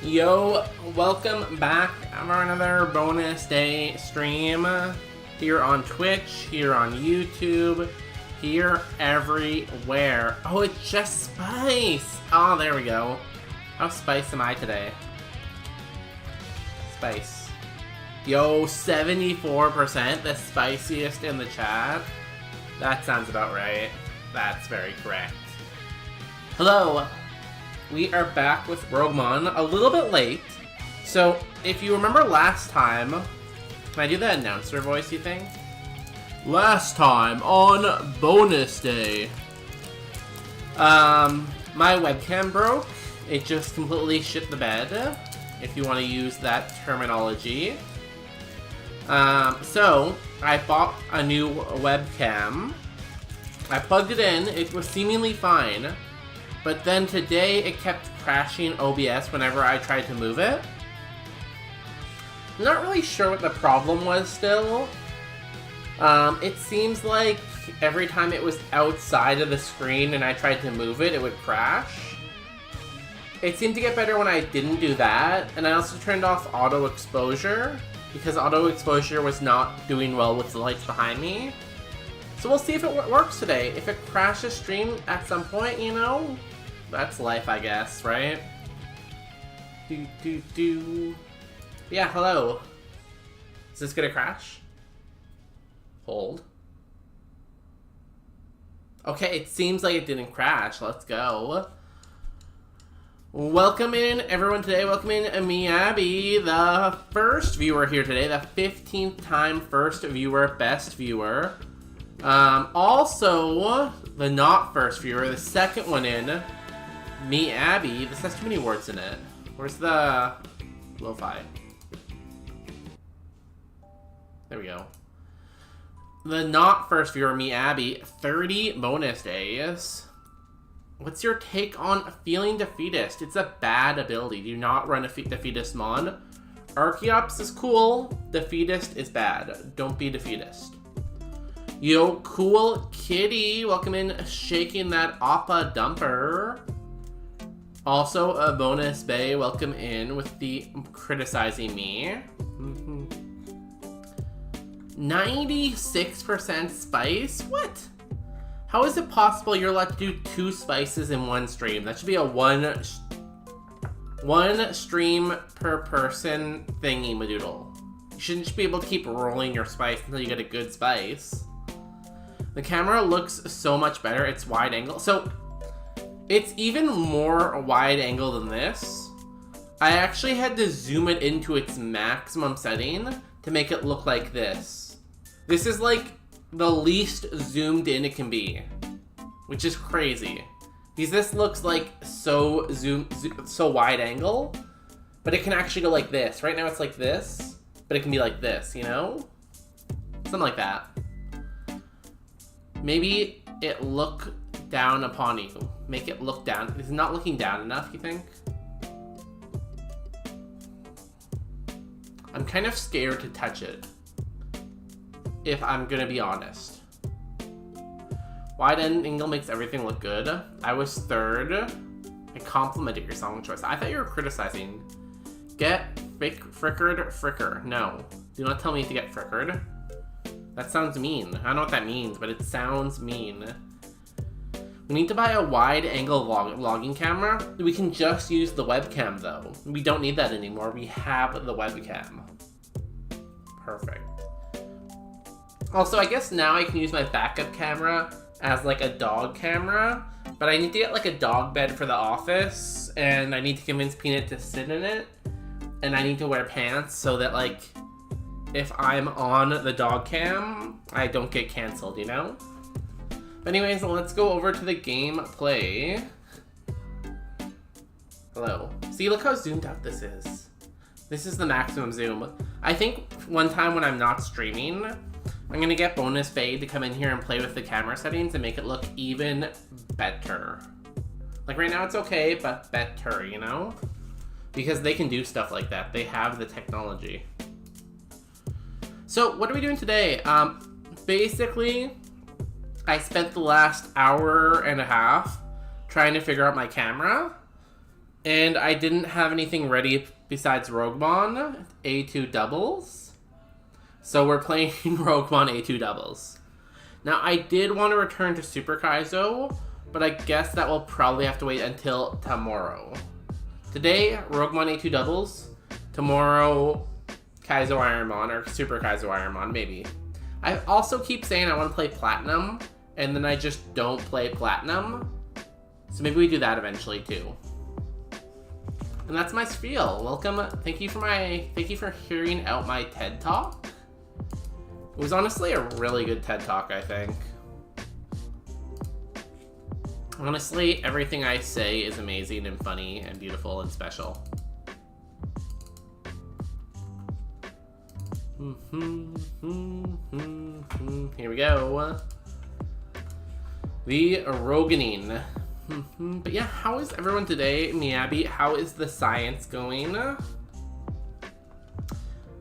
Yo, welcome back for another bonus day stream here on Twitch, here on YouTube, here everywhere. Oh, it's just Spice! Oh, there we go. How spice am I today? Spice. Yo, 74%, the spiciest in the chat. That sounds about right. That's very correct. Hello! We are back with Roguemon, a little bit late. So, if you remember last time... Can I do the announcer voice, you think? Last time on bonus day. My webcam broke. It just completely shit the bed, if you want to use that terminology. So, I bought a new webcam. I plugged it in, it was seemingly fine. But then today, it kept crashing OBS whenever I tried to move it. I'm not really sure what the problem was still. It seems like every time it was outside of the screen and I tried to move it, it would crash. It seemed to get better when I didn't do that, and I also turned off auto exposure, because auto exposure was not doing well with the lights behind me. So we'll see if it works today. If it crashes stream at some point, you know, that's life, I guess, right? Yeah, hello. Is this gonna crash? Hold. Okay, it seems like it didn't crash. Let's go. Welcome in, everyone, today. Welcome in, me, Abby, the first viewer here today. The 15th time first viewer, best viewer. Also, the not first viewer, the second one in, me, Abby. This has too many words in it. Where's the lo-fi? There we go. The not first viewer, me, Abby, 30 bonus days. What's your take on Feeling Defeatist? It's a bad ability. Do not run a Defeatist mon. Archeops is cool. Defeatist is bad. Don't be Defeatist. Yo, Cool Kitty, welcome in, shaking that Appa Dumper. Also, a bonus bay, welcome in with the criticizing me. 96% spice? What? How is it possible you're allowed to do 2 spices in one stream? That should be a one stream per person thingy madoodle. You shouldn't be able to keep rolling your spice until you get a good spice. The camera looks so much better. It's wide angle. So, it's even more wide angle than this. I actually had to zoom it into its maximum setting to make it look like this. This is like the least zoomed in it can be, which is crazy. Because this looks like so so wide angle, but it can actually go like this. Right now it's like this, but it can be like this, you know? Something like that. Maybe it look down upon you. Make it look down. Is it not looking down enough, you think? I'm kind of scared to touch it, if I'm gonna be honest. Wide angle makes everything look good. I was third. I complimented your song choice. I thought you were criticizing. Get frickered fricker. No. Do not tell me to get frickered. That sounds mean. I don't know what that means, but it sounds mean. We need to buy a wide-angle vlogging camera. We can just use the webcam, though. We don't need that anymore. We have the webcam. Perfect. Also, I guess now I can use my backup camera as, like, a dog camera. But I need to get, like, a dog bed for the office. And I need to convince Peanut to sit in it. And I need to wear pants so that, like, if I'm on the dog cam, I don't get canceled, you know? But anyways, let's go over to the gameplay. Hello. See, look how zoomed out this is. This is the maximum zoom. I think one time when I'm not streaming, I'm gonna get Bonus Fade to come in here and play with the camera settings and make it look even better. Like right now it's okay, but better, you know? Because they can do stuff like that. They have the technology. So, what are we doing today? Basically, I spent the last hour and a half trying to figure out my camera. And I didn't have anything ready besides Roguemon A2 doubles. So we're playing Roguemon A2 doubles. Now, I did want to return to Super Kaizo, but I guess that will probably have to wait until tomorrow. Today, Roguemon A2 doubles. Tomorrow, Kaizo Ironmon, or Super Kaizo Ironmon, maybe. I also keep saying I want to play Platinum, and then I just don't play Platinum. So maybe we do that eventually, too. And that's my spiel. Welcome. Thank you for hearing out my TED Talk. It was honestly a really good TED Talk, I think. Honestly, everything I say is amazing and funny and beautiful and special. Here we go. The Roguening. But yeah, how is everyone today? Miyabi, how is the science going?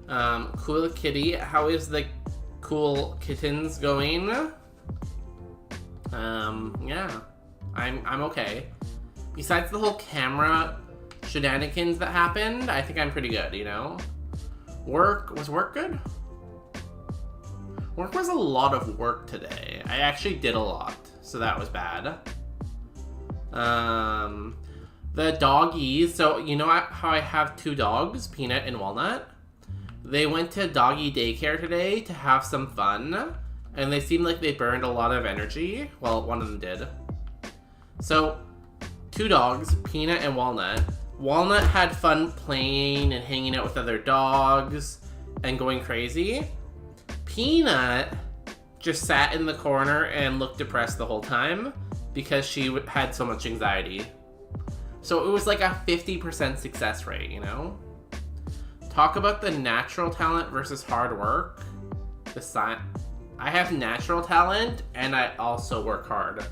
Cool Kitty, how is the cool kittens going? Yeah, I'm okay. Besides the whole camera shenanigans that happened, I think I'm pretty good, you know? Was work good? Work was a lot of work today. I actually did a lot, so that was bad. The doggies, so you know how I have two dogs, Peanut and Walnut? They went to doggy daycare today to have some fun, and they seemed like they burned a lot of energy. Well, one of them did. So, two dogs, Peanut and Walnut. Walnut had fun playing and hanging out with other dogs and going crazy. Peanut just sat in the corner and looked depressed the whole time because she had so much anxiety. So it was like a 50% success rate, you know? Talk about the natural talent versus hard work. I have natural talent and I also work hard.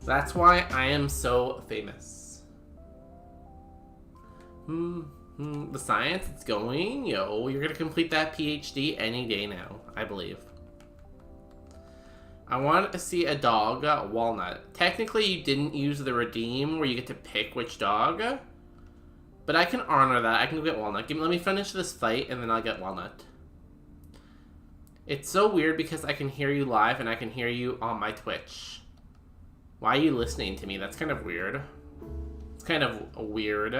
That's why I am so famous. The science, it's going. Yo, you're gonna complete that PhD any day now, I believe. I want to see a dog, Walnut. Technically, you didn't use the redeem where you get to pick which dog. But I can honor that. I can go get Walnut. Let me finish this fight and then I'll get Walnut. It's so weird because I can hear you live and I can hear you on my Twitch. Why are you listening to me? That's kind of weird. It's kind of weird.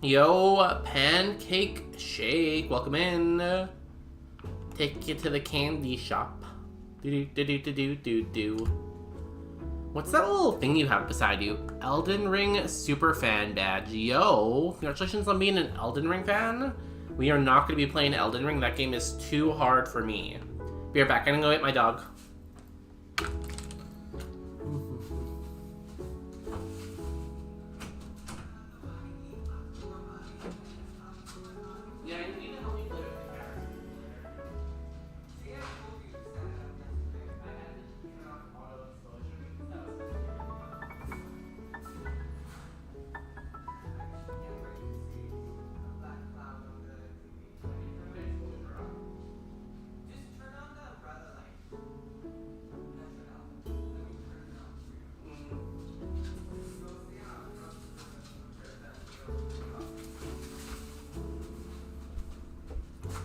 Yo, Pancake Shake, welcome in. Take you to the candy shop. What's that little thing you have beside you? Elden Ring super fan badge. Yo, congratulations on being an Elden Ring fan. We are not going to be playing Elden Ring. That game is too hard for me. Be right back. I'm going to go get my dog.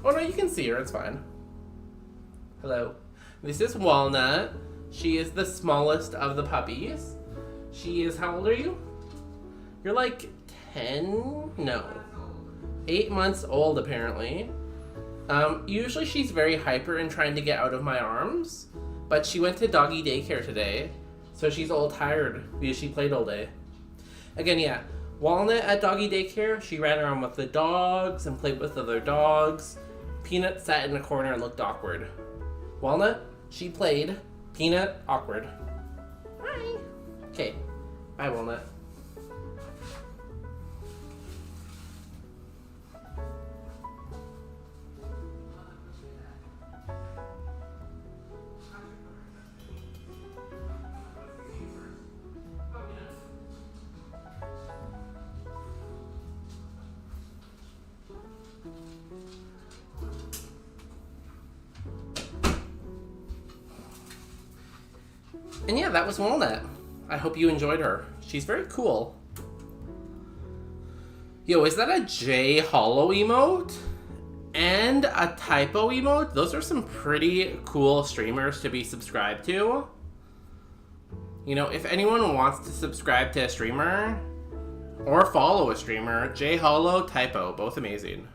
Oh no, you can see her, it's fine. Hello. This is Walnut. She is the smallest of the puppies. She is, how old are you? You're like 10? No. 8 months old, apparently. Usually she's very hyper and trying to get out of my arms, but she went to doggy daycare today, so she's all tired because she played all day. Again, yeah, Walnut at doggy daycare, she ran around with the dogs and played with other dogs. Peanut sat in a corner and looked awkward. Walnut, she played. Peanut, awkward. Hi. Okay, bye Walnut. And yeah, that was Walnut. I hope you enjoyed her. She's very cool. Yo, is that a J Hollow emote? And a typo emote? Those are some pretty cool streamers to be subscribed to. You know, if anyone wants to subscribe to a streamer or follow a streamer, J Hollow, typo, both amazing.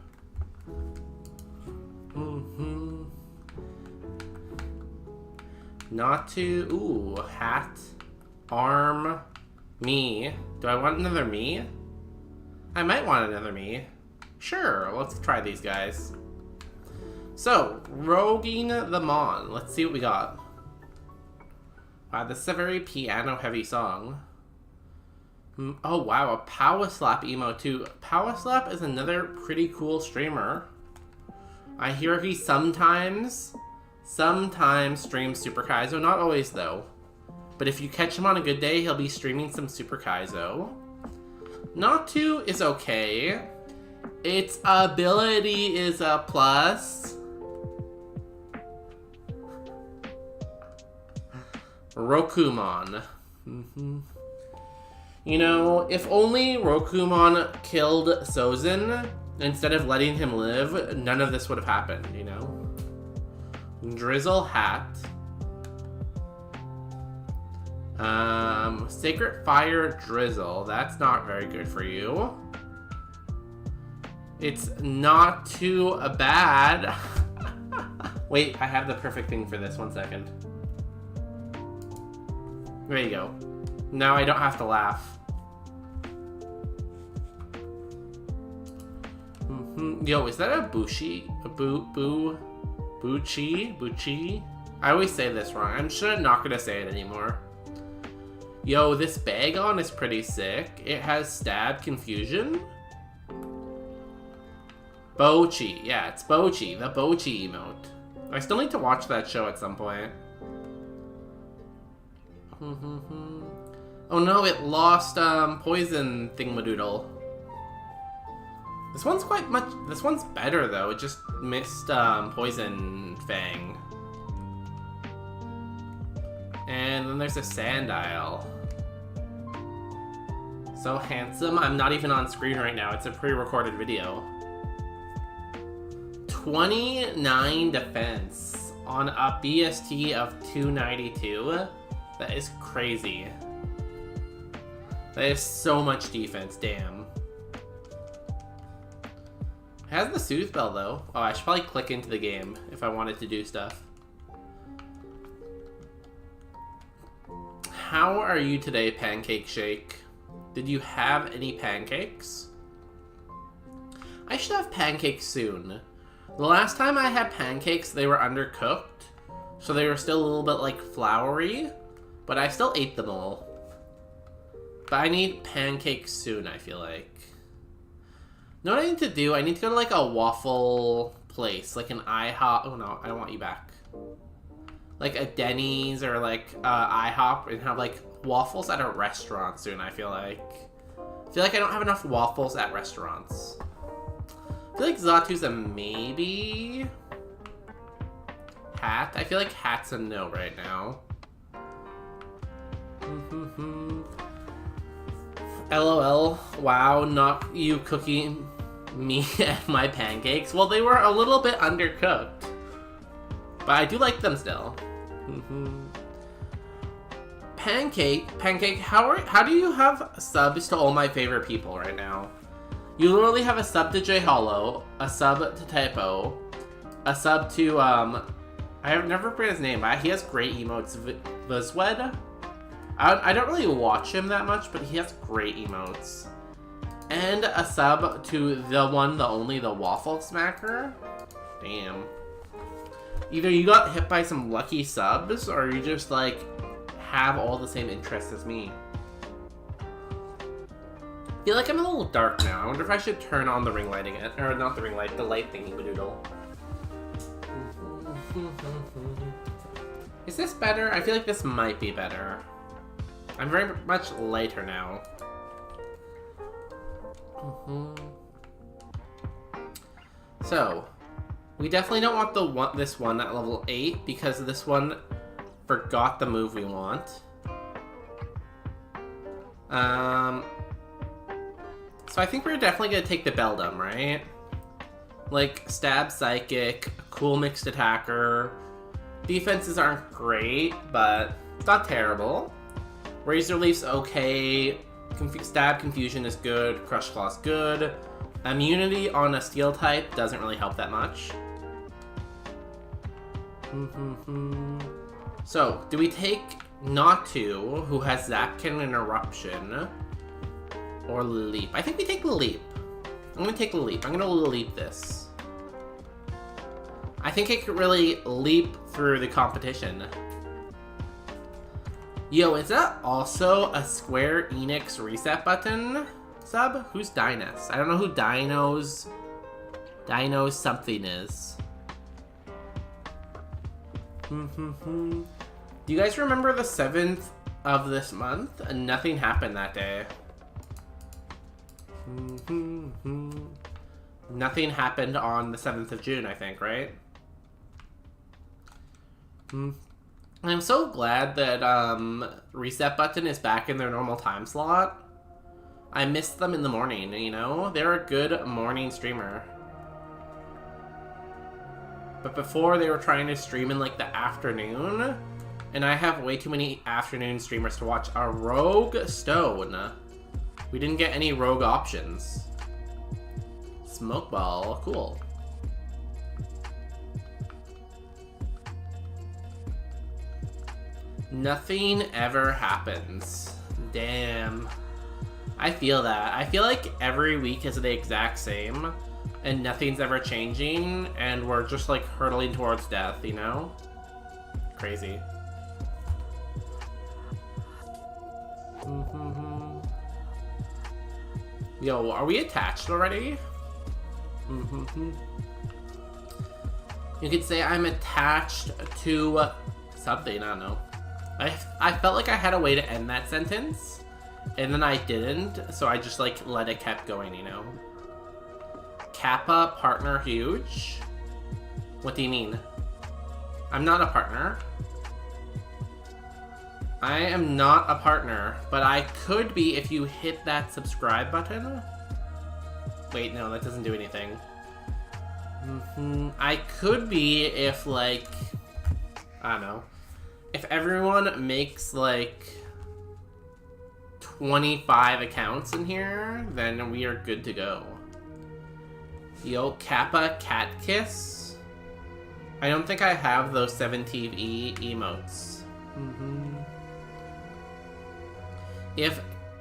Not to, ooh, hat, arm, me. Do I want another me? I might want another me. Sure, let's try these guys. So, Roguemon. Let's see what we got. Wow, this is a very piano-heavy song. Oh wow, a Power Slap emo too. Power Slap is another pretty cool streamer. I hear he sometimes streams Super Kaizo. Not always though. But if you catch him on a good day, he'll be streaming some Super Kaizo. Not to is okay. Its ability is a plus. Roguemon. You know, if only Roguemon killed Sozin instead of letting him live, none of this would have happened, you know? Drizzle hat. Sacred Fire Drizzle. That's not very good for you. It's not too bad. Wait, I have the perfect thing for this. 1 second. There you go. Now I don't have to laugh. Yo, is that a Bushi? A Buchi? I always say this wrong. I'm sure I'm not gonna say it anymore. Yo, this Bagon is pretty sick. It has Stab Confusion. Bochi. Yeah, it's Bochi. The Bochi emote. I still need to watch that show at some point. Oh no, it lost poison thingamadoodle. This one's better though. It just missed poison fang. And then there's a Sandile. So handsome. I'm not even on screen right now. It's a pre-recorded video. 29 defense on a BST of 292. That is crazy. That is so much defense, damn. It has the Soothe Bell though. Oh, I should probably click into the game if I wanted to do stuff. How are you today, Pancake Shake? Did you have any pancakes? I should have pancakes soon. The last time I had pancakes, they were undercooked, so they were still a little bit like floury, but I still ate them all. But I need pancakes soon, I feel like. You know what I need to do? I need to go to like a waffle place, like an IHOP. Oh no, I don't want you back. Like a Denny's or like IHOP, and have like waffles at a restaurant soon, I feel like. I feel like I don't have enough waffles at restaurants. I feel like Zatu's a maybe. Hat? I feel like Hat's a no right now. LOL. Wow, not you cooking me and my pancakes. Well, they were a little bit undercooked. But I do like them still. Pancake, how do you have subs to all my favorite people right now? You literally have a sub to J Hollow, a sub to Typo, a sub to, I have never forget his name, but he has great emotes. Vizwed? I don't really watch him that much, but he has great emotes. And a sub to the one, the only, the Waffle Smacker. Damn. Either you got hit by some lucky subs, or you just, like, have all the same interests as me. I feel like I'm a little dark now. I wonder if I should turn on the ring light again. Or not the ring light, the light thingy-madoodle. Is this better? I feel like this might be better. I'm very much lighter now. So, we definitely don't want this one at level 8 because this one forgot the move we want. So I think we're definitely gonna take the Beldum, right? Like, stab psychic, cool mixed attacker. Defenses aren't great, but it's not terrible. Razor Leaf's okay. Stab confusion is good. Crush Claw's good. Immunity on a steel type doesn't really help that much. So, do we take Natu, who has Zapkin and Eruption, or Leap? I think we take the Leap. I'm gonna take the Leap. I'm gonna Leap this. I think it could really leap through the competition. Yo, is that also a Square Enix reset button sub? Who's Dinos? I don't know who Dinos something is. Do you guys remember the 7th of this month? Nothing happened that day. Nothing happened on the 7th of June, I think, right? I'm so glad that Reset Button is back in their normal time slot. I missed them in the morning, you know? They're a good morning streamer. But before, they were trying to stream in, like, the afternoon. And I have way too many afternoon streamers to watch. A Rogue Stone. We didn't get any Rogue options. Smoke Ball. Cool. Nothing ever happens. Damn. I feel that. I feel like every week is the exact same, and nothing's ever changing, and we're just like hurtling towards death, you know? Crazy. Yo, are we attached already? You could say I'm attached to something, I don't know. I felt like I had a way to end that sentence, and then I didn't, so I just like let it kept going, you know? Kappa, partner, huge? What do you mean? I'm not a partner. I am not a partner, but I could be if you hit that subscribe button. Wait, no, that doesn't do anything. I could be if, like, I don't know. If everyone makes, like, 25 accounts in here, then we are good to go. Yo, Kappa Cat Kiss? I don't think I have those 7TV emotes. If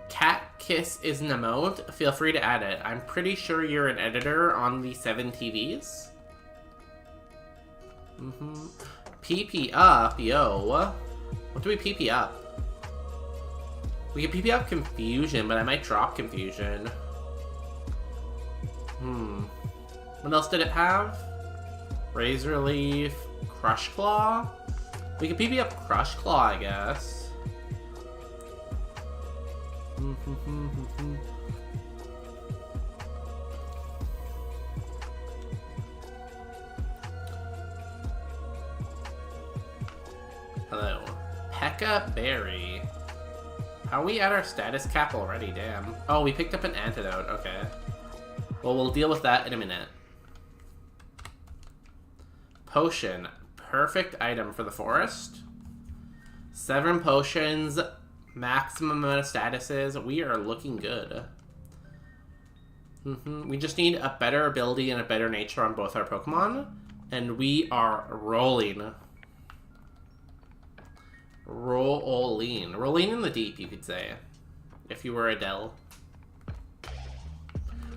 Cat Kiss is an emote, feel free to add it. I'm pretty sure you're an editor on the 7TVs. PP up, yo. What do we PP up? We can PP up Confusion, but I might drop Confusion. What else did it have? Razor Leaf, Crush Claw? We can PP up Crush Claw, I guess. Hello. Pekka Berry. How are we at our status cap already? Damn. Oh, we picked up an antidote. Okay. Well, we'll deal with that in a minute. Potion. Perfect item for the forest. 7 potions. Maximum amount of statuses. We are looking good. We just need a better ability and a better nature on both our Pokemon. And we are rolling. Rolling. Rolling in the deep, you could say. If you were Adele.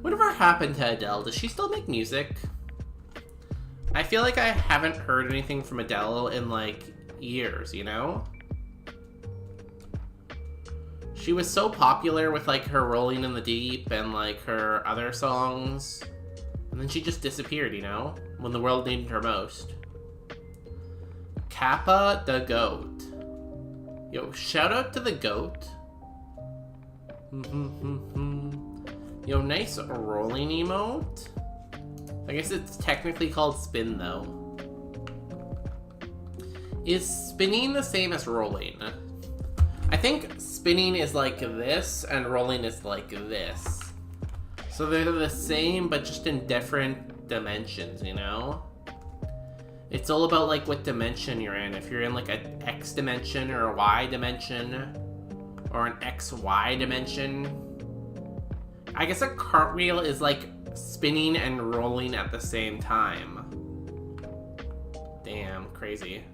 Whatever happened to Adele? Does she still make music? I feel like I haven't heard anything from Adele in, like, years, you know? She was so popular with, like, her Rolling in the Deep and, like, her other songs. And then she just disappeared, you know? When the world needed her most. Kappa the Goat. Yo, shout out to the goat. Yo, nice rolling emote. I guess it's technically called spin, though. Is spinning the same as rolling? I think spinning is like this and rolling is like this. So they're the same, but just in different dimensions, you know? It's all about like what dimension you're in. If you're in like an X dimension or a Y dimension or an XY dimension. I guess a cartwheel is like spinning and rolling at the same time. Damn, crazy.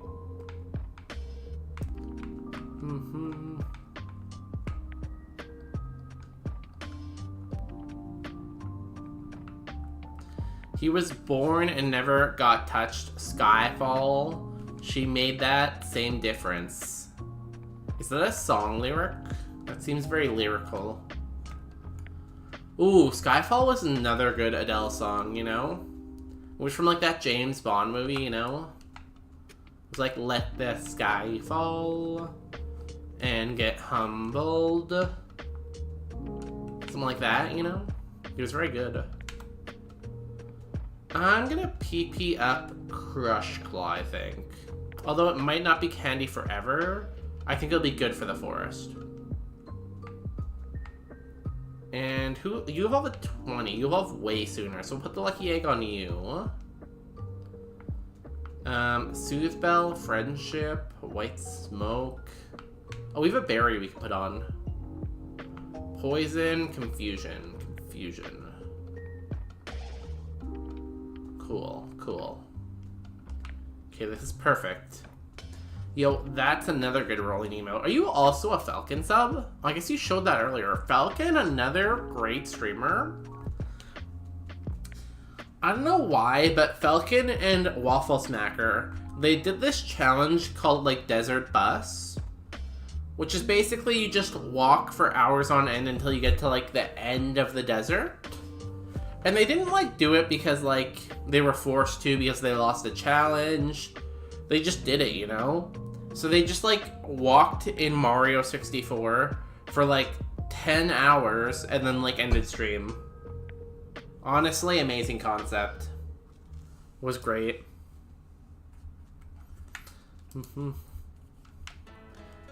He was born and never got touched. Skyfall. She made that same difference. Is that a song lyric? That seems very lyrical. Ooh, Skyfall was another good Adele song, you know? It was from like that James Bond movie, you know? It was like, let the sky fall and get humbled. Something like that, you know? It was very good. I'm gonna PP up Crush Claw, I think. Although it might not be candy forever, I think it'll be good for the forest. And who you evolve at 20? You evolve way sooner, so we'll put the lucky egg on you. Soothe Bell, Friendship, White Smoke. Oh, we have a berry we can put on. Poison, Confusion. Cool. Okay, this is perfect. Yo, that's another good rolling emote. Are you also a Falcon sub? I guess you showed that earlier. Falcon, another great streamer. I don't know why, but Falcon and Waffle Smacker, they did this challenge called like Desert Bus, which is basically you just walk for hours on end until you get to like the end of the desert. And they didn't like do it because like they were forced to because they lost a challenge. They just did it, you know? So they just like walked in Mario 64 for like 10 hours and then like ended stream. Honestly, amazing concept. Was great. You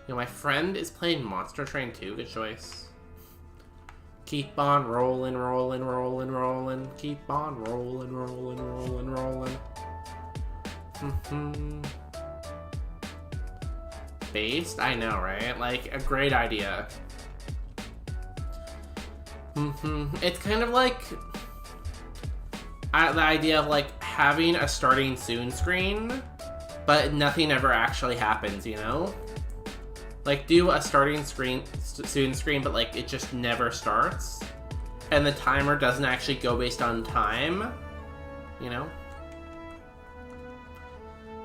know, my friend is playing Monster Train 2. Good choice. Keep on rolling. Keep on rolling. Based? I know, right? Like, a great idea. It's kind of like the idea of like having a starting soon screen, but nothing ever actually happens, you know? Like, do a starting soon screen, but like it just never starts, and the timer doesn't actually go based on time, you know?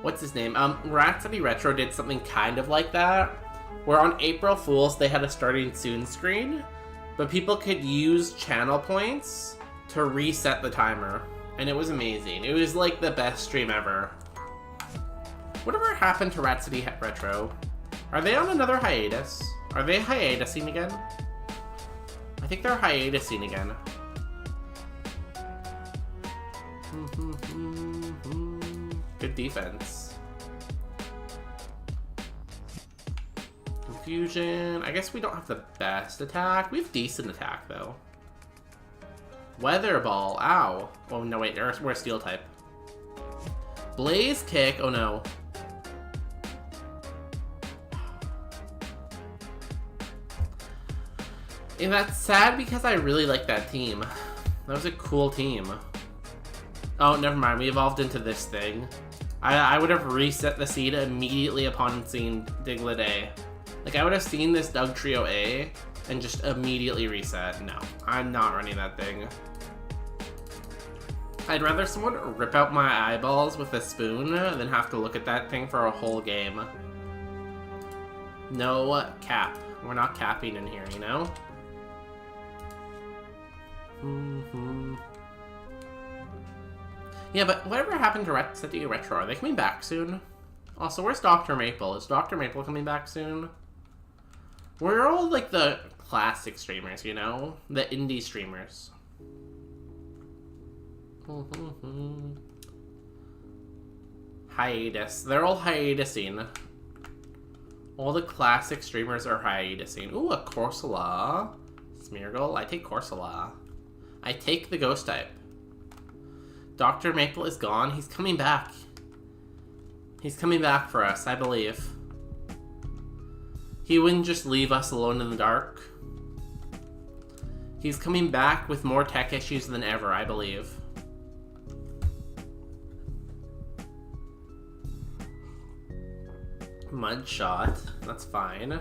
What's his name? Rhapsody Retro did something kind of like that, where on April Fools they had a starting soon screen, but people could use channel points to reset the timer, and it was amazing. It was like the best stream ever. Whatever happened to Rhapsody Retro? Are they on another hiatus? Are they hiatusing again? I think they're hiatusing again. Good defense. Confusion. I guess we don't have the best attack. We have decent attack, though. Weather Ball. Ow. Oh, no, wait. We're a steel type. Blaze Kick. Oh, no. And that's sad because I really like that team. That was a cool team. Oh, never mind. We evolved into this thing. I would have reset the seed immediately upon seeing Diglett A. Like, I would have seen this Doug Trio A and just immediately reset. No, I'm not running that thing. I'd rather someone rip out my eyeballs with a spoon than have to look at that thing for a whole game. No cap. We're not capping in here, you know? Yeah, but whatever happened to City Retro? Are they coming back soon? Also, where's Dr. Maple? Is Dr. Maple coming back soon? We're all like the classic streamers, you know? The indie streamers. Hiatus. They're all hiatusing. All the classic streamers are hiatusing. Ooh, a Corsola. Smeargle. I take Corsola. I take the ghost type. Dr. Maple is gone. He's coming back. He's coming back for us, I believe. He wouldn't just leave us alone in the dark. He's coming back with more tech issues than ever, I believe. Mudshot. That's fine.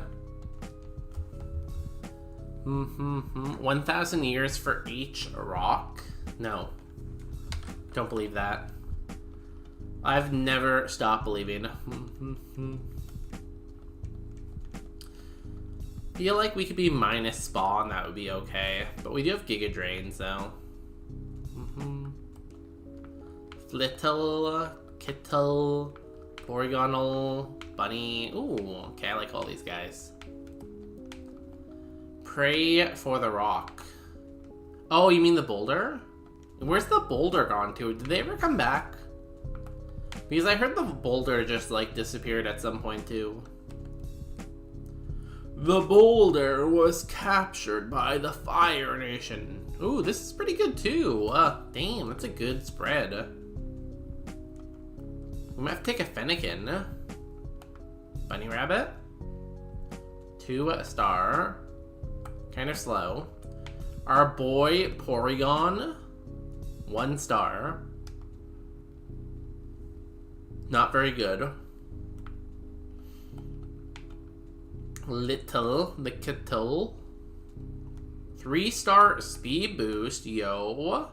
1,000 years for each rock? No. Don't believe that. I've never stopped believing. Feel like we could be minus Spa and that would be okay. But we do have Giga Drains though. Flittle, Kittle, Porygonal, Bunny. Ooh, okay, I like all these guys. Pray for the rock. Oh, you mean the boulder? Where's the boulder gone to? Did they ever come back? Because I heard the boulder just like disappeared at some point too. The boulder was captured by the Fire Nation. Ooh, this is pretty good too. Damn, that's a good spread. We might have to take a Fennekin. Bunny Rabbit. 2-star. Kind of slow. Our boy Porygon. 1-star. Not very good. Little, the Kittle. 3-star speed boost, yo.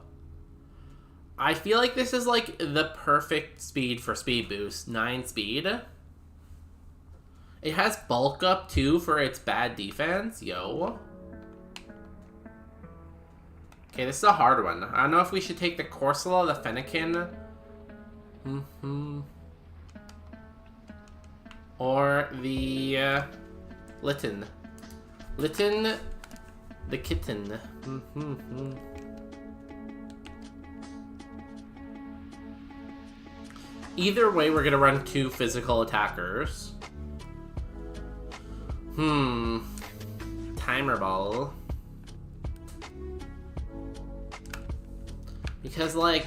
I feel like this is like the perfect speed for speed boost. 9 speed. It has bulk up too for its bad defense, yo. Okay, this is a hard one. I don't know if we should take the Corsola, the Fennekin. Or the Litten. Litten, the kitten. Either way, we're gonna run 2 physical attackers. Timer Ball. Because, like,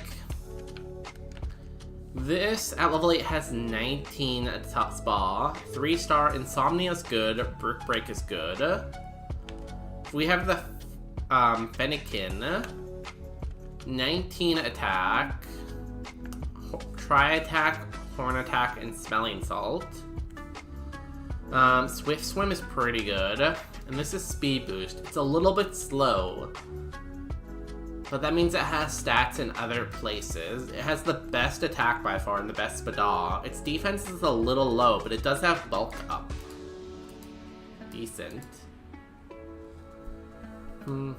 this at level 8 has 19 at top Spa. 3-star Insomnia is good. Brick Break is good. We have the Fennekin. 19 attack. Tri-attack, Horn Attack, and Smelling Salt. Swift Swim is pretty good. And this is Speed Boost. It's a little bit slow. But that means it has stats in other places. It has the best attack by far and the best Spada. Its defense is a little low, but it does have bulk up. Decent. I don't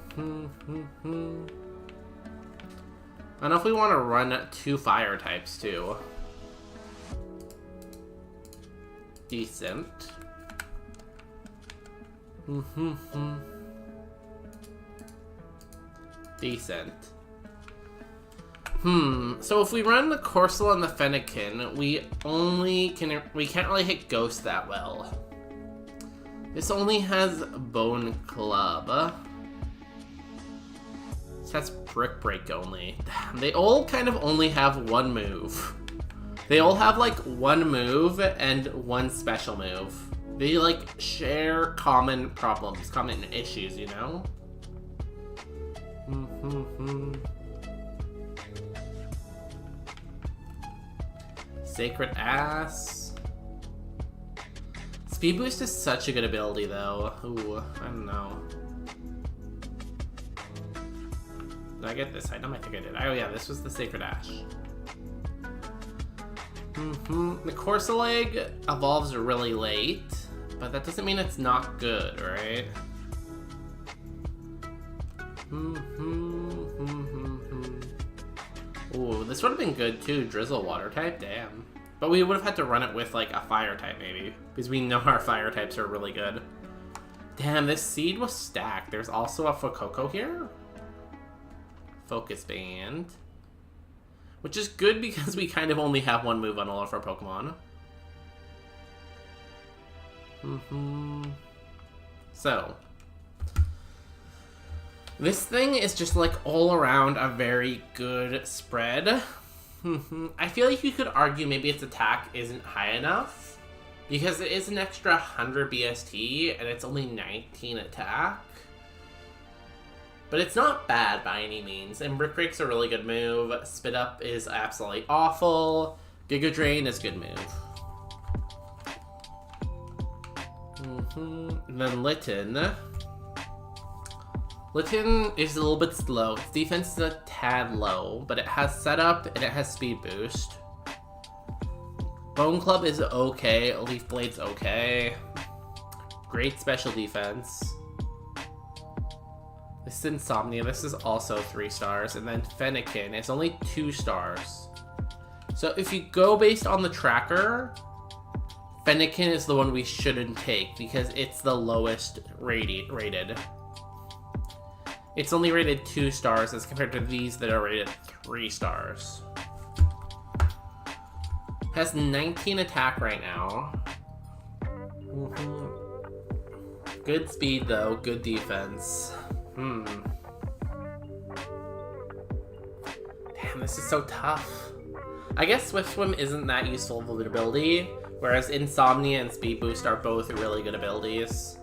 know if we want to run 2 fire types too. Decent. Decent. So if we run the Corsola and the Fennekin, we can't really hit Ghost that well. This only has Bone Club. So that's Brick Break only. They all kind of only have 1 move. They all have like 1 move and 1 special move. They like share common problems, common issues, you know? Sacred Ass. Speed Boost is such a good ability though. Ooh, I don't know. Did I get this item? I think I did. Oh yeah, this was the Sacred Ash. The Corsola evolves really late, but that doesn't mean it's not good, right? Ooh, this would have been good too. Drizzle Water type, damn. But we would have had to run it with like a fire type maybe, because we know our fire types are really good. Damn, this seed was stacked. There's also a Fuecoco here. Focus Band. Which is good because we kind of only have 1 move on all of our Pokemon. So, this thing is just like all around a very good spread. I feel like you could argue maybe its attack isn't high enough because it is an extra 100 BST and it's only 19 attack. But it's not bad by any means, and Brick Break's a really good move. Spit Up is absolutely awful. Giga Drain is a good move. And then Litten. Litten is a little bit slow. Its defense is a tad low, but it has setup and it has speed boost. Bone Club is okay. Leaf Blade's okay. Great special defense. This is Insomnia. This is also 3 stars. And then Fennekin is only 2 stars. So if you go based on the tracker, Fennekin is the one we shouldn't take because it's the lowest rated. It's only rated 2 stars as compared to these that are rated 3 stars. Has 19 attack right now. Good speed though, good defense. Damn, this is so tough. I guess Swift Swim isn't that useful of an ability, whereas Insomnia and Speed Boost are both really good abilities.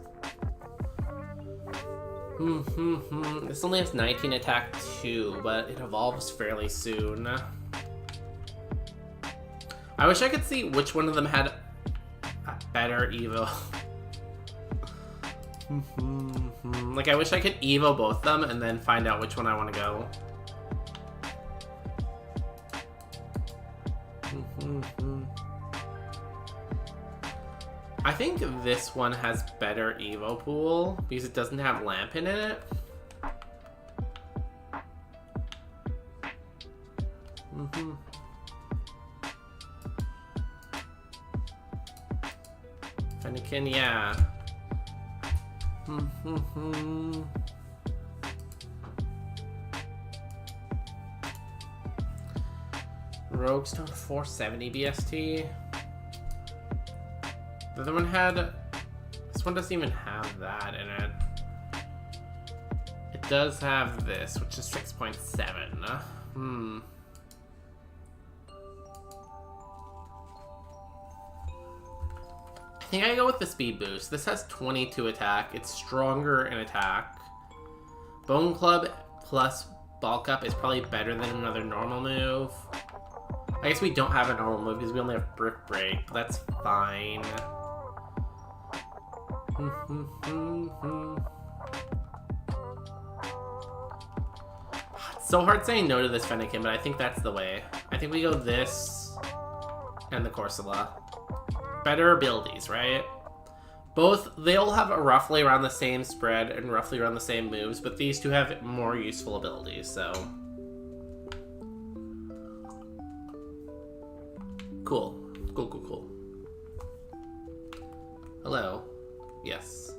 This only has 19 attack too, but it evolves fairly soon. I wish I could see which one of them had a better Evo. Like, I wish I could Evo both them and then find out which one I want to go. I think this one has better Evo pool because it doesn't have Lamp in it. Fennekin, yeah. Rogue Stone 470 BST. The other one had... This one doesn't even have that in it. It does have this, which is 6.7. I think I go with the speed boost. This has 22 attack. It's stronger in attack. Bone Club plus Bulk Up is probably better than another normal move. I guess we don't have a normal move because we only have Brick Break. But that's fine. It's so hard saying no to this Fennekin, but I think that's the way. I think we go this and the Corsola. Better abilities, right? Both, they all have roughly around the same spread and roughly around the same moves, but these two have more useful abilities, so... Cool. Cool. Hello. Yes.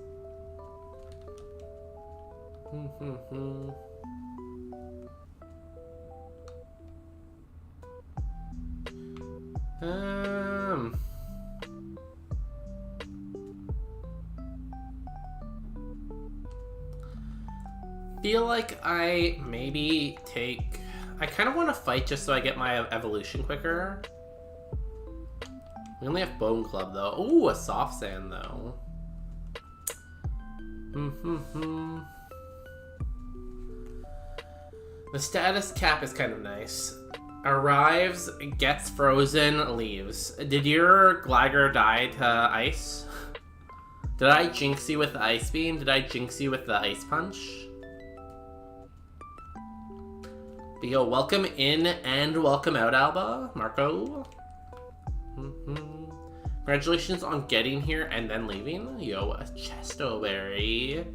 Feel like I maybe take... I kind of want to fight just so I get my evolution quicker. We only have Bone Club, though. Ooh, a Soft Sand, though. The status cap is kind of nice. Arrives, gets frozen, leaves. Did your Gligar die to ice? Did I jinx you with the Ice Beam? Did I jinx you with the Ice Punch? But yo, welcome in and welcome out, Alba. Marco. Congratulations on getting here and then leaving. Yo, a Chesto Berry.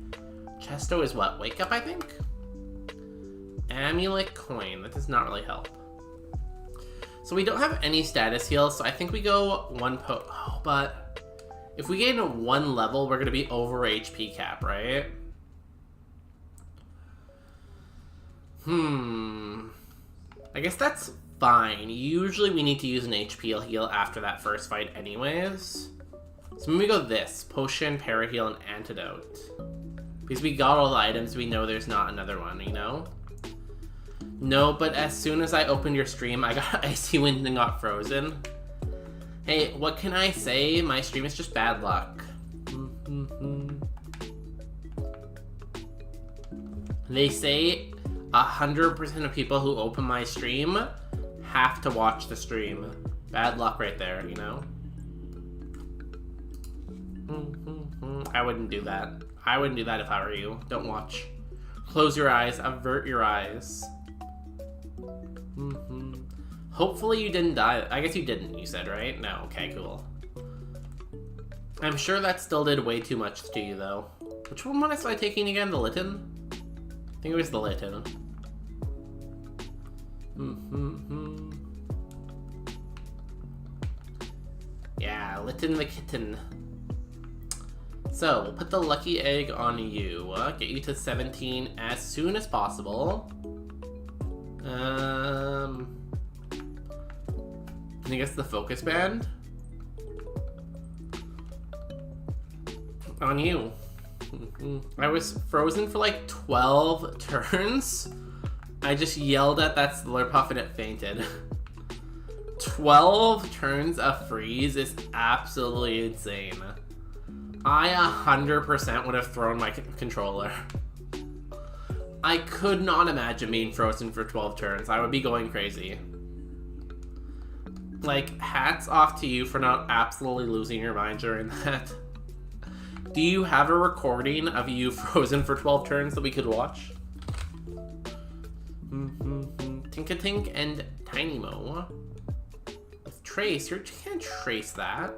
Chesto is what? Wake Up, I think? Amulet Coin. That does not really help. So we don't have any status heals, so I think we go one Oh, but if we gain a 1 level, we're going to be over HP cap, right? I guess that's fine. Usually we need to use an HP heal after that first fight anyways. So maybe we go this. Potion, Paraheal, and Antidote. Because we got all the items, we know there's not another one, you know? No, but as soon as I opened your stream, I got Icy Wind and got frozen. Hey, what can I say? My stream is just bad luck. They say 100% of people who open my stream have to watch the stream. Bad luck right there, you know? I wouldn't do that. I wouldn't do that if I were you. Don't watch. Close your eyes. Avert your eyes. Hopefully you didn't die. I guess you didn't, you said, right? No, okay, cool. I'm sure that still did way too much to you, though. Which one was I taking again? The Litten? I think it was the Litten. Yeah, Litten the Kitten. So, we'll put the lucky egg on you. Get you to 17 as soon as possible. I think it's the focus band. On you. I was frozen for like 12 turns. I just yelled at that Slurpuff and it fainted. 12 turns of freeze is absolutely insane. I 100% would have thrown my controller. I could not imagine being frozen for 12 turns. I would be going crazy. Like, hats off to you for not absolutely losing your mind during that. Do you have a recording of you frozen for 12 turns that we could watch? Tinkatink and Tiny Mo. With Trace, you can't trace that.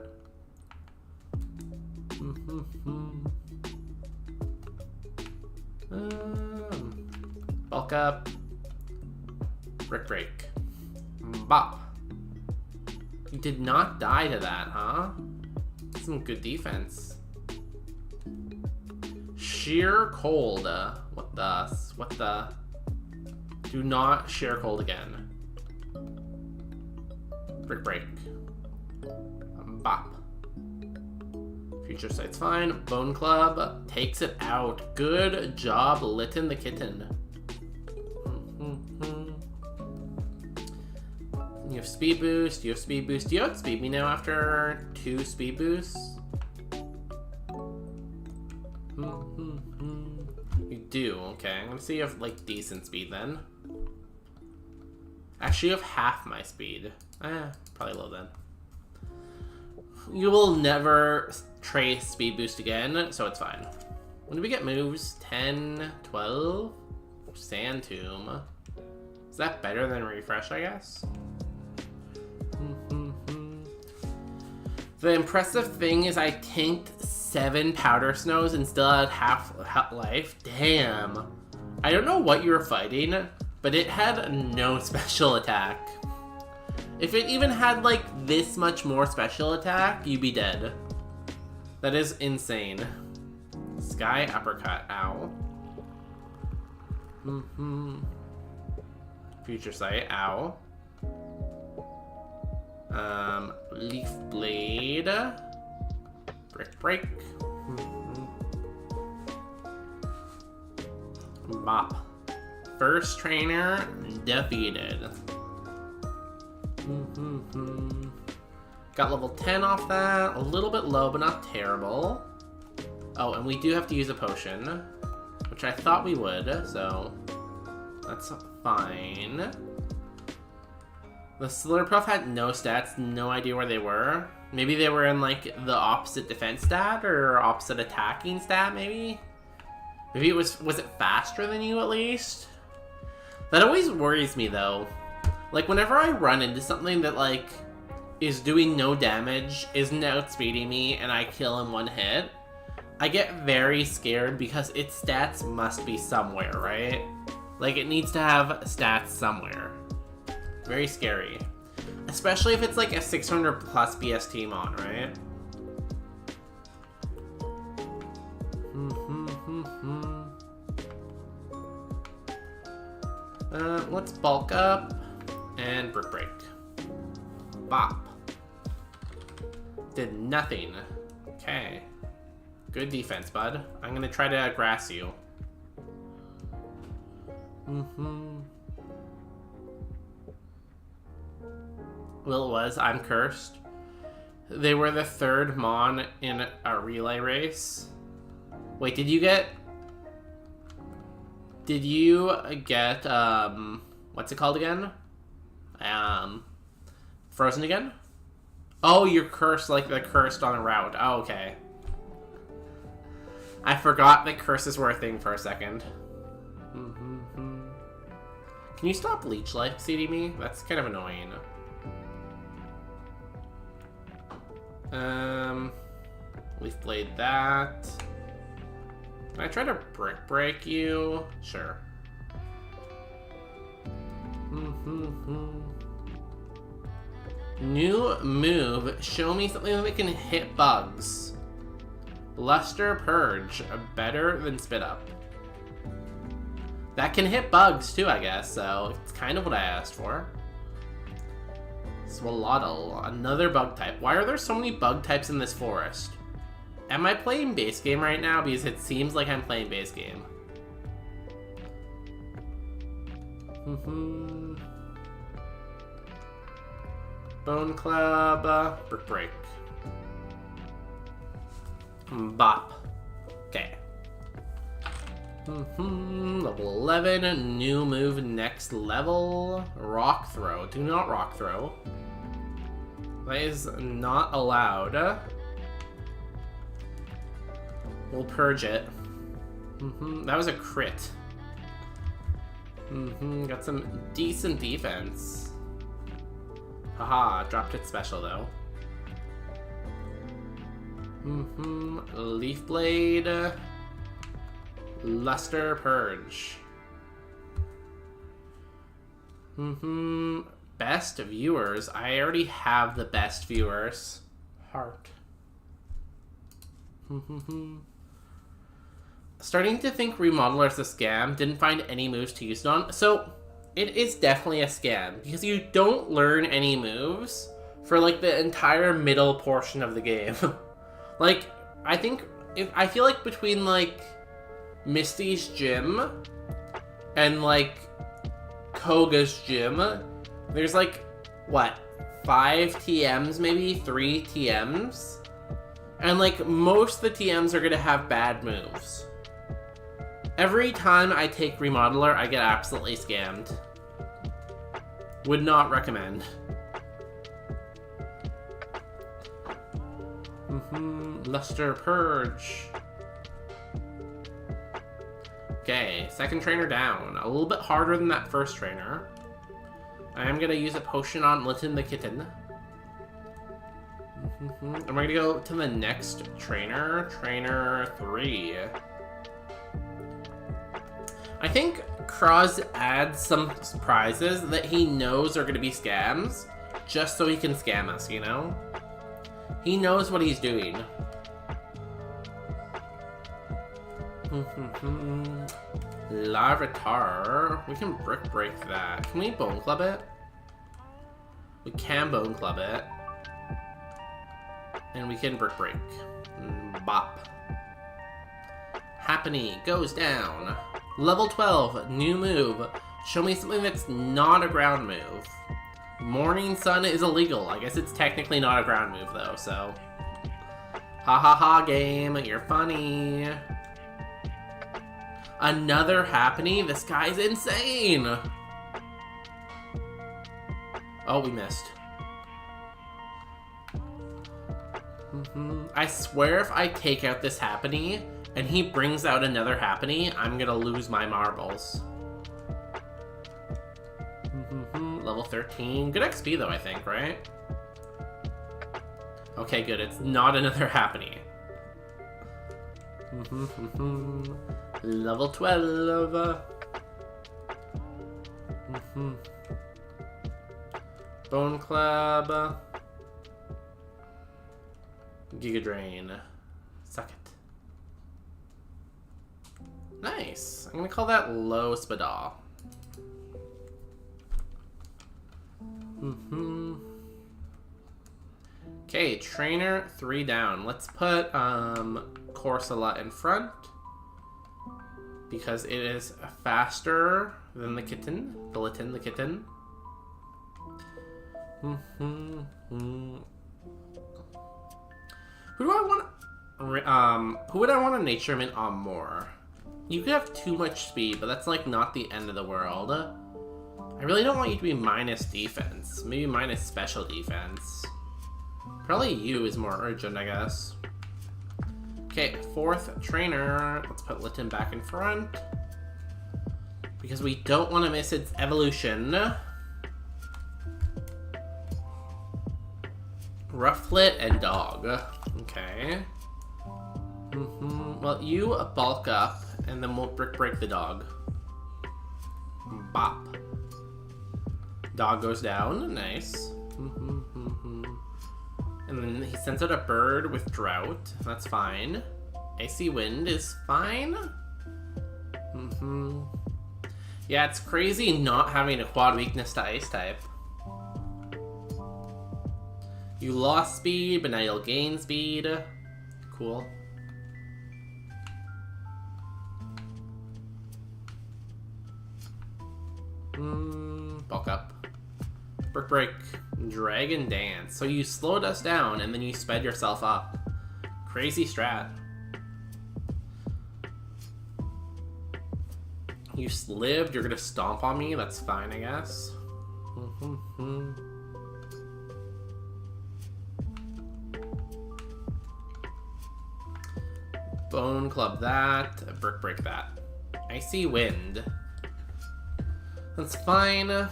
Bulk up. Brick break. Bop. You did not die to that, huh? Some good defense. Sheer cold. What the? Do not sheer cold again. Brick break. Bop. Future Sight's fine. Bone Club takes it out. Good job, Litten the Kitten. You have speed boost. You have speed boost. Do you outspeed me now after 2 speed boosts? You do. Okay, I'm gonna say you have like decent speed then. Actually, you have half my speed. Probably low then. You will never trace speed boost again, so it's fine. When do we get moves? 10, 12? Sand Tomb. Is that better than Refresh, I guess? The impressive thing is I tanked 7 Powder Snows and still had half life. Damn. I don't know what you were fighting, but it had no special attack. If it even had like this much more special attack, you'd be dead. That is insane. Sky Uppercut. Ow. Future Sight. Ow. Leaf Blade. Brick break. Bop. First trainer defeated. Got level 10 off that. A little bit low, but not terrible. Oh, and we do have to use a potion, which I thought we would, so that's fine. The Slurpuff had no stats, no idea where they were. Maybe they were in like the opposite defense stat or opposite attacking stat, maybe? Maybe it was it faster than you at least? That always worries me though. Like whenever I run into something that like is doing no damage, isn't outspeeding me, and I kill in one hit, I get very scared because its stats must be somewhere, right? Like it needs to have stats somewhere. Very scary. Especially if it's like a 600 plus BST mon, right? Let's bulk up and brick break. Bop. Did nothing. Okay. Good defense, bud. I'm gonna try to grass you. Well, it was. I'm cursed. They were the third Mon in a relay race. Wait, did you get... what's it called again? Frozen again? Oh, you're cursed like the cursed on a route. Oh, okay. I forgot that curses were a thing for a second. Can you stop leech life seeding me? That's kind of annoying. Leaf blade that. Can I try to brick break you? Sure. New move. Show me something that can hit bugs. Luster Purge. Better than Spit Up. That can hit bugs too, I guess, so it's kind of what I asked for. Swalloddle. Another bug type. Why are there so many bug types in this forest? Am I playing base game right now? Because it seems like I'm playing base game. Bone Club. Brick Break. Bop. Okay. Level 11. New move next level. Rock Throw. Do not Rock Throw. That is not allowed. We'll purge it. That was a crit. Got some decent defense. Haha, dropped it special though. Leaf Blade. Luster Purge. Best viewers. I already have the best viewers. Heart. Starting to think Remodeler's a scam. Didn't find any moves to use it on. So, it is definitely a scam. Because you don't learn any moves for, like, the entire middle portion of the game. Like, I feel like between, like, Misty's gym and, like, Koga's gym, there's, like, what? 5 TMs, maybe? 3 TMs? And, like, most of the TMs are gonna have bad moves. Every time I take Remodeler, I get absolutely scammed. Would not recommend. Luster Purge. Okay, second trainer down. A little bit harder than that first trainer. I am gonna use a potion on Litten the Kitten. And we're gonna go to the next trainer. Trainer 3. I think Kraz adds some surprises that he knows are gonna be scams, just so he can scam us, you know? He knows what he's doing. Larvitar. We can brick break that. Can we bone club it? We can bone club it. And we can brick break. Bop. Happiny goes down. Level 12, new move. Show me something that's not a ground move. Morning Sun is illegal. I guess it's technically not a ground move though, so. Ha ha ha game, you're funny. Another Happiny? This guy's insane! Oh, we missed. I swear if I take out this Happiny and he brings out another Happiny, I'm gonna lose my marbles. Level 13. Good XP though, I think, right? Okay, good. It's not another Happiny. Level 12. Bone Club. Giga Drain. Suck it. Nice. I'm gonna call that Low Spadal. Okay, trainer 3 down. Let's put Corsola in front because it is faster than the kitten. The kitten. Who do I want? Who would I want a nature mint on more? You could have too much speed, but that's like not the end of the world. I really don't want you to be minus defense. Maybe minus special defense. Probably you is more urgent, I guess. Okay, 4th trainer. Let's put Litten back in front. Because we don't want to miss its evolution. Rufflet and dog. Okay. Well, you bulk up, and then we'll break the dog. Bop. Dog goes down. Nice. And then he sends out a bird with drought. That's fine. Icy wind is fine. Yeah, it's crazy not having a quad weakness to ice type. You lost speed, but now you'll gain speed. Cool. Bulk up. Brick break. Dragon dance. So you slowed us down and then you sped yourself up. Crazy strat. You lived, you're gonna stomp on me, that's fine, I guess. Bone club that, brick break that. Icy wind. That's fine.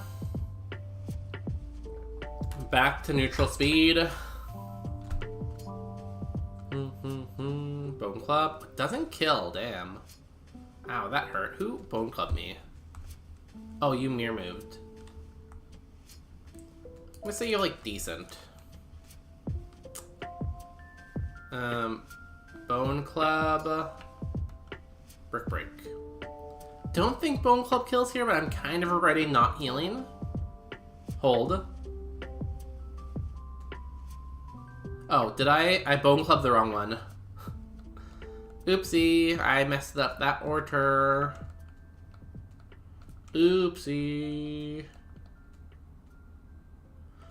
Back to neutral speed. Bone club. Doesn't kill, damn. Ow, that hurt. Who bone clubbed me? Oh, you mirror moved. I'm gonna say you're like decent. Bone club. Brick break. Don't think bone club kills here, but I'm kind of regretting not healing. Hold. Oh, did I bone clubbed the wrong one. Oopsie, I messed up that order. Oopsie.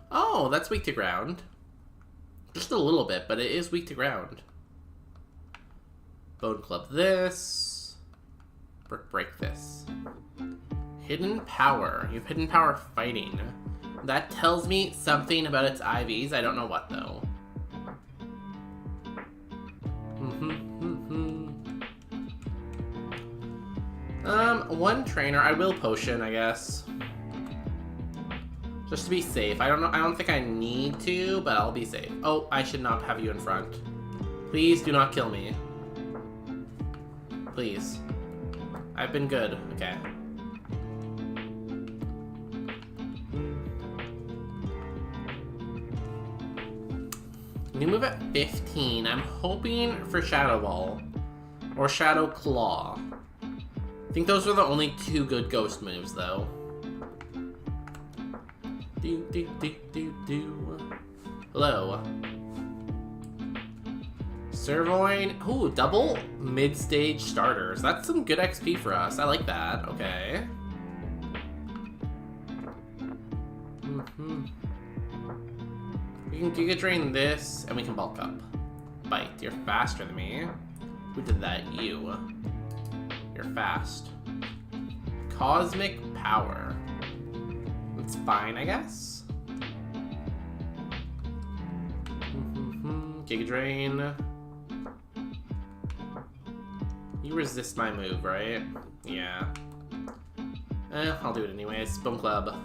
Oh, that's weak to ground. Just a little bit, but it is weak to ground. Bone club this. Brick break this. Hidden power. You have hidden power fighting. That tells me something about its IVs. I don't know what though. One trainer. I will potion, I guess. Just to be safe. I don't think I need to, but I'll be safe. Oh, I should not have you in front. Please do not kill me. Please. I've been good. Okay. New move at 15. I'm hoping for Shadow Ball. Or Shadow Claw. I think those are the only 2 good ghost moves, though. Hello. Sirloin. Ooh, double mid-stage starters. That's some good XP for us. I like that. Okay. We can Giga Drain this, and we can bulk up. Bite. You're faster than me. Who did that? You. You're fast. Cosmic Power. That's fine, I guess. Giga Drain. You resist my move, right? Yeah. I'll do it anyways. Bone Club.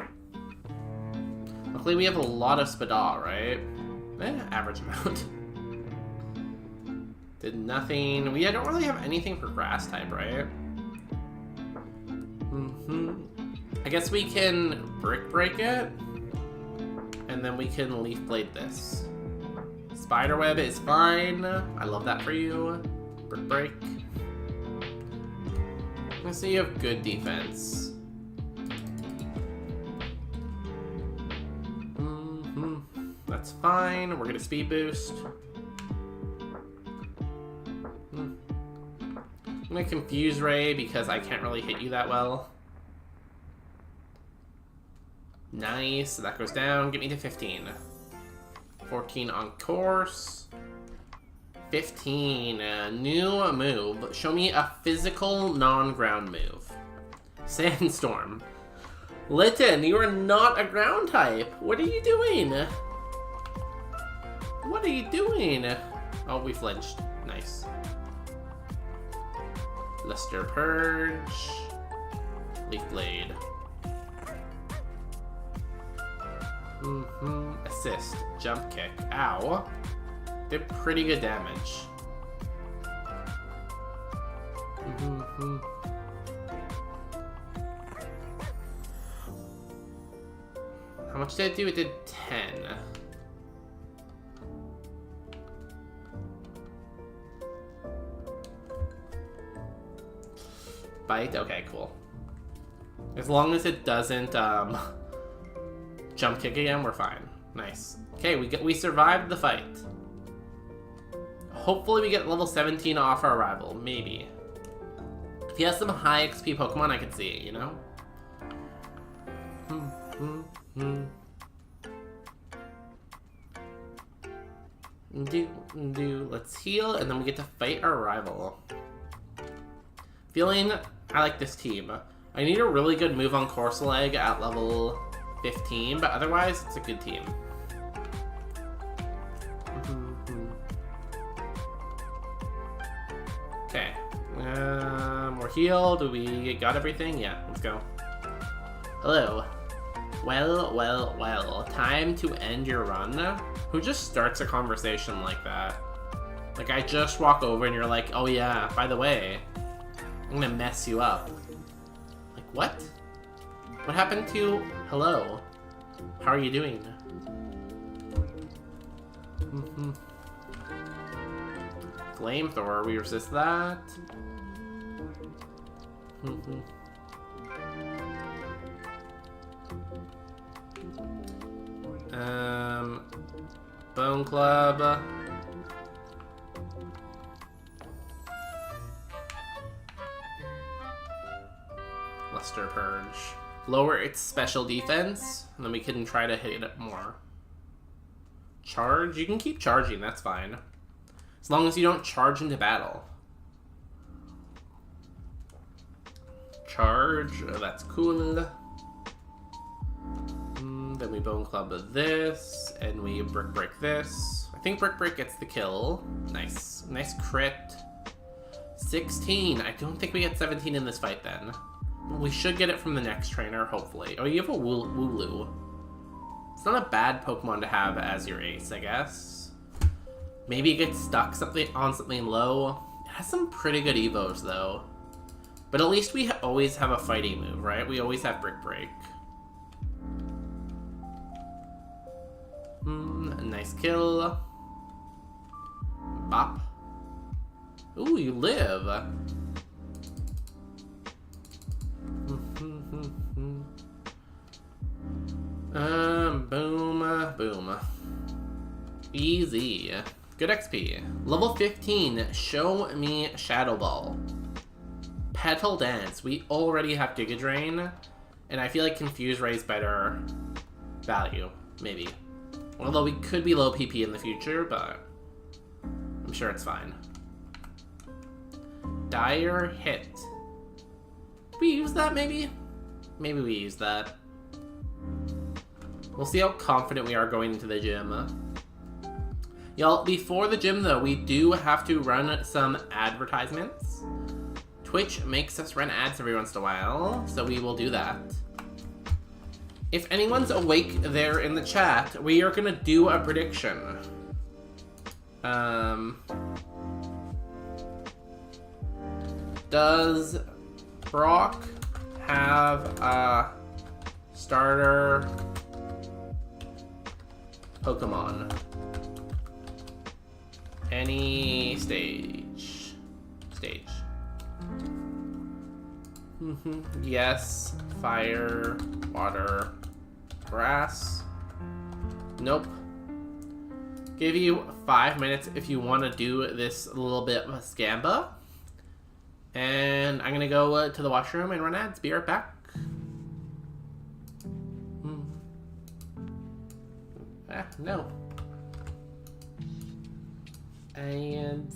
Luckily we have a lot of Spada, right? Average amount. Did nothing. We don't really have anything for grass type, right? I guess we can brick break it. And then we can leaf blade this. Spiderweb is fine. I love that for you. Brick break. I see you have good defense. That's fine. We're gonna speed boost. I'm gonna confuse Ray because I can't really hit you that well. Nice. So that goes down. Get me to 15. 14 on course. 15. New move. Show me a physical non-ground move. Sandstorm. Litten, you are not a ground type. What are you doing? What are you doing? Oh, we flinched. Nice. Luster Purge. Leaf Blade. Assist. Jump Kick. Ow. Did pretty good damage. How much did it do? It did 10. Bite? Okay, cool. As long as it doesn't jump kick again, we're fine. Nice. Okay, we survived the fight. Hopefully we get level 17 off our rival. Maybe. If he has some high XP Pokemon, I could see it, you know? Let's heal, and then we get to fight our rival. Feeling I like this team. I need a really good move on Corsolag at level 15, but otherwise, it's a good team. Okay. We're healed. We got everything? Yeah, let's go. Hello. Well. Time to end your run? Who just starts a conversation like that? Like, I just walk over and you're like, oh yeah, by the way, I'm gonna mess you up. Like, what? What happened to hello? How are you doing? Flamethrower, we resist that. Bone Club. Luster Purge. Lower its special defense, and then we can try to hit it more. Charge? You can keep charging, that's fine. As long as you don't charge into battle. Charge, that's cool. Then we Bone Club this, and we Brick Break this. I think Brick Break gets the kill. Nice. Nice crit. 16. I don't think we get 17 in this fight then. We should get it from the next trainer, hopefully. Oh, you have a Wooloo. It's not a bad Pokemon to have as your ace, I guess. Maybe it gets stuck on something low. It has some pretty good Evos, though. But at least we always have a fighting move, right? We always have Brick Break. Nice kill. Bop. Ooh, you live. Boom. Easy. Good XP. Level 15. Show me Shadow Ball. Petal Dance. We already have Giga Drain, and I feel like Confuse Ray's better value, maybe. Although we could be low PP in the future, but I'm sure it's fine. Dire Hit. We use that, maybe? Maybe we use that. We'll see how confident we are going into the gym. Y'all, before the gym, though, we do have to run some advertisements. Twitch makes us run ads every once in a while, so we will do that. If anyone's awake there in the chat, we are gonna do a prediction. Does Brock have a starter Pokemon? Any stage. Yes. Fire. Water. Grass. Nope. Give you 5 minutes if you want to do this little bit of a scamba. And I'm gonna go to the washroom and run ads. Be right back. No. And...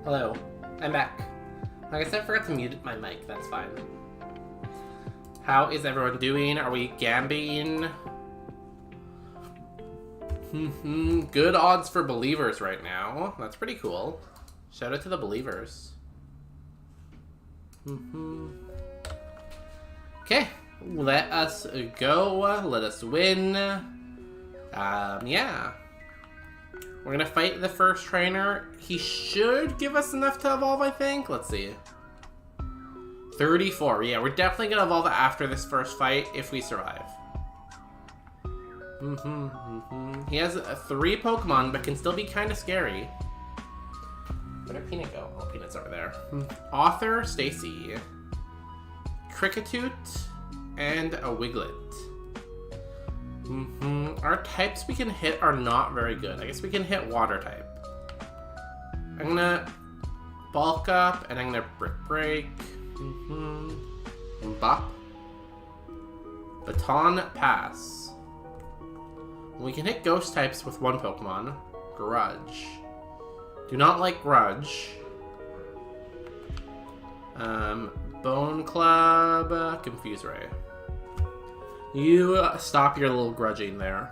Hello, I'm back. Like I said, I forgot to mute my mic, that's fine. How is everyone doing? Are we gambling? Good odds for believers right now. That's pretty cool. Shout out to the believers. Okay, let us go. Let us win. Yeah. We're gonna fight the first trainer. He should give us enough to evolve, I think. Let's see. 34. Yeah, we're definitely gonna evolve after this first fight if we survive. He has 3 Pokemon, but can still be kind of scary. Where did Peanut go? Oh, Peanut's over there. Author, Stacy. Cricketoot, and a Wiglet. Our types we can hit are not very good. I guess we can hit water type. I'm gonna bulk up and I'm gonna brick break. Bop. Baton pass. We can hit ghost types with 1 Pokemon. Grudge. Do not like Grudge. Bone Club. Confuse Ray. You stop your little grudging there.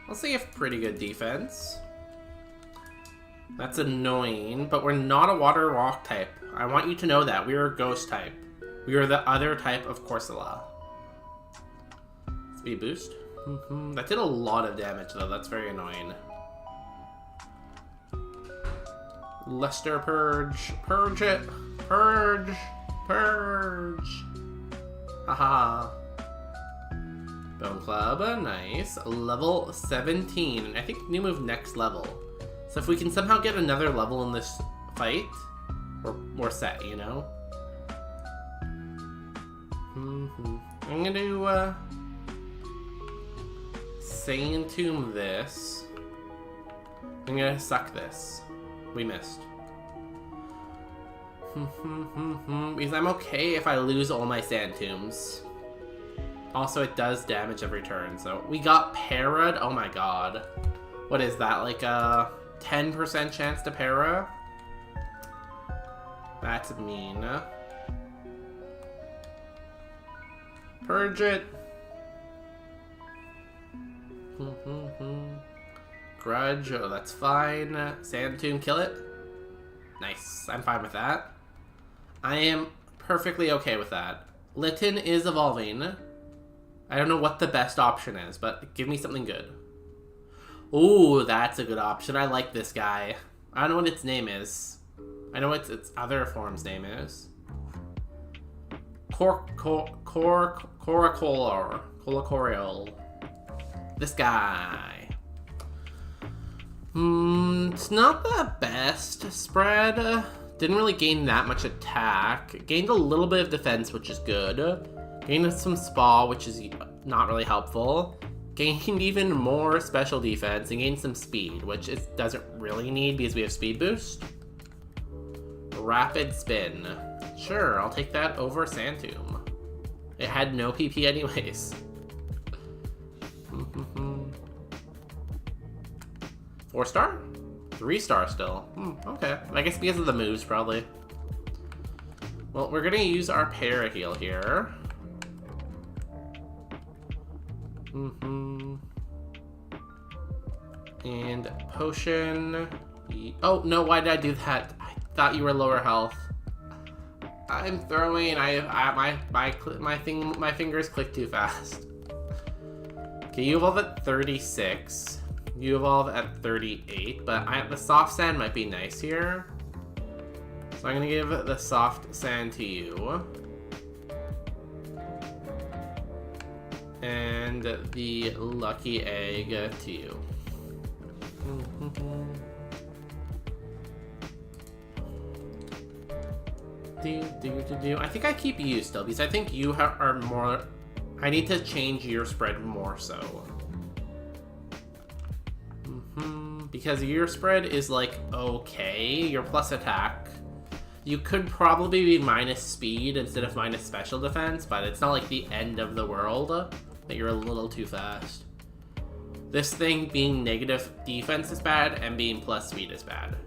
Let's see if pretty good defense. That's annoying, but we're not a water rock type. I want you to know that. We are a ghost type. We are the other type of Corsola. Speed boost. That did a lot of damage, though. That's very annoying. Luster Purge. Purge it. Purge. Purge. Haha. Bone Club. Nice. Level 17. I think new move next level. So if we can somehow get another level in this fight, we're set, you know? I'm gonna do, Sand Tomb this. I'm gonna suck this. We missed. Because I'm okay if I lose all my Sand Tombs. Also, it does damage every turn, so... We got parried? Oh my god. What is that, like a 10% chance to para? That's mean. Purge it. Grudge, oh that's fine. Sand Tomb, kill it. Nice, I'm fine with that. I am perfectly okay with that. Litten is evolving. I don't know what the best option is, but give me something good. Ooh, that's a good option. I like this guy. I don't know what its name is. I know what its other form's name is. Coriol. This guy. It's not the best spread. Didn't really gain that much attack. Gained a little bit of defense, which is good. Gained some spa, which is not really helpful. Gained even more special defense and gained some speed, which it doesn't really need because we have speed boost. Rapid spin. Sure, I'll take that over Sand Tomb. It had no PP anyways. 4-star? 3-star still. Okay. I guess because of the moves, probably. Well, we're gonna use our para heal here. And potion. Oh no! Why did I do that? I thought you were lower health. I'm throwing. My fingers click too fast. Okay, you evolve at 36. You evolve at 38, but the soft sand might be nice here. So I'm gonna give the soft sand to you. And the lucky egg to you. I think I keep you still, because I think you are more... I need to change your spread more so. Because your spread is like, okay, your plus attack. You could probably be minus speed instead of minus special defense, but it's not like the end of the world that you're a little too fast. This thing being negative defense is bad, and being plus speed is bad.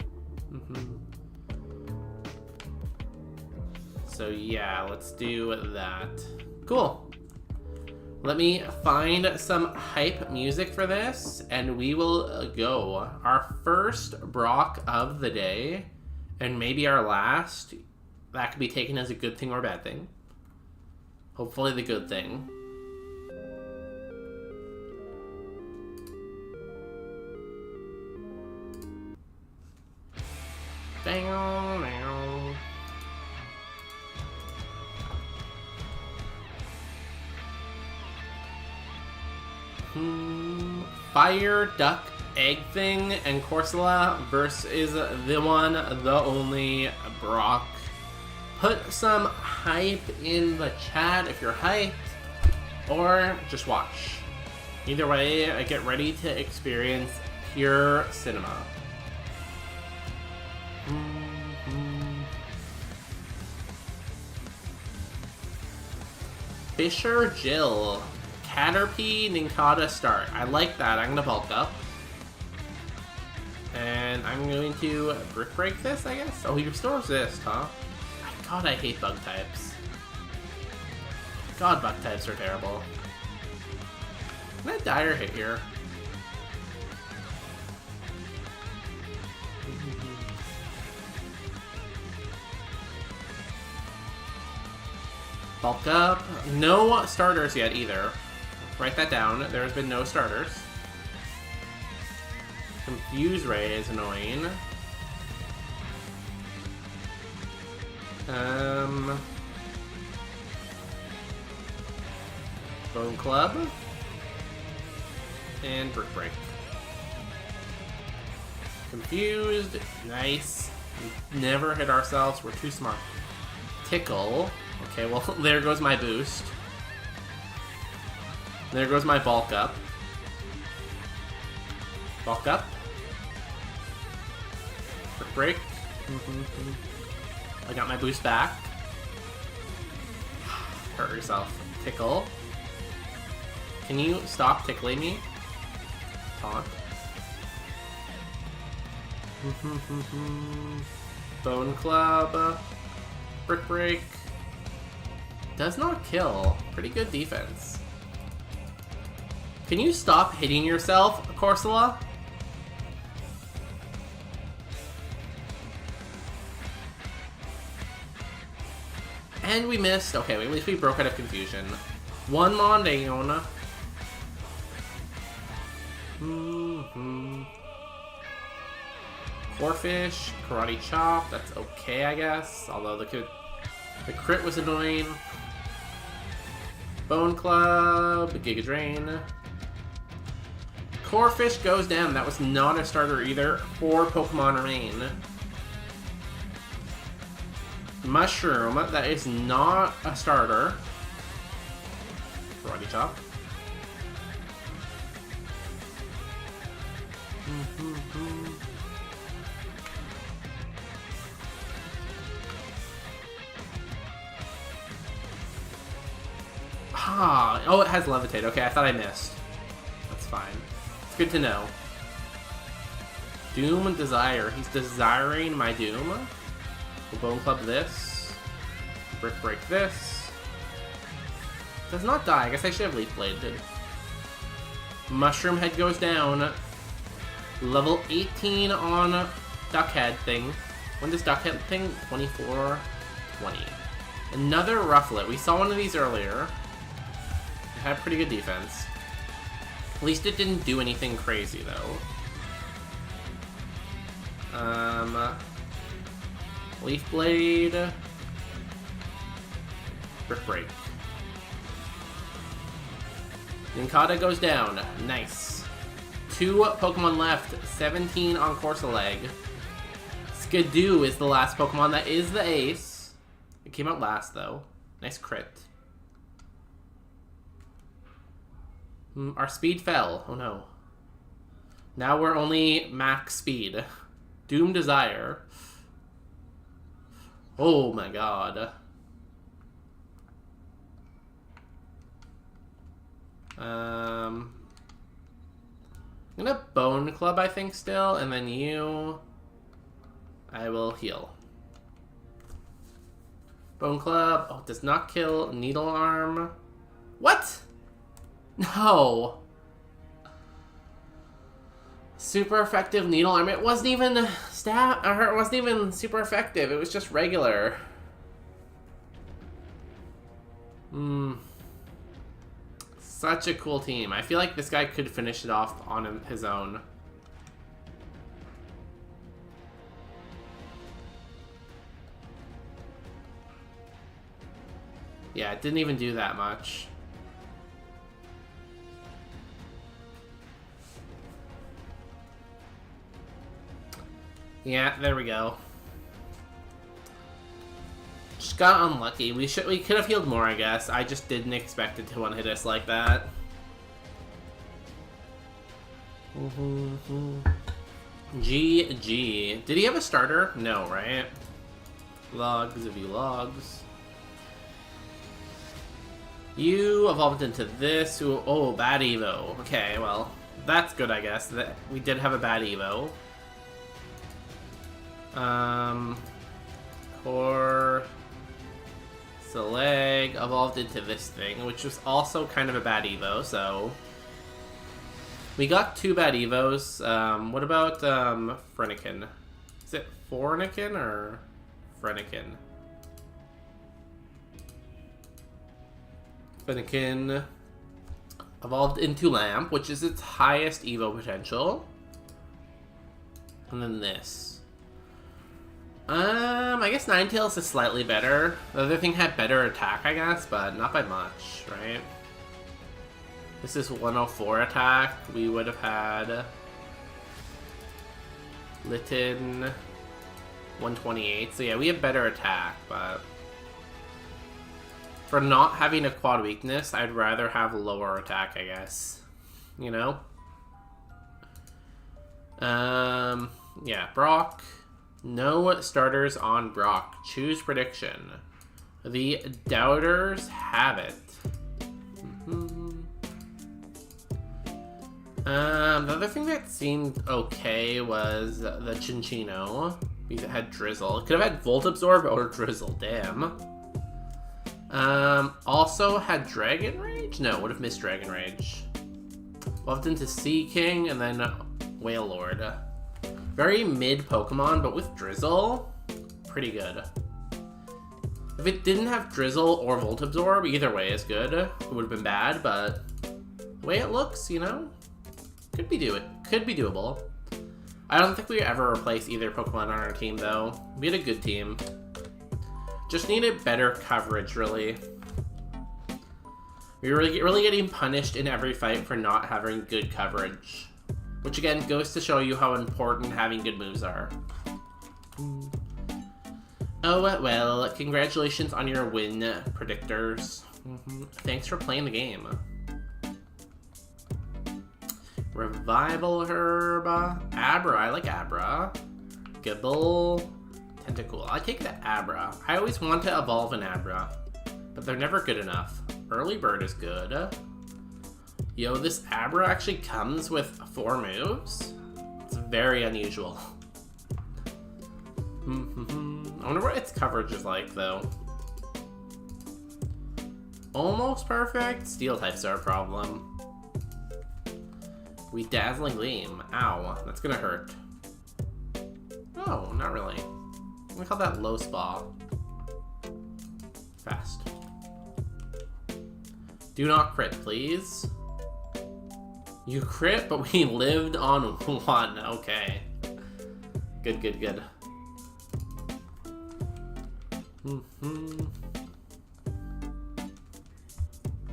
So yeah, let's do that. Cool. Let me find some hype music for this, and we will go. Our first Brock of the day, and maybe our last. That could be taken as a good thing or a bad thing. Hopefully the good thing. Fire, duck, egg thing, and Corsola versus the one, the only Brock. Put some hype in the chat if you're hyped, or just watch. Either way, I get ready to experience pure cinema. Fisher Jill. Caterpie, Ninkata, start. I like that. I'm gonna bulk up. And I'm going to brick break this, I guess? Oh, he restores this, huh? God, I hate bug types. God, bug types are terrible. Can I die or hit here? Bulk up. No starters yet either. Write that down. There's been no starters. Confuse Ray is annoying. Bone Club. And Brick Break. Confused. Nice. We never hit ourselves. We're too smart. Tickle. Okay, well, there goes my boost. There goes my bulk up. Bulk up. Brick Break. I got my boost back. Hurt yourself. Tickle. Can you stop tickling me? Taunt. Bone Club. Brick Break. Does not kill. Pretty good defense. Can you stop hitting yourself, Corsola? And we missed. Okay, at least we broke out of confusion. One Mondayon. Corfish, Karate Chop, that's okay, I guess. Although the crit was annoying. Bone Club, Giga Drain. Corfish goes down. That was not a starter either. 4 Pokemon remain. Mushroom, that is not a starter. Karate Chop. Ah, oh, it has Levitate. Okay, I thought I missed. That's fine. It's good to know. Doom and Desire. He's desiring my Doom. We'll Bone Club this. Brick Break this. Does not die. I guess I should have Leaf Bladed. Mushroom Head goes down. Level 18 on Duckhead thing. When does Duckhead thing? 24, 20. Another Rufflet. We saw one of these earlier. It had pretty good defense. At least it didn't do anything crazy, though. Leaf Blade. Brick Break. Ninkata goes down. Nice. 2 Pokemon left. 17 on Corsolag. Skidoo is the last Pokemon that is the ace. It came out last, though. Nice crit. Our speed fell. Oh no. Now we're only max speed. Doom Desire. Oh my god. I'm gonna Bone Club, I think, still, and then I will heal. Bone Club. Oh, does not kill. Needle Arm. What? No. Super effective Needle Arm. It wasn't even it wasn't even super effective. It was just regular. Such a cool team. I feel like this guy could finish it off on his own. Yeah, it didn't even do that much. Yeah, there we go. Just got unlucky. We could have healed more, I guess. I just didn't expect it to one-hit us like that. GG. Did he have a starter? No, right? Logs of you logs. You evolved into this. Ooh, oh, bad Evo. Okay, well, that's good, I guess. That we did have a bad Evo. Core Seleg evolved into this thing, which was also kind of a bad Evo, so we got 2 bad Evos. What about Frenikin? Is it Fornikin or Frenikin? Fennekin evolved into Lamp, which is its highest Evo potential. And then this. I guess Ninetales is slightly better. The other thing had better attack, I guess, but not by much, right? This is 104 attack. We would have had Litten 128. So yeah, we have better attack, but for not having a quad weakness, I'd rather have lower attack, I guess. You know? Yeah, Brock. No starters on Brock. Choose prediction. The doubters have it. The other thing that seemed okay was the Chinchino, because it had Drizzle. It could have had Volt Absorb or Drizzle, damn. Also had Dragon Rage? No, would have missed Dragon Rage. Evolved into Sea King and then Whale Lord. Very mid Pokemon, but with Drizzle, pretty good. If it didn't have Drizzle or Volt Absorb, either way is good. It would have been bad, but the way it looks, you know, could be doable. I don't think we ever replace either Pokemon on our team, though. We had a good team. Just needed better coverage, really. We were really getting punished in every fight for not having good coverage. Which again goes to show you how important having good moves are. Oh well, congratulations on your win, predictors. Thanks for playing the game. Revival Herb, Abra, I like Abra. Gibble, Tentacool, I take the Abra. I always want to evolve an Abra, but they're never good enough. Early Bird is good. Yo, this Abra actually comes with 4 moves? It's very unusual. I wonder what its coverage is like, though. Almost perfect. Steel types are a problem. We Dazzling Gleam. Ow, that's gonna hurt. Oh, not really. We call that low spa. Fast. Do not crit, please. You crit, but we lived on 1. Okay. Good, good, good.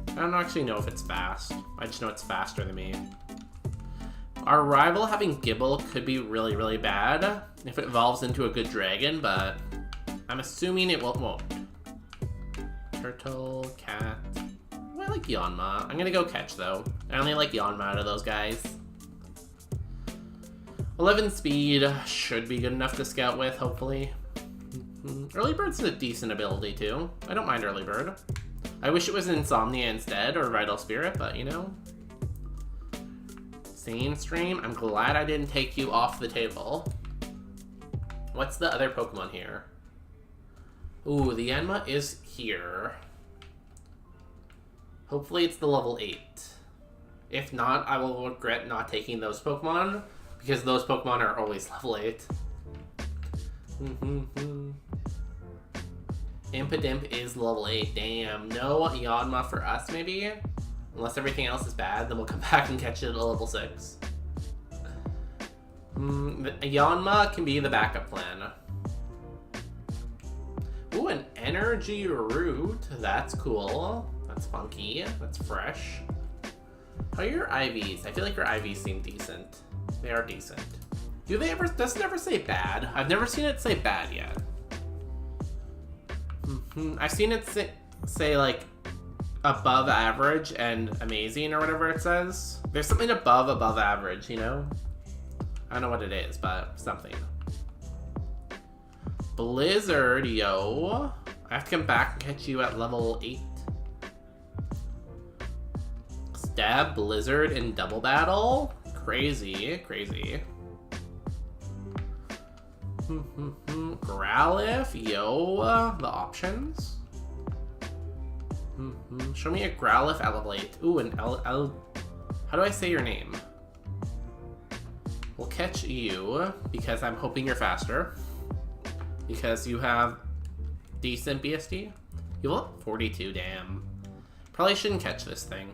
I don't actually know if it's fast. I just know it's faster than me. Our rival having Gibble could be really, really bad if it evolves into a good dragon, but I'm assuming it won't. Turtle, cat. Oh, I like Yanma. I'm gonna go catch, though. I only like Yanma out of those guys. 11 speed should be good enough to scout with, hopefully. Early Bird's a decent ability, too. I don't mind Early Bird. I wish it was Insomnia instead, or Vital Spirit, but, you know. Sane Stream, I'm glad I didn't take you off the table. What's the other Pokemon here? Ooh, the Yanma is here. Hopefully it's the level 8. If not, I will regret not taking those Pokemon, because those Pokemon are always level 8. Impidimp is level 8. Damn. No Yanma for us, maybe? Unless everything else is bad, then we'll come back and catch it at level 6. Yanma can be the backup plan. Ooh, an energy root. That's cool. That's funky. That's fresh. How are your IVs? I feel like your IVs seem decent. They are decent. Do they ever? Does it ever say bad? I've never seen it say bad yet. I've seen it say like above average and amazing or whatever it says. There's something above average, you know? I don't know what it is, but something. Blizzard, yo. I have to come back and catch you at level 8. Stab Blizzard in double battle? Crazy, crazy. Growlithe, yo, the options. Show me a Growlithe at level 8. Ooh, an how do I say your name? We'll catch you, because I'm hoping you're faster. Because you have decent BSD. You look 42, damn. Probably shouldn't catch this thing.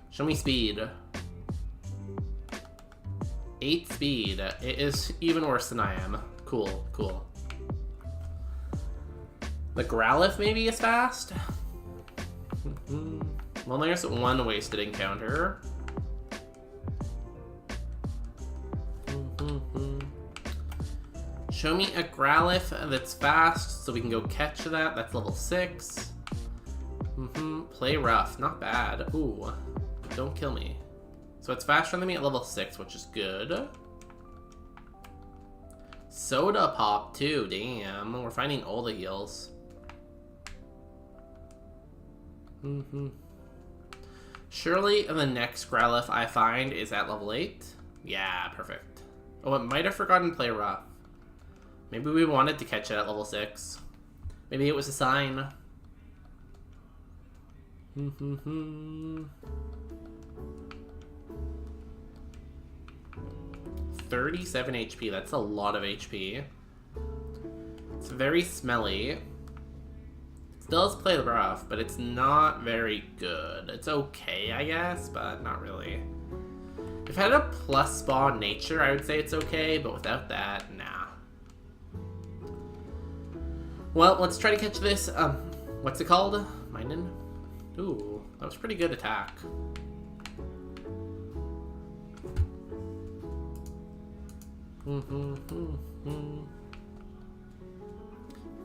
Show me speed. 8 speed. It is even worse than I am. Cool, cool. The Growlithe maybe is fast? Well, there's one wasted encounter. Show me a Growlithe that's fast so we can go catch that. That's level 6. Play rough. Not bad. Ooh. Don't kill me. So it's faster than me at level 6, which is good. Soda Pop too. Damn. We're finding all the heals. Surely the next Growlithe I find is at level 8. Yeah, perfect. Oh, it might have forgotten Play Rough. Maybe we wanted to catch it at level 6. Maybe it was a sign. 37 HP. That's a lot of HP. It's very smelly. It still has Play Rough, but it's not very good. It's okay, I guess, but not really. If it had a plus spawn nature, I would say it's okay, but without that, nah. Well, let's try to catch this, what's it called? Minin? Ooh, that was pretty good attack.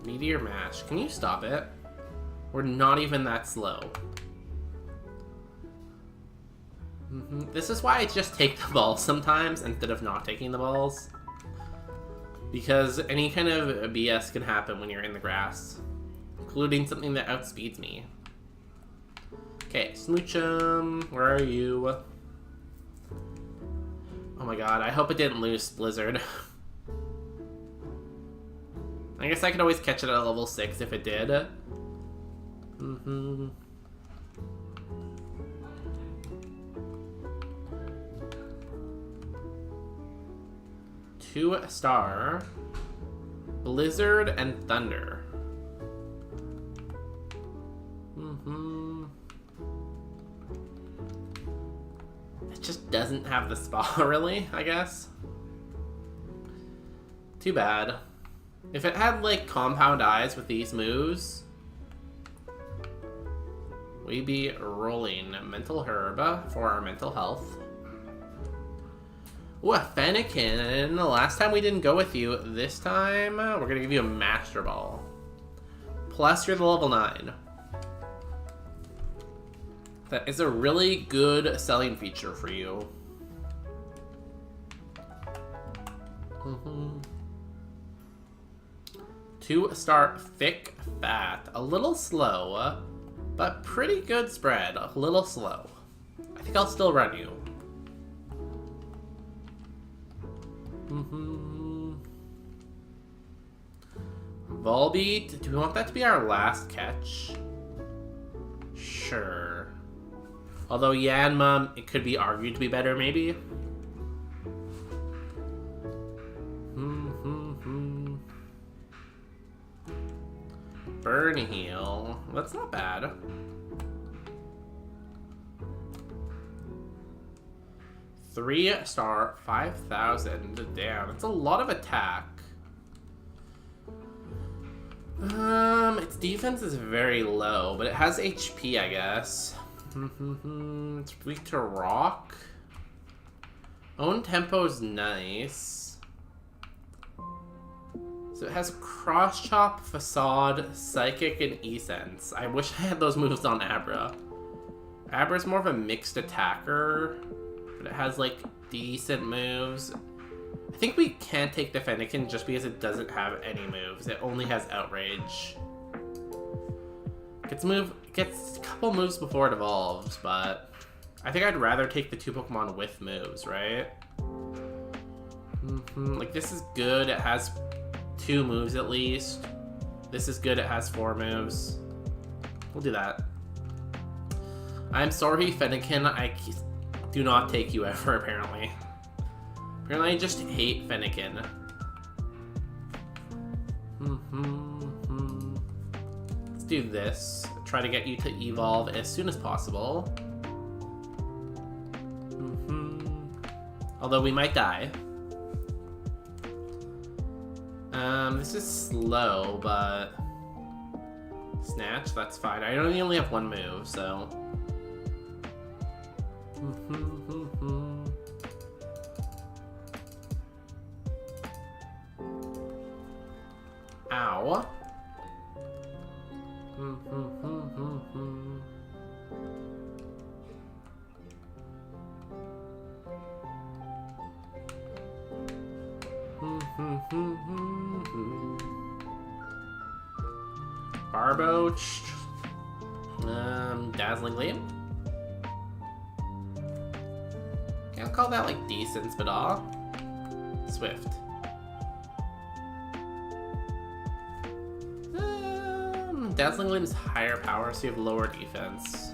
Meteor Mash. Can you stop it? We're not even that slow. This is why I just take the balls sometimes instead of not taking the balls. Because any kind of BS can happen when you're in the grass. Including something that outspeeds me. Okay, Smoochum, where are you? Oh my god, I hope it didn't lose Blizzard. I guess I could always catch it at level 6 if it did. 2-star. Blizzard and Thunder. It just doesn't have the spa, really, I guess. Too bad. If it had, like, compound eyes with these moves, we'd be rolling. Mental Herb for our mental health. Ooh, a Fennekin. The last time we didn't go with you. This time, we're gonna give you a Master Ball. Plus, you're the level 9. That is a really good selling feature for you. 2-star Thick Fat. A little slow, but pretty good spread. A little slow. I think I'll still run you. Volbeat. Do we want that to be our last catch? Sure. Although Yanma, it could be argued to be better, maybe. Burn Heal. That's not bad. Three-star, 5,000. Damn, it's a lot of attack. Its defense is very low, but it has HP, I guess. It's weak to rock. Own tempo's nice. So it has Cross Chop, Facade, Psychic, and E-Sense. I wish I had those moves on Abra. Abra's more of a mixed attacker, but it has, like, decent moves. I think we can't take the Fennekin just because it doesn't have any moves. It only has Outrage. It gets a couple moves before it evolves, but I think I'd rather take the 2 Pokemon with moves, right? Like, this is good. It has 2 moves at least. This is good. It has 4 moves. We'll do that. I'm sorry, Fennekin. I do not take you ever, apparently. Apparently, I just hate Fennekin. Let's do this. Try to get you to evolve as soon as possible. Although we might die. This is slow, but... Snatch, that's fine. I only have one move, so... Ow. Barboach. Dazzling Gleam. I'll call that like decent, but Swift. Dazzling Gleam's higher power, so you have lower defense.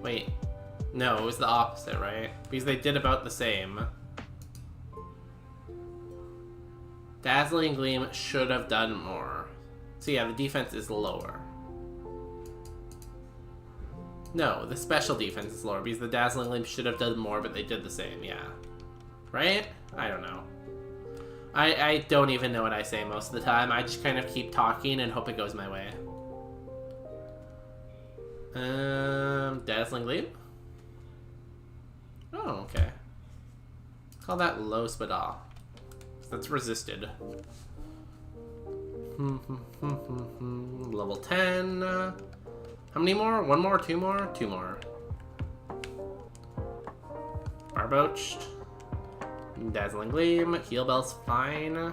Wait. No, it was the opposite, right? Because they did about the same. Dazzling Gleam should have done more. So yeah, the defense is lower. No, the special defense is lower because the Dazzling Gleam should have done more, but they did the same, yeah. Right? I don't know. I don't even know what I say most of the time. I just kind of keep talking and hope it goes my way. Dazzling Gleam? Oh, okay. Call that low spadal. That's resisted. Level 10. How many more? One more? Two more? Two more. Barboached. Dazzling Gleam. Heal Bell's fine.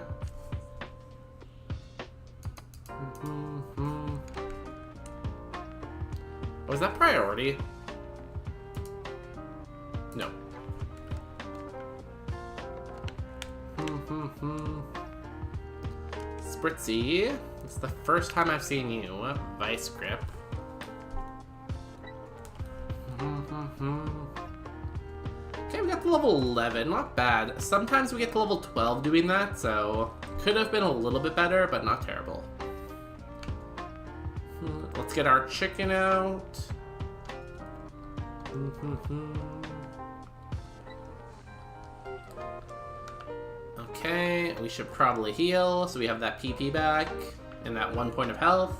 Was that priority? No. Spritzy. It's the first time I've seen you. Vice Grip. Okay, we got to level 11. Not bad. Sometimes we get to level 12 doing that, so could have been a little bit better, but not terrible. Let's get our chicken out. Okay, we should probably heal, so we have that PP back and that 1 point of health.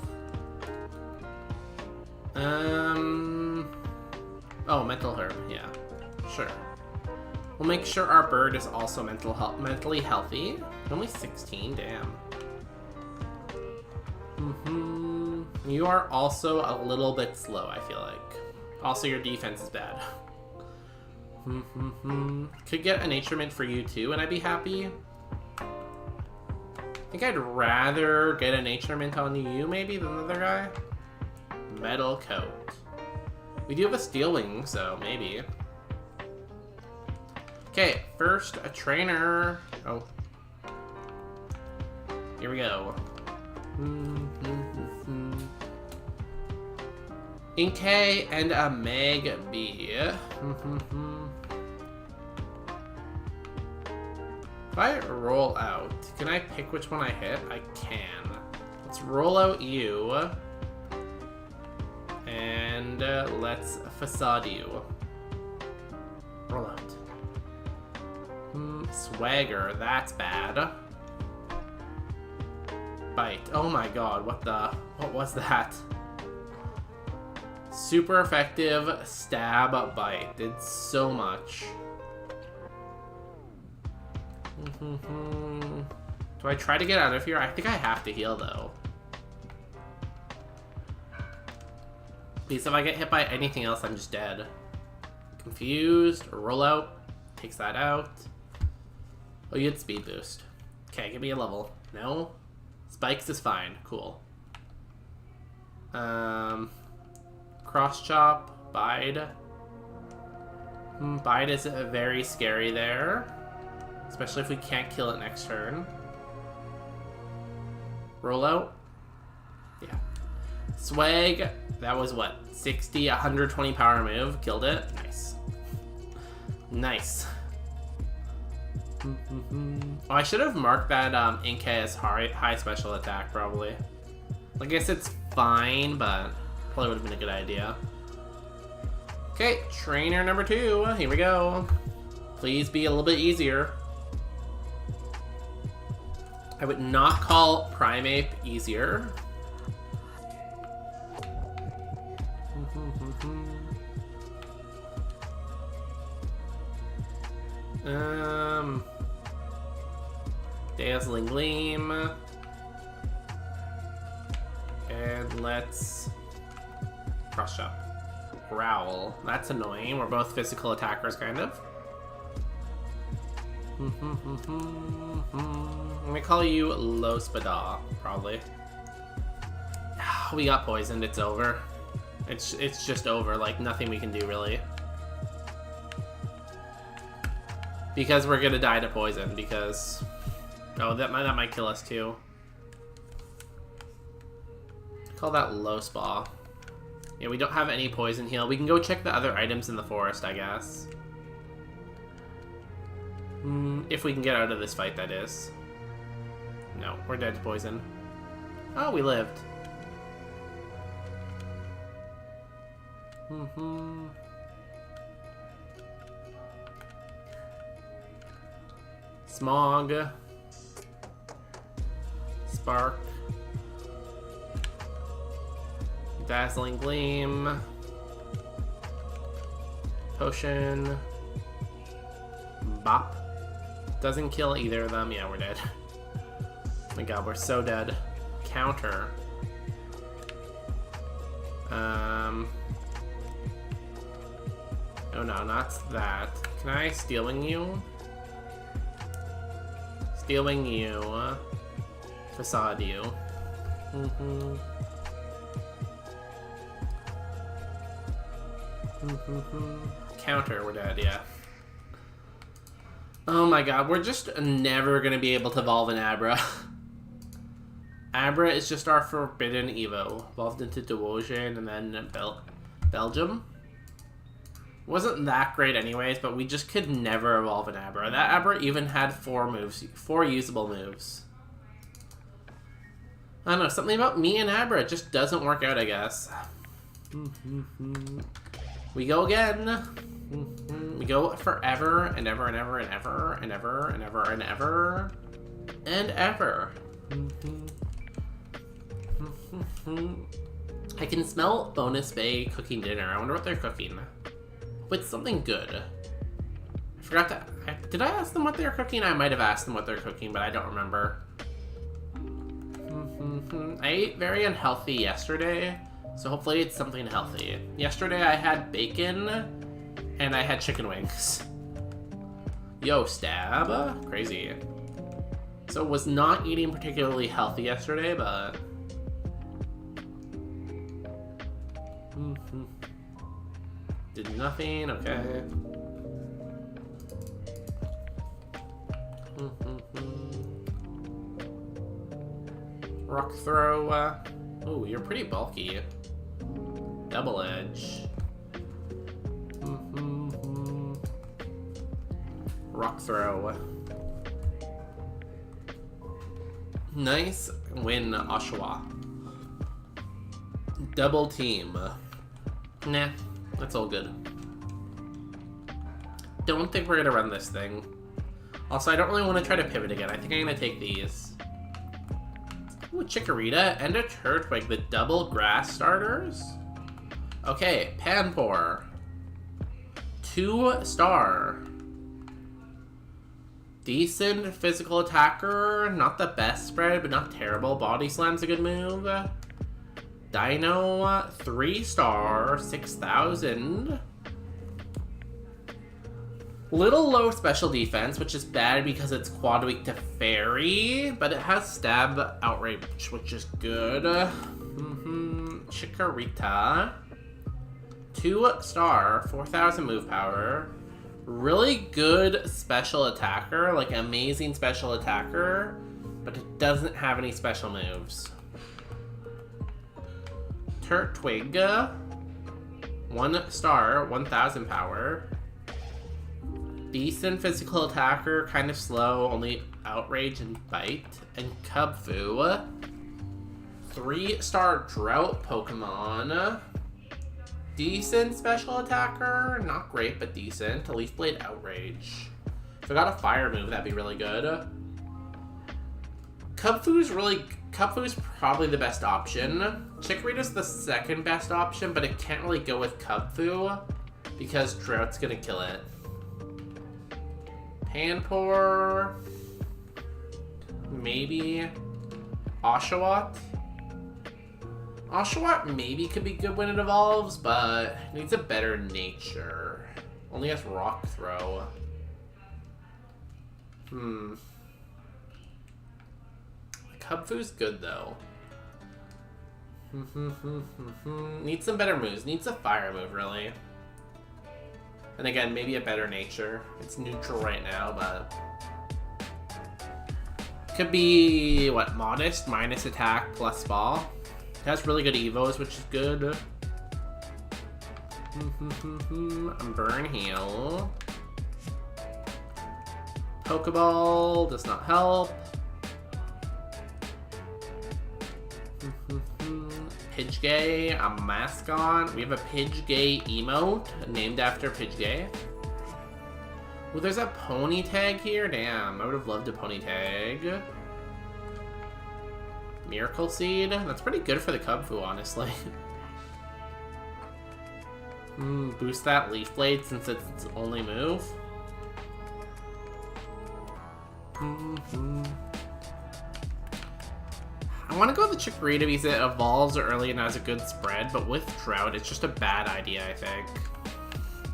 Oh, Mental Herb, yeah, sure. We'll make sure our bird is also mentally healthy. Only 16, damn. You are also a little bit slow, I feel like. Also, your defense is bad. Could get a nature mint for you too, and I'd be happy. I think I'd rather get a nature mint on you, maybe, than the other guy. Metal Coat. We do have a Steel Wing, so maybe. Okay, first, a trainer. Oh. Here we go. Inkay and a Meg B. If I roll out, can I pick which one I hit? I can. Let's roll out you. And let's facade you. Roll out. Swagger, that's bad. Bite. Oh my god, what was that? Super effective stab bite. Did so much. Do I try to get out of here? I think I have to heal though. Please, if I get hit by anything else, I'm just dead. Confused. Roll out. Takes that out. Oh, you had speed boost. Okay, give me a level. No? Spikes is fine. Cool. Cross chop. Bide. Bide is very scary there. Especially if we can't kill it next turn. Roll out. Yeah. Swag. That was what? 60, 120 power move. Killed it. Nice. Nice. Oh, I should have marked that Inkay as high special attack, probably. I guess it's fine, but probably would have been a good idea. Okay, trainer number 2. Here we go. Please be a little bit easier. I would not call Primeape easier. Dazzling Gleam. And let's Crush Up. Growl. That's annoying. We're both physical attackers, kind of. Let me call you Lospada, probably. We got poisoned. It's over. It's just over. Like, nothing we can do, really. Because we're gonna die to poison, because... Oh, that might kill us, too. Call that Low Spa. Yeah, we don't have any poison heal. We can go check the other items in the forest, I guess. If we can get out of this fight, that is. No, we're dead to poison. Oh, we lived. Smog. Spark. Dazzling Gleam. Potion. Bop. Doesn't kill either of them. Yeah, we're dead. Oh my god, we're so dead. Counter. Oh no, not that. Can I Stealing you? Stealing you. Facade you. Counter, we're dead, yeah. Oh my god, we're just never gonna be able to evolve an Abra. Abra is just our forbidden Evo. Evolved into Dewojan and then Belgium. Wasn't that great anyways, but we just could never evolve an Abra. That Abra even had 4 usable moves. I don't know, something about me and Abra just doesn't work out, I guess. We go again. We go forever and ever and ever and ever and ever and ever and ever and ever. I can smell Bonus Bay cooking dinner. I wonder what they're cooking. With something good. I forgot to... Did I ask them what they're cooking? I might have asked them what they're cooking, but I don't remember. I ate very unhealthy yesterday, so hopefully it's something healthy. Yesterday I had bacon, and I had chicken wings. Yo, stab. Crazy. So was not eating particularly healthy yesterday, but... Did nothing, okay. Rock throw. Oh, you're pretty bulky. Double edge. Rock throw. Nice win, Oshawa. Double team. Nah, that's all good. Don't think we're gonna run this thing. Also, I don't really want to try to pivot again. I think I'm gonna take these. Ooh, Chikorita and a Turtwig, the double grass starters. Okay, Panpour. 2-star. Decent physical attacker. Not the best spread, but not terrible. Body Slam's a good move. Dino, 3-star, 6,000. Little low special defense, which is bad because it's quad weak to Fairy, but it has stab outrage, which is good. Chikorita, 2-star, 4,000 move power. Really good special attacker, like amazing special attacker, but it doesn't have any special moves. Turtwig, 1-star, 1,000 power. Decent physical attacker, kind of slow, only outrage and bite. And Kubfu, 3-star drought Pokemon. Decent special attacker, not great, but decent. Leaf Blade outrage. If I got a fire move, that'd be really good. Kubfu's probably the best option. Chikorita's the second best option, but it can't really go with Kubfu because Drought's gonna kill it. Panpour, maybe Oshawott. Oshawott maybe could be good when it evolves, but it needs a better nature. Only has Rock Throw. Kubfu's good though. Needs some better moves. Needs a fire move, really. And again, maybe a better nature. It's neutral right now, but... Could be, what, modest, minus attack, plus ball. It has really good evos, which is good. Burn heal. Pokeball does not help. Pidgey, a mascot. We have a Pidgey emote named after Pidgey. Well, there's a pony tag here. Damn, I would have loved a pony tag. Miracle Seed. That's pretty good for the Kubfu, honestly. Boost that Leaf Blade since it's its only move. I want to go with the Chikorita because it evolves early and has a good spread, but with Drought, it's just a bad idea, I think.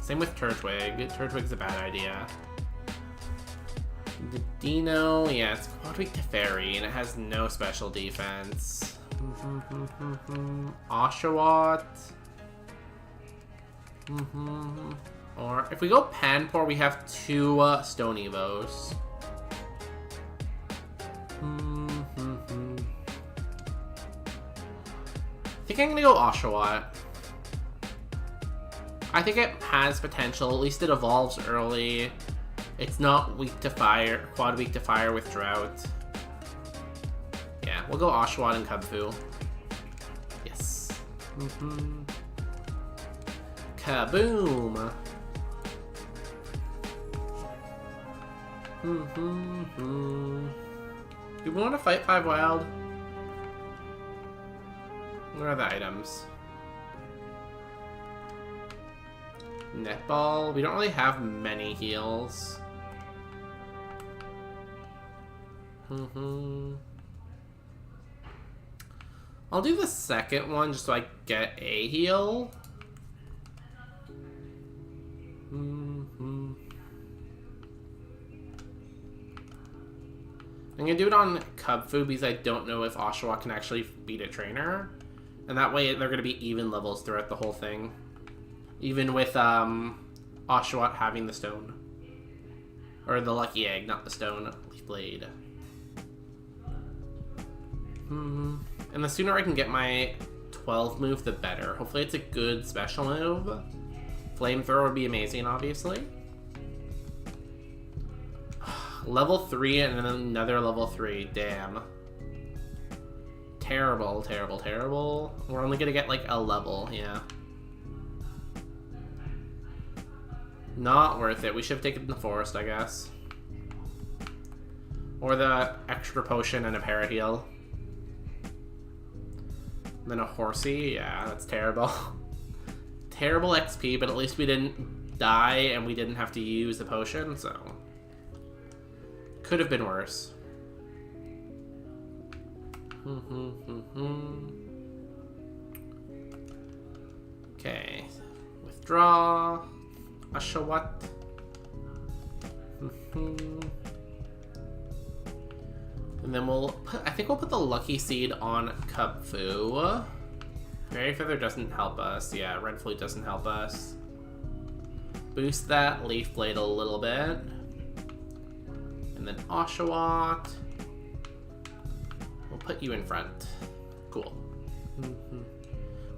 Same with Turtwig. Turtwig's a bad idea. The Dino, yeah, it's Quad Weak to Fairy, and it has no special defense. Oshawott. Or if we go Panpour, we have 2 Stone Evos. I think I'm gonna go Oshawott. I think it has potential. At least it evolves early. It's not weak to fire, quad weak to fire with Drought. Yeah, we'll go Oshawott and Kubfu. Yes. Kaboom! Do we want to fight 5 wild? What are the items? Netball. We don't really have many heals. I'll do the second one just so I get a heal. I'm gonna do it on Kubfu because I don't know if Oshawott can actually beat a trainer. And that way they're gonna be even levels throughout the whole thing. Even with Oshawott having the stone. Or the lucky egg, not the stone. Leaf Blade. And the sooner I can get my 12 move, the better. Hopefully it's a good special move. Flamethrower would be amazing, obviously. Level 3 and then another level 3. Damn. Terrible, terrible, terrible. We're only gonna get like a level, yeah. Not worth it. We should have taken the forest, I guess. Or the extra potion and a paraheal. And then a horsey. Yeah, that's terrible. Terrible XP, but at least we didn't die and we didn't have to use the potion, so... Could have been worse. Okay. Withdraw. Oshawott. And then I think we'll put the Lucky Seed on Kubfu. Fairy Feather doesn't help us. Yeah, Red Flute doesn't help us. Boost that Leaf Blade a little bit. And then Oshawott. We'll put you in front. Cool.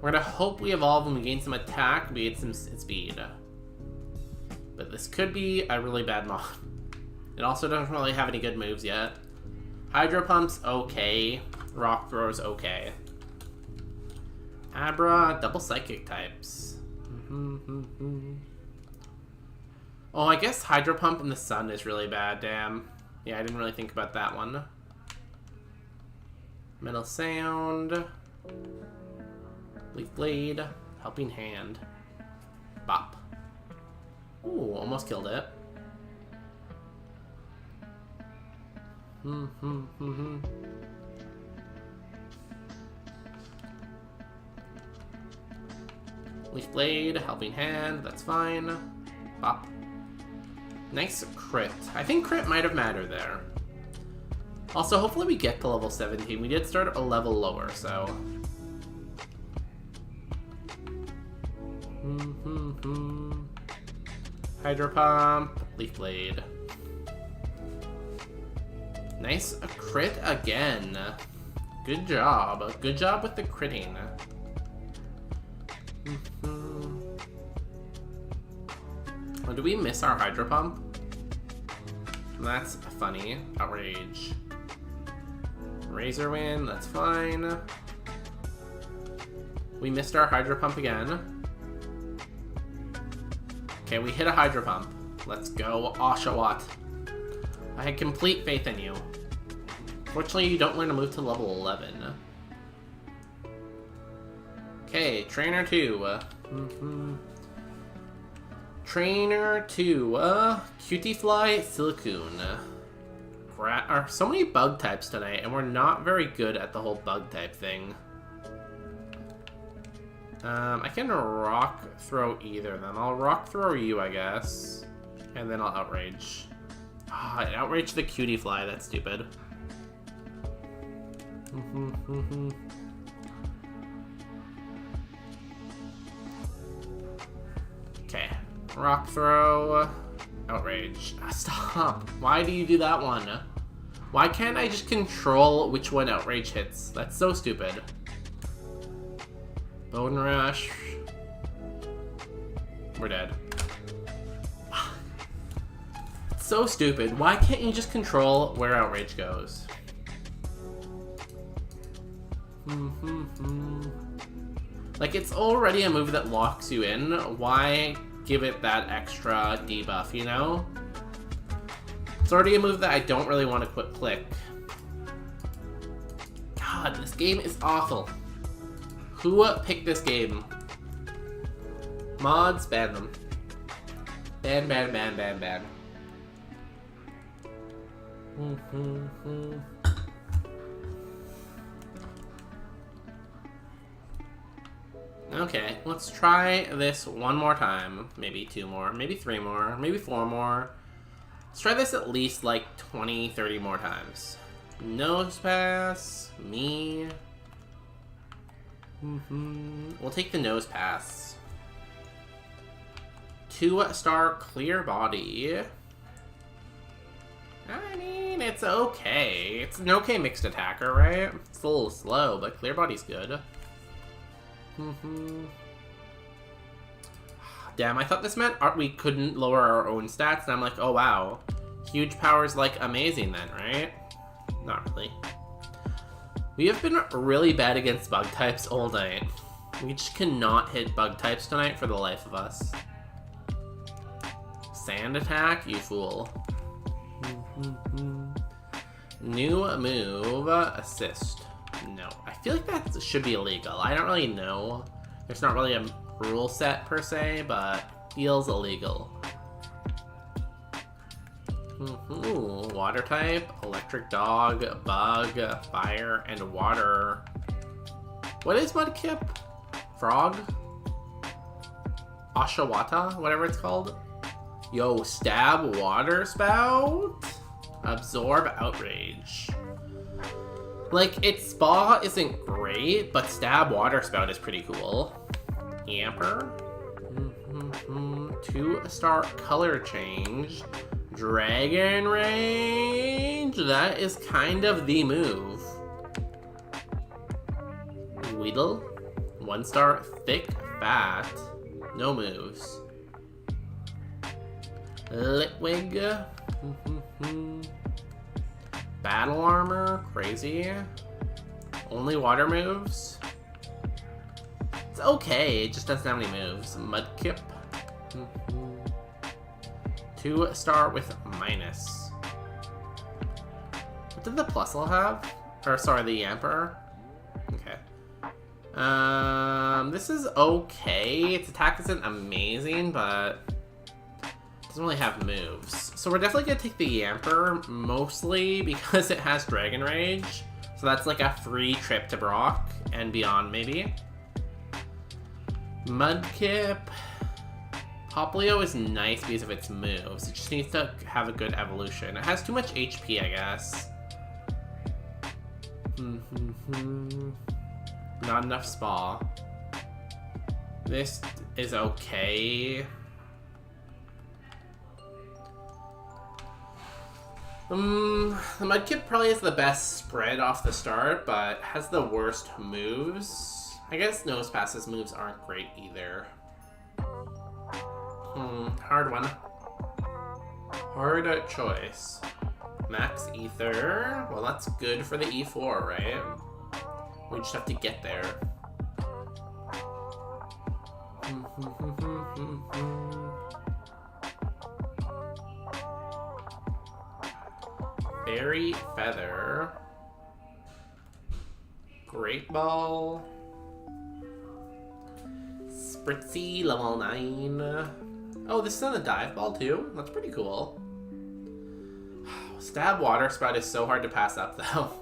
We're gonna hope we evolve and we gain some attack, we get some speed. But This could be a really bad mod. It also doesn't really have any good moves yet. Hydro Pump's okay. Rock Throw's okay. Abra, double Psychic types. Oh, I guess Hydro Pump in the sun is really bad, damn. Yeah, I didn't really think about that one. Metal Sound. Leaf Blade. Helping Hand. Bop. Ooh, almost killed it. Leaf Blade, Helping Hand, that's fine. Bop. Nice crit. I think crit might have mattered there. Also, hopefully we get to level 17. We did start a level lower, so... Hydro Pump, Leaf Blade. Nice crit again. Good job. Good job with the critting. Oh, did we miss our Hydro Pump? That's funny. Outrage. Razor Wind, that's fine. We missed our Hydro Pump again. Okay, we hit a Hydro Pump. Let's go, Oshawott. I had complete faith in you. Fortunately, you don't learn to move to level 11. Okay, Trainer 2. Trainer 2. Cutie Fly, Silicoon. So many bug types tonight, and we're not very good at the whole bug type thing. I can Rock Throw either of them. I'll Rock Throw you, I guess. And then I'll Outrage. Ah, I outraged the Cutie Fly, that's stupid. Okay. Rock Throw. Outrage. Stop. Why do you do that one? Why can't I just control which one Outrage hits? That's so stupid. Bone Rush. We're dead. So stupid. Why can't you just control where Outrage goes? Like, it's already a move that locks you in. Why give it that extra debuff, you know? It's already a move that I don't really want to click. God, this game is awful. Who picked this game? Mods, ban them. Ban, ban, ban, ban, ban. Okay, let's try this one more time. Maybe 2 more, maybe 3 more, maybe 4 more. Let's try this at least like 20, 30 more times. Nose Pass, me. We'll take the Nose Pass. 2-star Clear Body. I mean, it's okay. It's an okay mixed attacker, right? It's a little slow, but Clear Body's good. Damn, I thought this meant we couldn't lower our own stats, and I'm like, oh wow. Huge power's like amazing then, right? Not really. We have been really bad against bug types all night. We just cannot hit bug types tonight for the life of us. Sand attack, you fool. New move, assist. No, I feel like that should be illegal. I don't really know. There's not really a rule set per se, but feels illegal. Water type, electric dog, bug, fire, and water. What is Mudkip? Frog? Oshawott, whatever it's called. Yo, stab, water spout? Absorb, outrage. Like, its spa isn't great, but stab, water spout is pretty cool. Yamper. 2-star color change. Dragon range. That is kind of the move. Weedle. 1-star thick fat. No moves. Litwig. Battle armor. Crazy. Only water moves. It's okay, it just doesn't have any moves. Mudkip. 2-star with minus. What did the Plusle have? Or sorry, the Yamper? Okay. This is okay. Its attack isn't amazing, but it doesn't really have moves. So we're definitely gonna take the Yamper, mostly because it has Dragon Rage. So that's like a free trip to Brock and beyond, maybe. Mudkip. Popplio is nice because of its moves. It just needs to have a good evolution. It has too much HP, I guess. Not enough spa. This is okay. The Mudkip probably has the best spread off the start, but has the worst moves. I guess Nosepass's moves aren't great either. Hard one. Hard choice. Max Ether. Well, that's good for the E4, right? We just have to get there. Fairy Feather. Great Ball. Spritzy, level 9. Oh, this is on a dive ball too? That's pretty cool. Stab Water Spout is so hard to pass up though.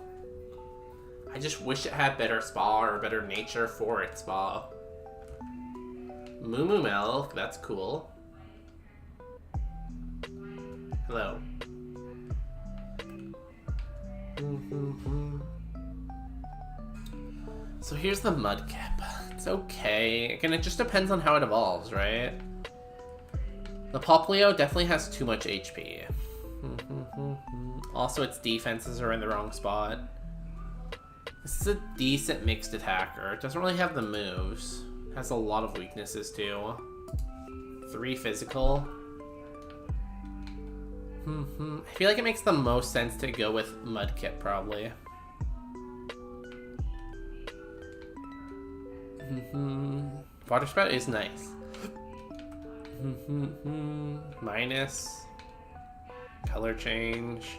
I just wish it had better spa or better nature for its spa. Moo Moo Milk, that's cool. Hello. So here's the Mudkip. It's okay. Again, it just depends on how it evolves, right? The Popplio definitely has too much HP. Also, its defenses are in the wrong spot. This is a decent mixed attacker. It doesn't really have the moves. It has a lot of weaknesses too. 3 physical. I feel like it makes the most sense to go with Mudkip, probably. Water Spout is nice. Minus. Color change.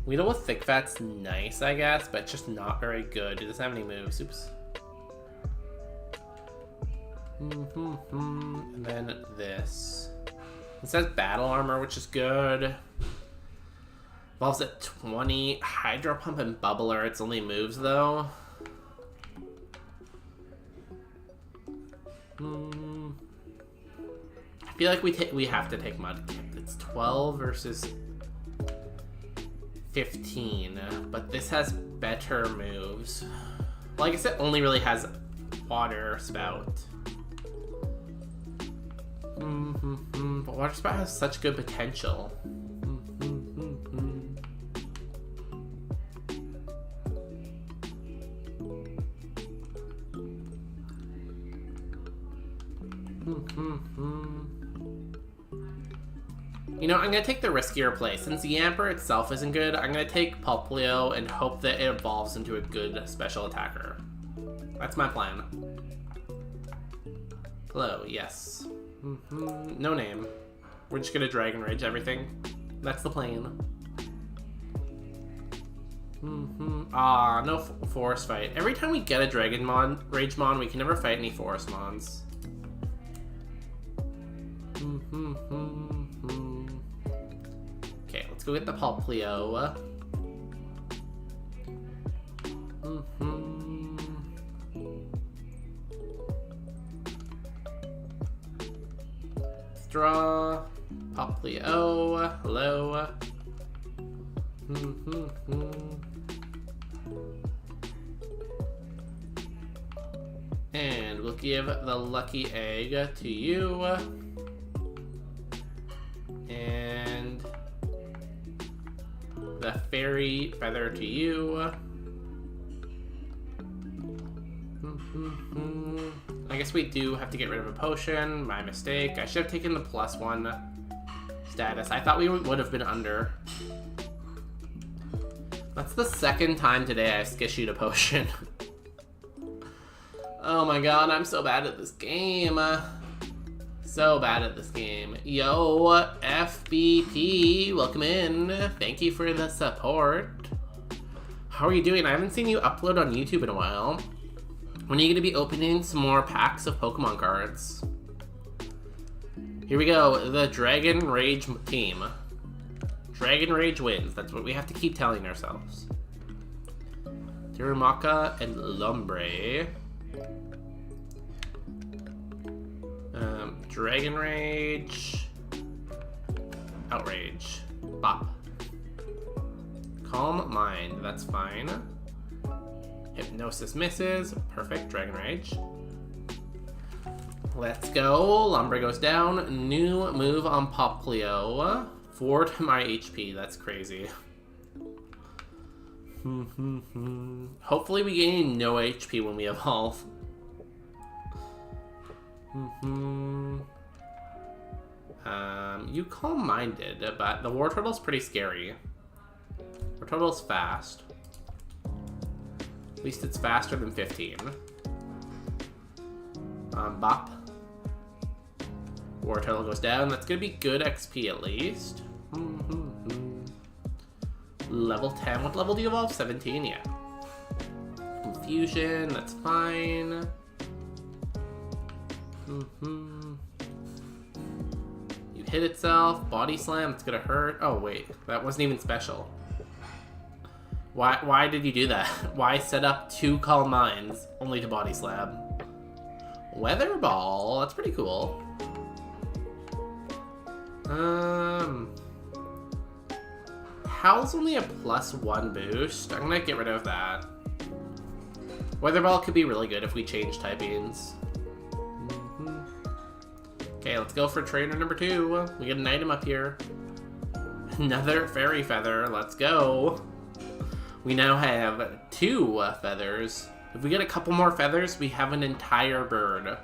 Weedle with Thick Fat's nice, I guess, but just not very good. It doesn't have any moves. Oops. And then this. It says Battle Armor, which is good. Evolves at 20. Hydro Pump and Bubbler. Its only moves, though. I feel like we have to take Mudkip. It's 12 versus 15, but this has better moves. Well, I guess it only really has Water Spout. But Water Spout has such good potential. You know, I'm gonna take the riskier play. Since the Yamper itself isn't good, I'm gonna take Popplio and hope that it evolves into a good special attacker. That's my plan. Hello, yes. No name. We're just gonna Dragon Rage everything. That's the plan. No forest fight. Every time we get a Dragon Rage Mon, we can never fight any forest Mons. Okay, let's go get the Popplio. Draw. Popplio. Hello. And we'll give the lucky egg to you. And the fairy feather to you. I guess we do have to get rid of a potion. My mistake. I should have taken the +1 status. I thought we would have been under. That's the second time today I've skishied a potion. Oh my god, I'm so bad at this game. So bad at this game. Yo, FBP, welcome in. Thank you for the support. How are you doing? I haven't seen you upload on YouTube in a while. When are you going to be opening some more packs of Pokemon cards? Here we go, the Dragon Rage team. Dragon Rage wins, that's what we have to keep telling ourselves. Dirumaka and Lombre. Dragon Rage. Outrage. Bop. Calm Mind, that's fine. Hypnosis misses. Perfect, Dragon Rage. Let's go. Lombre goes down. New move on Popplio. 4 to my HP, that's crazy. Hopefully we gain no HP when we evolve. You calm-minded, but the War Turtle's pretty scary. War Turtle's fast. At least it's faster than 15. Bop. War Turtle goes down. That's gonna be good XP at least. Level 10. What level do you evolve? 17, yeah. Confusion, that's fine. You hit itself. Body slam, it's gonna hurt. Oh wait, that wasn't even special. Why did you do that? Why set up 2 Calm Minds only to body slam? Weather Ball, that's pretty cool. Howl's only a +1 boost. I'm gonna get rid of that. Weather Ball could be really good if we change typings. Okay, let's go for trainer number 2. We get an item up here. Another Fairy Feather, let's go. We now have 2 feathers. If we get a couple more feathers, we have an entire bird.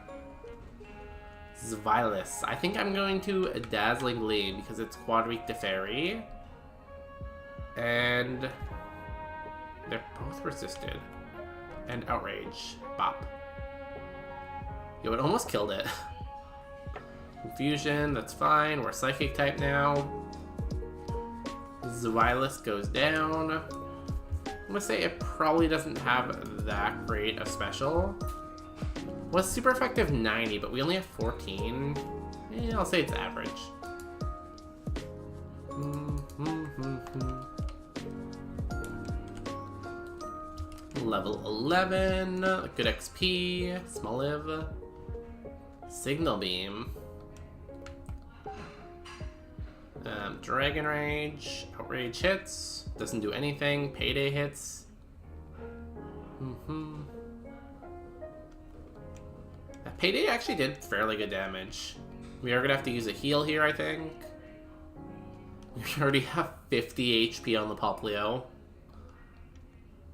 Zvilis. I think I'm going to a Dazzling Gleam because it's Quadweek to Fairy. And they're both resisted. And Outrage. Bop. Yo, it almost killed it. Confusion, that's fine. We're Psychic type now. Zvilis goes down. I'm gonna say it probably doesn't have that great a special. Was super effective 90, but we only have 14. Yeah, I'll say it's average. Level 11, good XP, Smoliv, Signal Beam, Dragon Rage, Outrage hits, doesn't do anything, Payday hits. Payday actually did fairly good damage. We are gonna have to use a heal here, I think. We already have 50 HP on the Popplio.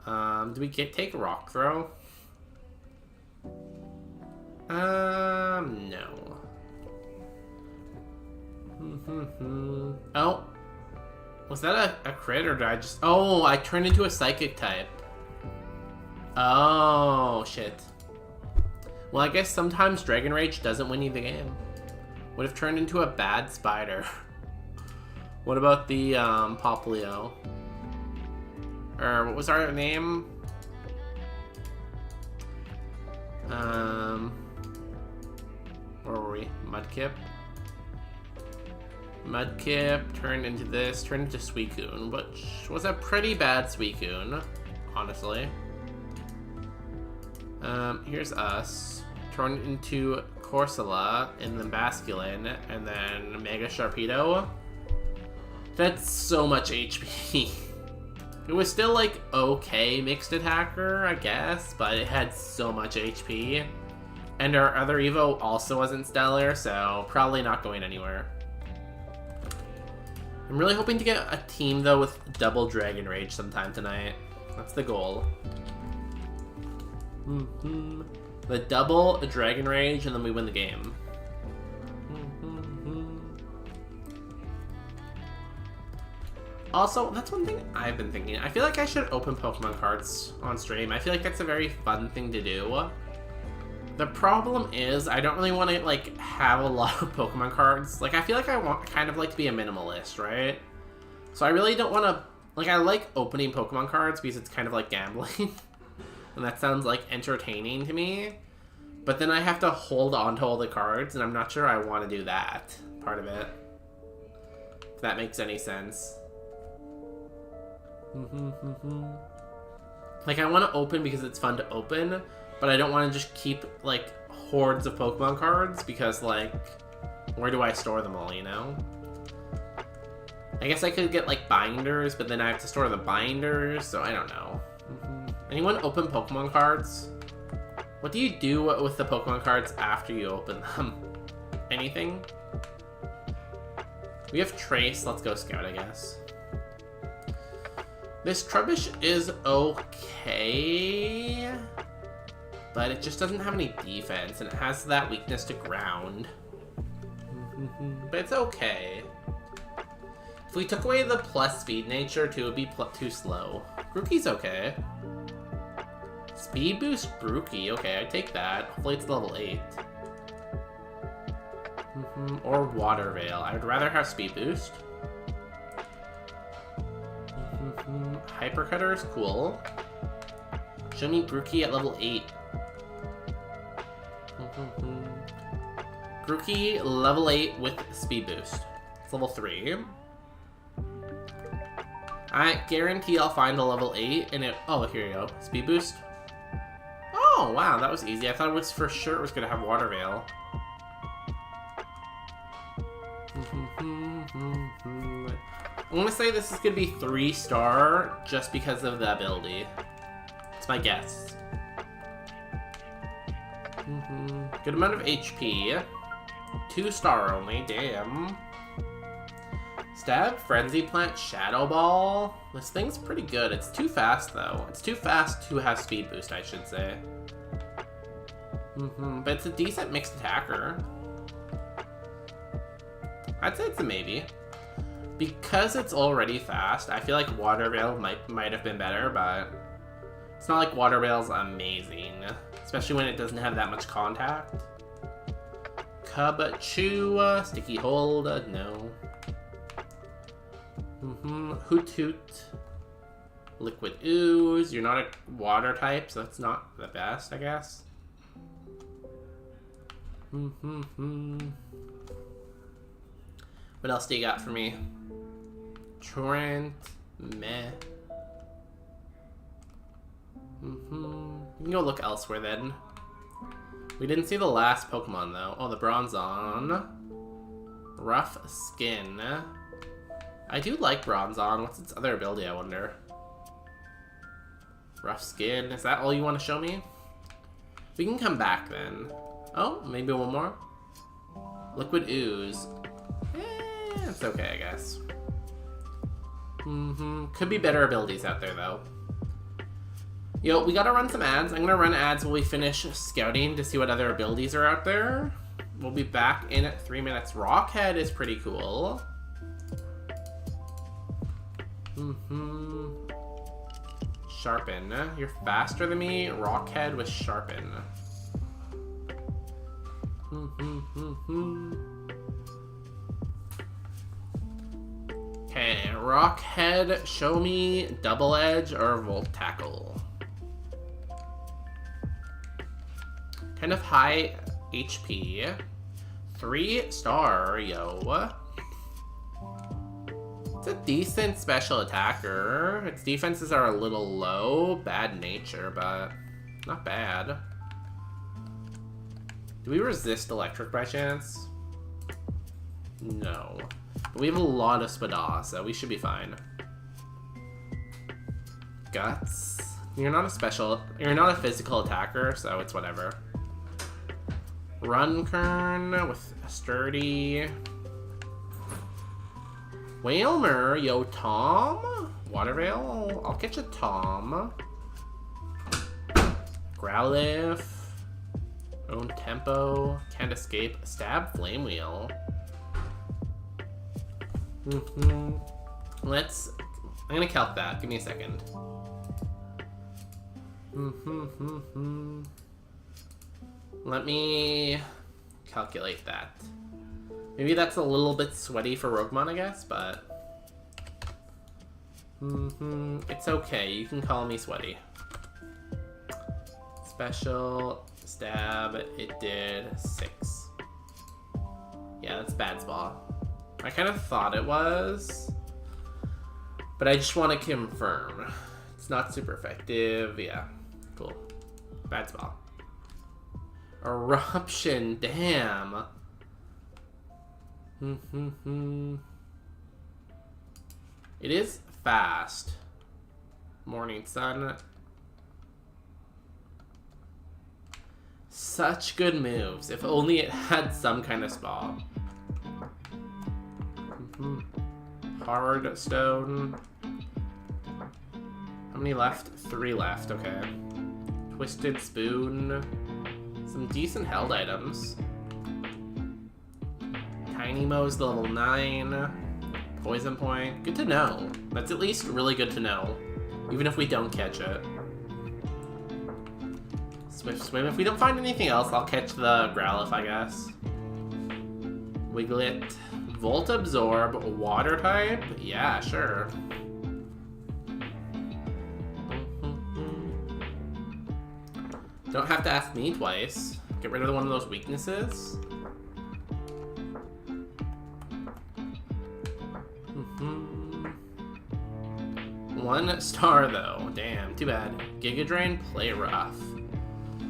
Do we take Rock Throw? No. Oh. Was that a crit or did I just... Oh, I turned into a Psychic type. Oh, shit. Well, I guess sometimes Dragon Rage doesn't win you the game. Would have turned into a bad spider. What about the Popplio? Or what was our name? Where were we? Mudkip. Mudkip turned into this, turned into Suicune, which was a pretty bad Suicune, honestly. Here's us. Turned into Corsola, and then Basculin, and then Mega Sharpedo. That's so much HP. It was still like okay mixed attacker, I guess, but it had so much HP. And our other Evo also wasn't stellar, so probably not going anywhere. I'm really hoping to get a team though with double Dragon Rage sometime tonight. That's the goal. The double Dragon Rage, and then we win the game. Also, that's one thing I've been thinking. I feel like I should open Pokemon cards on stream. I feel like that's a very fun thing to do. The problem is, I don't really want to, like, have a lot of Pokemon cards. Like, I feel like I want kind of like to be a minimalist, right? So I really don't want to, like, I like opening Pokemon cards because it's kind of like gambling. And that sounds, like, entertaining to me. But then I have to hold on to all the cards, and I'm not sure I want to do that part of it. If that makes any sense. Like, I want to open because it's fun to open, but I don't want to just keep, like, hordes of Pokemon cards because, like, where do I store them all, you know? I guess I could get, like, binders, but then I have to store the binders, so I don't know. Anyone open Pokemon cards? What do you do with the Pokemon cards after you open them? Anything? We have Trace. Let's go Scout, I guess. This Trubbish is okay, but it just doesn't have any defense, and it has that weakness to ground. But it's okay. If we took away the plus speed nature, too, it would be too slow. Grookey's okay. Speed boost Grookey. Okay, I take that. Hopefully it's level 8. Or Water Veil. I would rather have speed boost. Hyper Cutter is cool. Show me Grookey at level 8. Grookey level 8 with speed boost. It's level 3. I guarantee I'll find a level 8 and it... Oh, here you go. Speed boost. Oh, wow, that was easy. I thought it was for sure it was going to have Water Veil. I'm going to say this is going to be 3-star just because of the ability. It's my guess. Good amount of HP. 2-star only, damn. Stab, Frenzy Plant, Shadow Ball. This thing's pretty good. It's too fast, though. It's too fast to have speed boost, I should say. But it's a decent mixed attacker. I'd say it's a maybe. Because it's already fast, I feel like Water Veil might have been better, but it's not like Water Veil's amazing. Especially when it doesn't have that much contact. Chew, Sticky Hold, no. Hoot Hoot. Liquid Ooze. You're not a water type, so that's not the best, I guess. What else do you got for me? Torrent. Meh. You can go look elsewhere then. We didn't see the last Pokemon though. Oh, the Bronzong. Rough Skin. I do like Bronzong. What's its other ability, I wonder? Rough Skin. Is that all you want to show me? We can come back then. Oh, maybe one more? Liquid Ooze. It's okay, I guess. Could be better abilities out there, though. Yo, we gotta run some ads. I'm gonna run ads while we finish scouting to see what other abilities are out there. We'll be back in 3 minutes. Rockhead is pretty cool. Sharpen. You're faster than me. Rockhead with Sharpen. Okay, Rockhead, show me Double Edge or Volt Tackle. Kind of high HP. 3-star, yo. It's a decent special attacker. Its defenses are a little low. Bad nature, but not bad. Do we resist electric by chance? No. But we have a lot of Spada, so we should be fine. Guts. You're not a physical attacker, so it's whatever. Runkern with Sturdy. Wailmer, yo, Tom? Water Veil? I'll catch a Tom. Growlithe. Own tempo. Can't escape. Stab flame wheel. I'm gonna calc that. Give me a second. Let me calculate that. Maybe that's a little bit sweaty for Roguemon, I guess, but... It's okay. You can call me sweaty. Special stab. It did 6. Yeah, that's bad spa. I kind of thought it was, but I just want to confirm. It's not super effective. Yeah, cool. Bad spot. Eruption, damn. It is fast. Morning sun. Such good moves. If only it had some kind of spa. Hard stone. How many left? 3 left, okay. Twisted spoon. Some decent held items. Tiny Mo's level 9. Poison point. Good to know. That's at least really good to know. Even if we don't catch it. Swift swim. If we don't find anything else, I'll catch the Growlithe, I guess. Wiglet. Volt absorb, water type? Yeah, sure. Don't have to ask me twice. Get rid of one of those weaknesses. 1 star though. Damn, too bad. Giga Drain, play rough.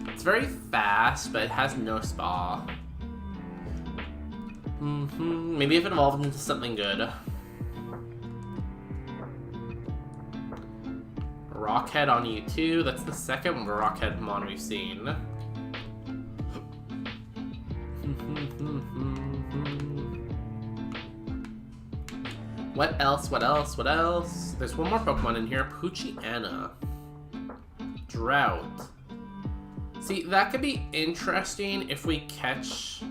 It's very fast, but it has no spa. Maybe if it evolved into something good. Rockhead on you too. That's the second Rockhead mon we've seen. What else? What else? What else? There's one more Pokemon in here. Poochyena. Drought. See, that could be interesting if we catch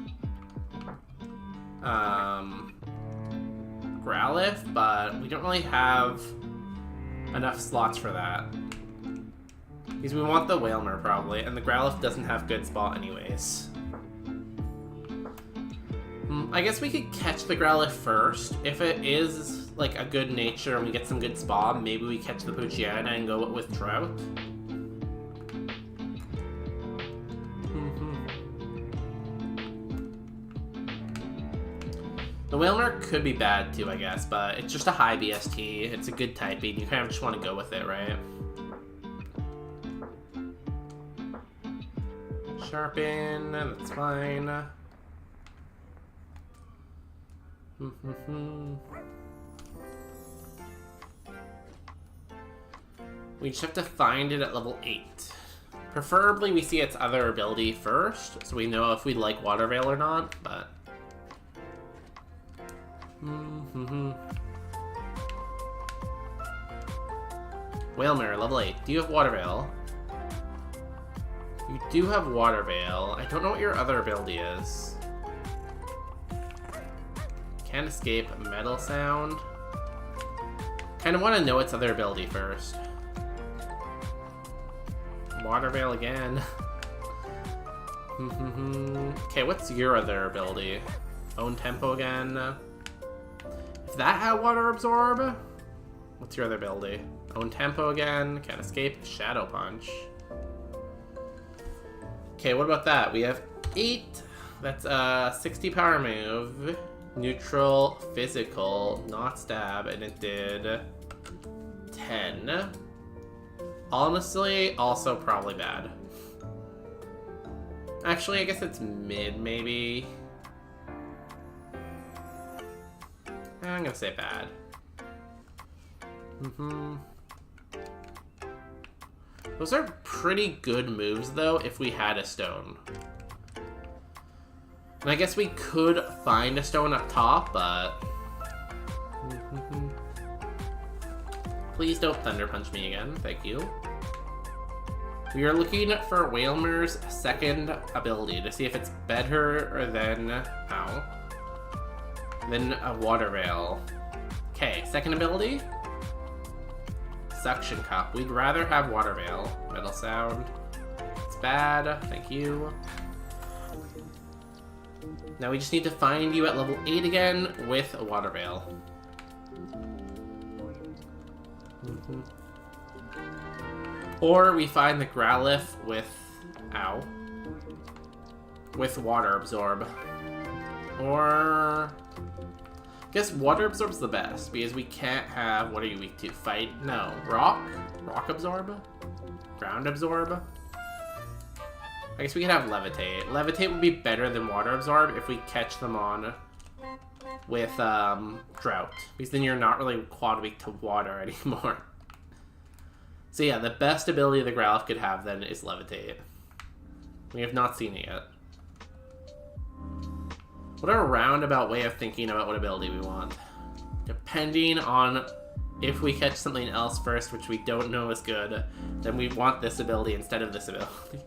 Growlithe, but we don't really have enough slots for that. Because we want the Whalmer probably, and the Growlithe doesn't have good spot anyways. I guess we could catch the Growlithe first. If it is like a good nature and we get some good spot, maybe we catch the Poochyena and go with Drought. The Whalmer could be bad too, I guess, but it's just a high BST. It's a good typing. You kind of just want to go with it, right? Sharpen, that's fine. We just have to find it at level 8. Preferably we see its other ability first, so we know if we like Water Veil or not, but... Whalmer, level 8. Do you have Water Veil? You do have Water Veil. I don't know what your other ability is. Can't escape Metal Sound. Kind of want to know its other ability first. Water Veil again. Okay, what's your other ability? Own Tempo again. If that had Water Absorb, what's your other ability? Own Tempo again. Can't escape. Shadow Punch. Okay, what about that? We have 8. That's a 60 power move. Neutral, physical, not stab, and it did 10. Honestly, also probably bad. Actually, I guess it's mid, maybe. I'm gonna say bad. Those are pretty good moves, though, if we had a stone. And I guess we could find a stone up top, but... Please don't Thunder Punch me again, thank you. We are looking for Whalmer's second ability to see if it's better than a Water Veil. Okay, second ability. Suction Cup. We'd rather have Water Veil. Metal Sound. It's bad. Thank you. Now we just need to find you at level 8 again with a Water Veil. Or we find the Growlithe with Water Absorb. Or I guess Water Absorb's the best because we can't have, what are you weak to? Fight? No. Rock? Rock Absorb? Ground Absorb? I guess we could have Levitate. Levitate would be better than Water Absorb if we catch them on with Drought. Because then you're not really quad weak to water anymore. So yeah, the best ability the Growlithe could have then is Levitate. We have not seen it yet. What a roundabout way of thinking about what ability we want. Depending on if we catch something else first, which we don't know is good, then we want this ability instead of this ability.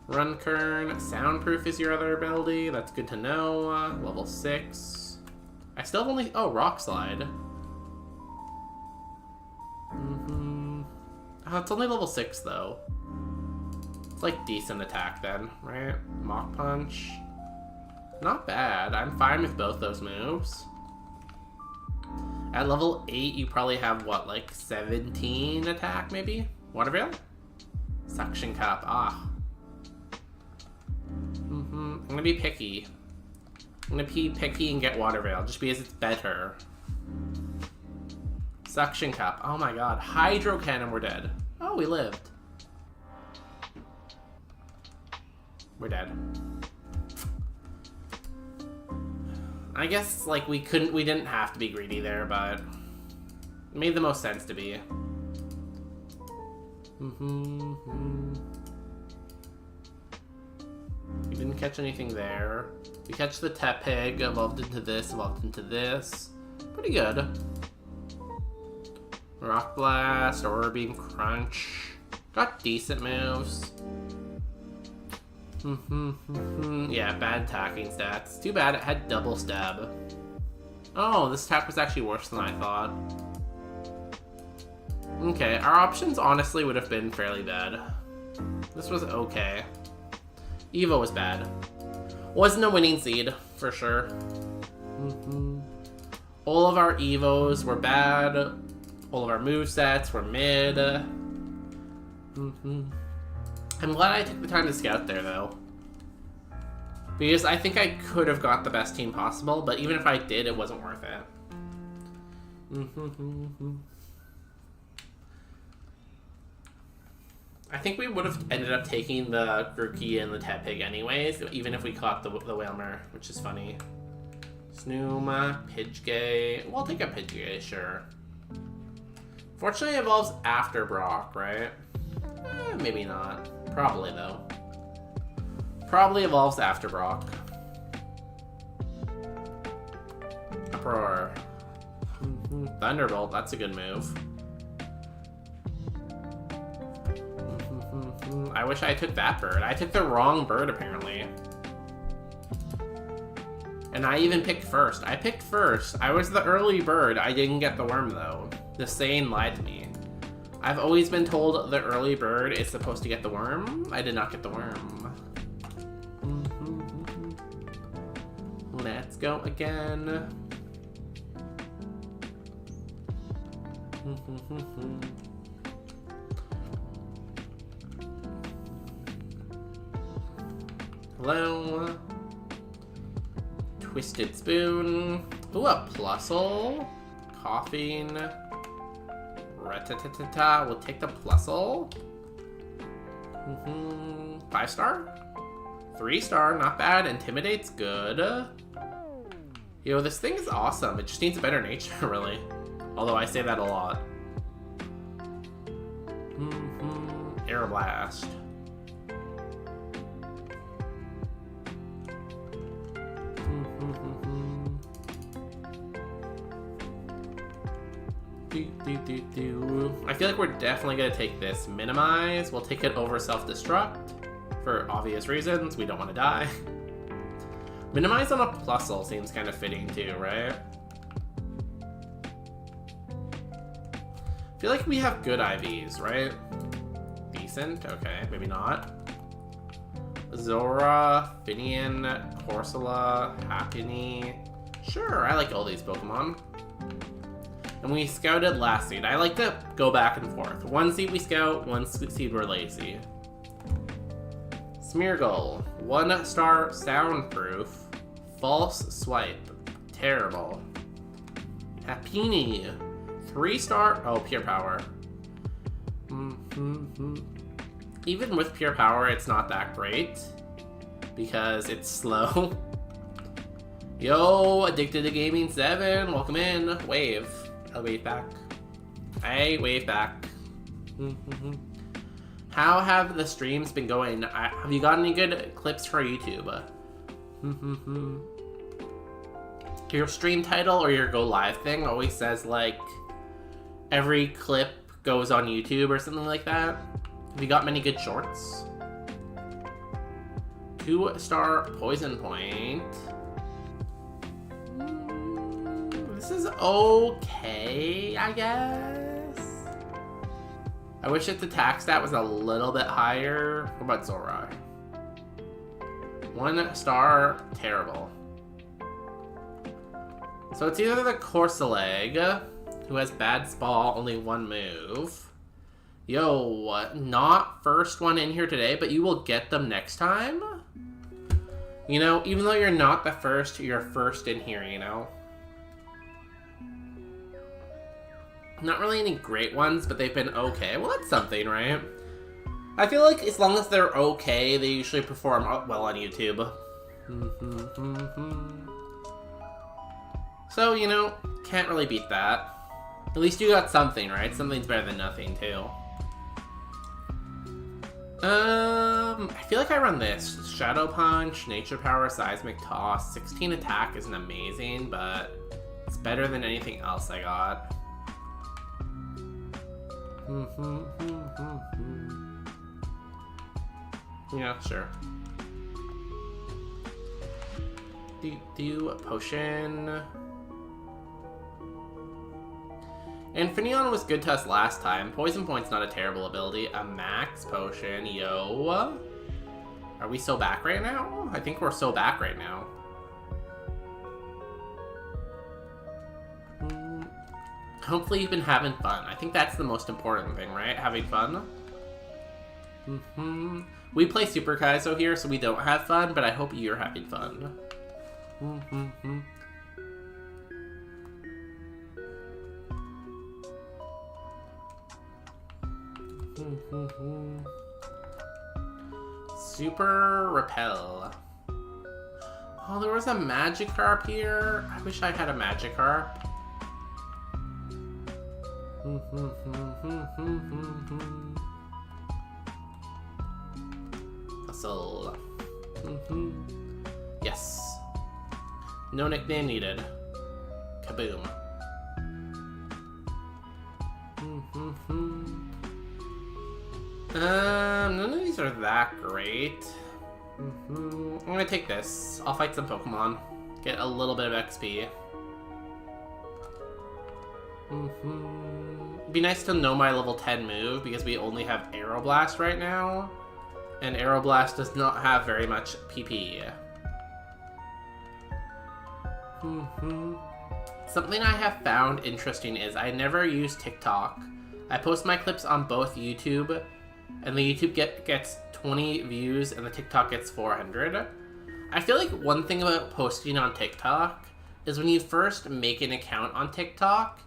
Runkern. Soundproof is your other ability. That's good to know. Level 6. I still have only... Oh, Rock Slide. Oh, it's only level 6, though. It's like decent attack then, right? Mach Punch. Not bad. I'm fine with both those moves. At level 8, you probably have, what, like 17 attack, maybe? Water Veil? Suction Cup. Ah. I'm gonna be picky. I'm gonna be picky and get Water Veil, just because it's better. Suction Cup. Oh my god. Hydro Cannon, we're dead. Oh, we lived. We're dead. I guess, like, we didn't have to be greedy there, but it made the most sense to be. We didn't catch anything there. We catch the Tepig, evolved into this, evolved into this. Pretty good. Rock Blast, Aurora Beam, Crunch. Got decent moves. Yeah, bad attacking stats. Too bad it had double stab. Oh, this attack was actually worse than I thought. Okay, our options honestly would have been fairly bad. This was okay. Evo was bad. Wasn't a winning seed, for sure. All of our Evos were bad. All of our movesets were mid. I'm glad I took the time to scout there, though. Because I think I could have got the best team possible, but even if I did, it wasn't worth it. I think we would have ended up taking the Grookey and the Tepig anyways, even if we caught the Whalmer, which is funny. Snooma, Pidgey. We'll take a Pidgey, sure. Fortunately, it evolves after Brock, right? Maybe not. Probably, though. Probably evolves after Brock. Uproar. Thunderbolt, that's a good move. I wish I took that bird. I took the wrong bird, apparently. And I even picked first. I picked first. I was the early bird. I didn't get the worm, though. The Sane lied to me. I've always been told the early bird is supposed to get the worm. I did not get the worm. Let's go again. Hello. Twisted Spoon. Ooh, a Plusle. Coughing. Ratatata. We'll take the Plusle. 5-star? 3-star, not bad. Intimidate's good. Yo, this thing is awesome. It just needs a better nature, really. Although I say that a lot. Air Blast. I feel like we're definitely gonna take this. Minimize. We'll take it over self-destruct for obvious reasons. We don't want to die. Minimize on a plusle seems kind of fitting too, right? I feel like we have good IVs, right? Decent. Okay, maybe not. Zora, Finian, Corsola, Happiny. Sure, I like all these Pokemon. And we scouted last seed. I like to go back and forth. One seed we scout, one seed we're lazy. Smeargle, 1-star soundproof. False swipe. Terrible. Happiny, 3-star. Oh, pure power. Even with pure power, it's not that great because it's slow. Yo, Addicted to Gaming 7, welcome in. Wave. I'll wave back. Hey, wave back. How have the streams been going? Have you got any good clips for YouTube? Your stream title or your go live thing always says like every clip goes on YouTube or something like that. Have you got many good shorts? 2-star Poison Point. This is okay, I guess. I wish its attack stat was a little bit higher. What about Zora? 1-star, terrible. So it's either the Corsolag, who has bad Spall, only one move. Yo, not first one in here today, but you will get them next time? You know, even though you're not the first, you're first in here, you know? Not really any great ones, but they've been okay. Well, that's something, right? I feel like as long as they're okay, they usually perform well on YouTube. So, you know, can't really beat that. At least you got something, right? Something's better than nothing, too. I feel like I run this. Shadow Punch, Nature Power, Seismic Toss. 16 attack isn't amazing, but it's better than anything else I got. Yeah, sure. Do potion. Infineon was good to us last time. Poison Point's not a terrible ability. A max potion, yo. Are we so back right now? I think we're so back right now. Hopefully you've been having fun. I think that's the most important thing, right? Having fun. We play Super Kaizo here, so we don't have fun, but I hope you're having fun. Super Repel. Oh, there was a Magikarp here. I wish I had a Magikarp. Hustle. Yes. No nickname needed. Kaboom. None of these are that great. I'm gonna take this. I'll fight some Pokemon. Get a little bit of XP. It'd be nice to know my level 10 move because we only have Aeroblast right now. And Aeroblast does not have very much PP. Something I have found interesting is I never use TikTok. I post my clips on both YouTube, and the YouTube gets 20 views and the TikTok gets 400. I feel like one thing about posting on TikTok is when you first make an account on TikTok,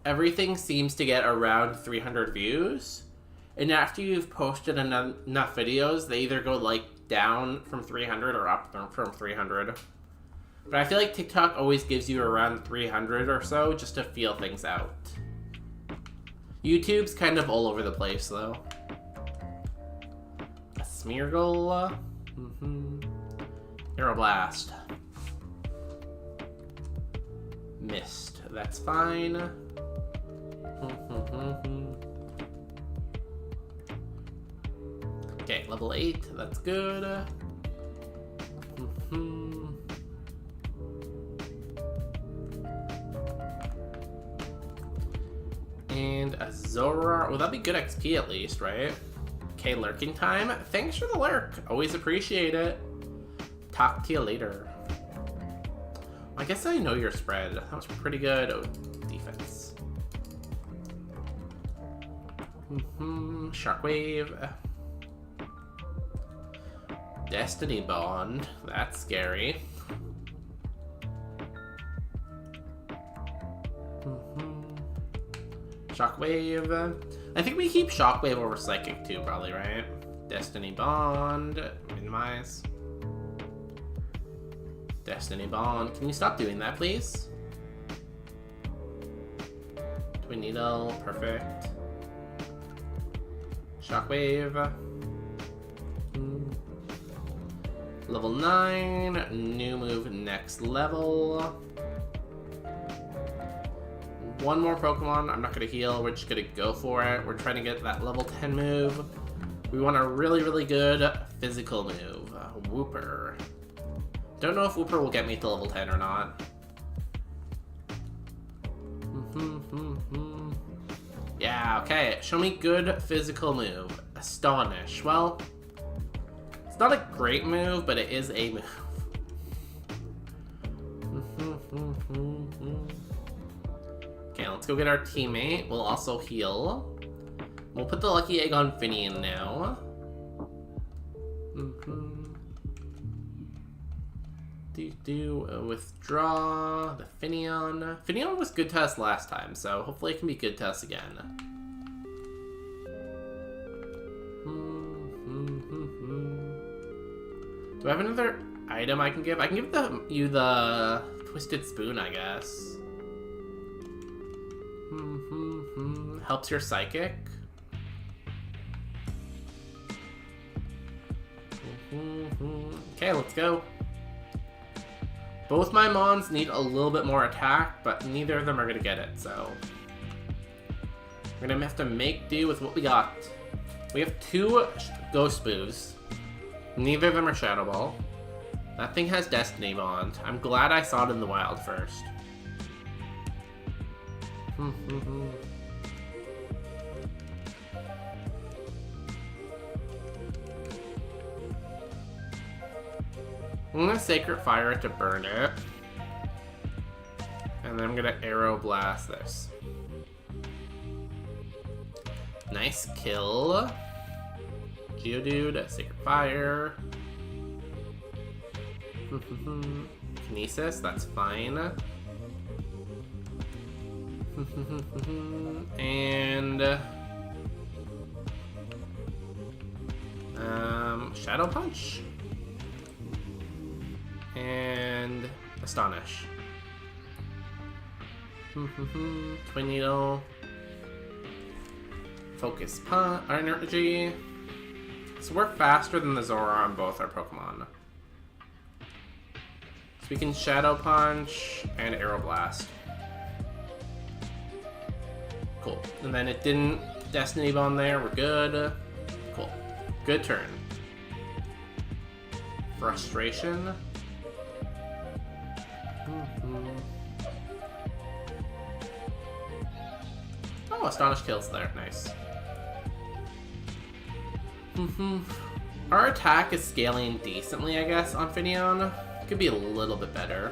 everything seems to get around 300 views. And after you've posted enough videos, they either go like down from 300 or up from 300. But I feel like TikTok always gives you around 300 or so just to feel things out. YouTube's kind of all over the place though. A Smeargle. Aeroblast. Missed. That's fine. Okay, level 8, that's good. And a Zora. Well, that'd be good XP at least, right? Okay, lurking time. Thanks for the lurk. Always appreciate it. Talk to you later. I guess I know your spread. That was pretty good. Oh, defense. Shockwave. Destiny Bond. That's scary. Shockwave. I think we keep Shockwave over Psychic too, probably, right? Destiny Bond. Minimize. Destiny Bond. Can you stop doing that, please? Twin Needle. Perfect. Shockwave. Level 9. New move next level. One more Pokemon. I'm not going to heal. We're just going to go for it. We're trying to get that level 10 move. We want a really, really good physical move. Wooper. Don't know if Wooper will get me to level 10 or not. Yeah, okay. Show me good physical move. Astonish. Well, it's not a great move, but it is a move. Okay, let's go get our teammate. We'll also heal. We'll put the Lucky Egg on Finian now. Withdraw the Finion. Finion was good to us last time, so hopefully it can be good to us again. Do I have another item I can give? I can give you the Twisted Spoon, I guess. Helps your Psychic. Okay, let's go. Both my Mons need a little bit more attack, but neither of them are going to get it, so we're going to have to make do with what we got. We have 2 Ghost Moves. Neither of them are Shadow Ball. That thing has Destiny Bond. I'm glad I saw it in the wild first. I'm gonna Sacred Fire it to burn it. And then I'm gonna Arrow Blast this. Nice kill. Geodude, Sacred Fire. Kinesis, that's fine. And Shadow Punch. And Astonish. Twin Needle. Focus Punch, Energy. So we're faster than the Zora on both our Pokemon. So we can Shadow Punch and Arrow Blast. Cool. And then it didn't Destiny Bond there. We're good. Cool. Good turn. Frustration. Oh, Astonish kills there. Nice. Our attack is scaling decently, I guess, on Finion. Could be a little bit better.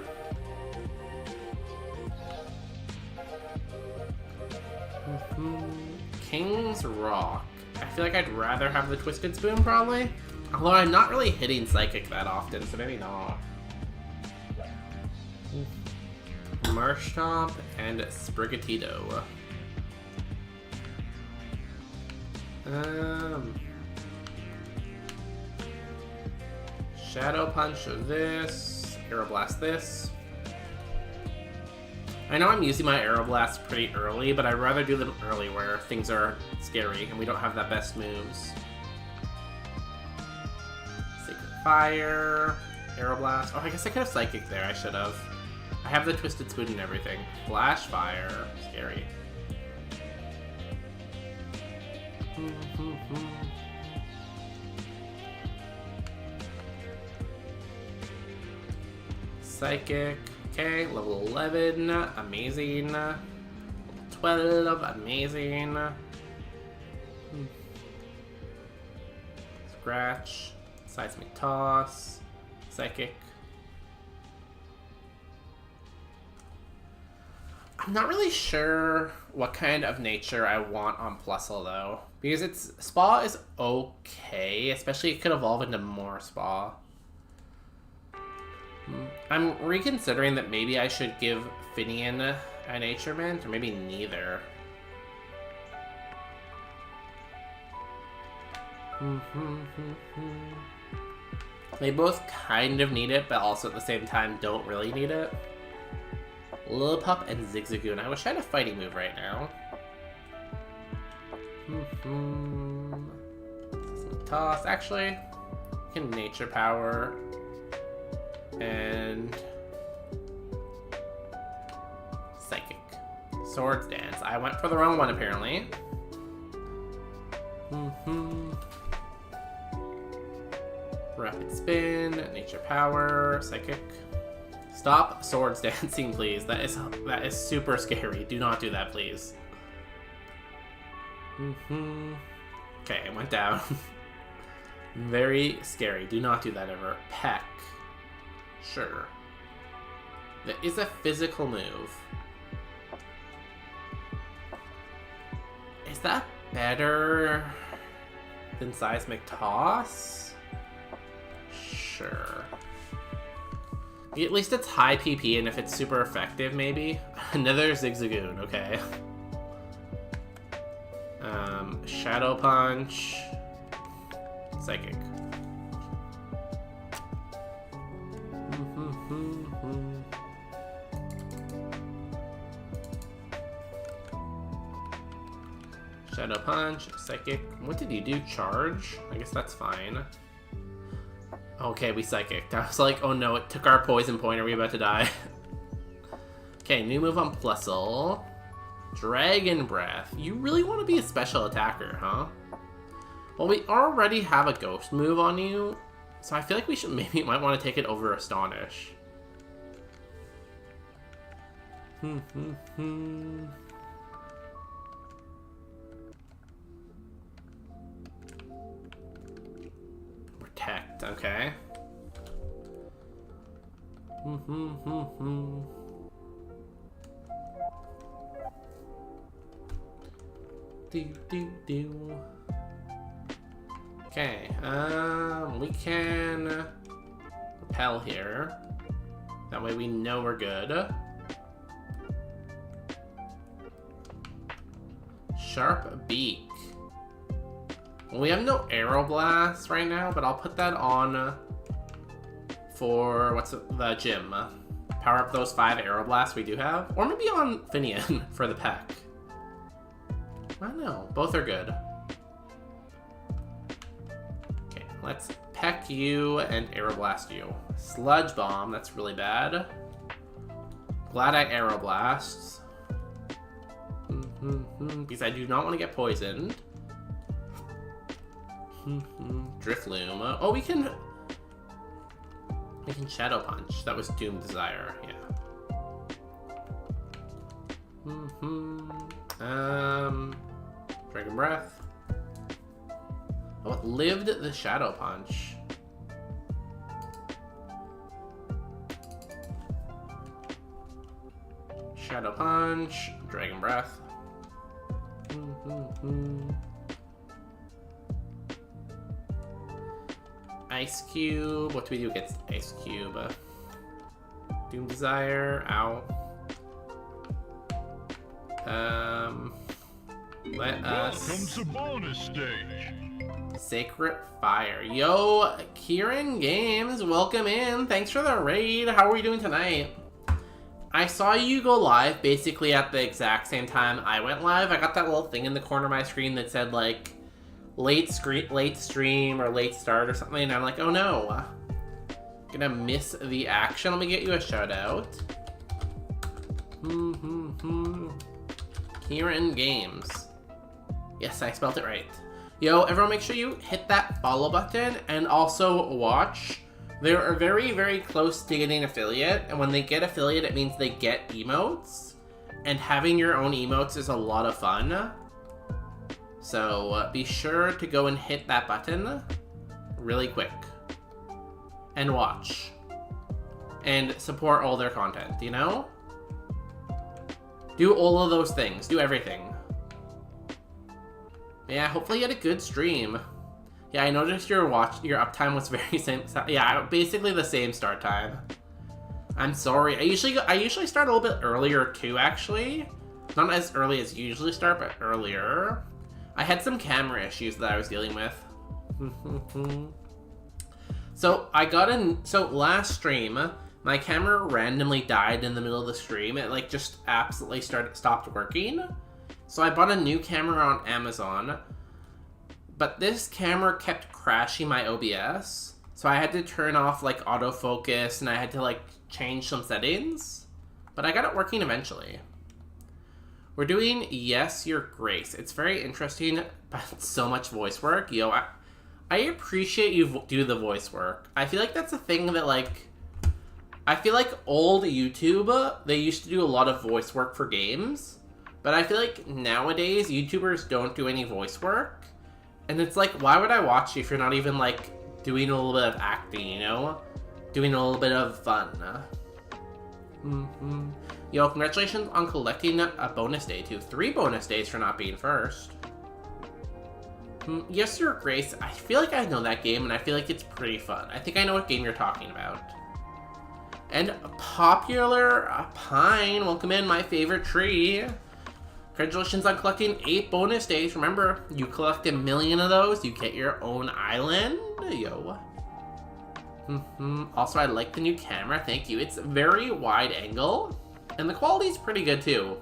King's Rock. I feel like I'd rather have the Twisted Spoon, probably. Although I'm not really hitting Psychic that often, so maybe not. Marshtomp and Sprigatito. Shadow Punch this. Arrow Blast this. I know I'm using my Arrow Blast pretty early, but I'd rather do them early where things are scary and we don't have the best moves. Sacred Fire. Arrow Blast. Oh, I guess I could have Psychic there. I should have. I have the Twisted Spoon and everything. Flash Fire. Scary. Psychic. Okay, level 11. Amazing. Level 12. Amazing. Scratch. Seismic Toss. Psychic. I'm not really sure what kind of nature I want on Plusle though, because its Spa is okay, especially it could evolve into more Spa. I'm reconsidering that maybe I should give Finian a Nature Mint, or maybe neither. They both kind of need it, but also at the same time don't really need it. Lillipup and Zigzagoon. I wish I had a fighting move right now. Toss. Actually, can Nature Power. And Psychic. Swords Dance. I went for the wrong one apparently. Rapid Spin. Nature Power. Psychic. Stop swords dancing, please. That is super scary. Do not do that, please. Okay, it went down. Very scary. Do not do that ever. Peck. Sure. That is a physical move. Is that better than Seismic Toss? Sure. At least it's high PP, and if it's super effective, maybe. Another Zigzagoon, okay. Shadow Punch. Psychic. Shadow Punch, Psychic. What did you do? Charge? I guess that's fine. Okay, we Psychicked. I was like, oh no, it took our poison point. Are we about to die? Okay, new move on Plusle. Dragon Breath. You really want to be a special attacker, huh? Well, we already have a ghost move on you, so I feel like we should might want to take it over Astonish. Protect, okay. Okay, we can repel here. That way we know we're good. Sharp Beak. Well, we have no Arrow Blast right now, but I'll put that on for the gym. Power up those 5 Arrow Blasts we do have. Or maybe on Finian for the Peck. I don't know. Both are good. Okay, let's Peck you and Arrow Blast you. Sludge Bomb, that's really bad. Glad I Arrow Blasts. Because I do not want to get poisoned. Drifloom. Oh, we can Shadow Punch. That was Doom Desire, yeah. Dragon Breath. Oh, it lived the Shadow Punch. Shadow Punch, Dragon Breath. Ice Cube. What do we do against Ice Cube? Doom Desire. Ow. Let us. Welcome to bonus stage. Sacred Fire. Yo, Kieran Games, welcome in. Thanks for the raid. How are we doing tonight? I saw you go live basically at the exact same time I went live. I got that little thing in the corner of my screen that said like late stream or late start or something, and I'm like, oh no, gonna miss the action. Let me get you a shout out. Kieran Games. Yes, I spelled it right. Yo, everyone make sure you hit that follow button and also watch. They are very, very close to getting affiliate, and when they get affiliate, it means they get emotes. And having your own emotes is a lot of fun. So be sure to go and hit that button really quick. And watch. And support all their content, you know? Do all of those things. Do everything. Yeah, hopefully you had a good stream. Yeah, I noticed your uptime was very same. Yeah, basically the same start time. I'm sorry. I usually start a little bit earlier too, actually. Not as early as you usually start, but earlier. I had some camera issues that I was dealing with. So last stream, my camera randomly died in the middle of the stream. It like just absolutely stopped working. So I bought a new camera on Amazon, but this camera kept crashing my OBS. So I had to turn off like autofocus and I had to like change some settings, but I got it working eventually. We're doing Yes, Your Grace. It's very interesting, but so much voice work. Yo, I appreciate you do the voice work. I feel like that's a thing that like, I feel like old YouTube, they used to do a lot of voice work for games, but I feel like nowadays YouTubers don't do any voice work. And it's like, why would I watch you if you're not even like doing a little bit of acting, you know? Doing a little bit of fun. Yo, congratulations on collecting a bonus day too. 3 bonus days for not being first. Yes, Your Grace. I feel like I know that game and I feel like it's pretty fun. I think I know what game you're talking about. And Popular Pine, welcome in, my favorite tree. Congratulations on collecting 8 bonus days. Remember, you collect 1 million of those, you get your own island. Yo. Also, I like the new camera. Thank you. It's very wide angle, and the quality's pretty good too.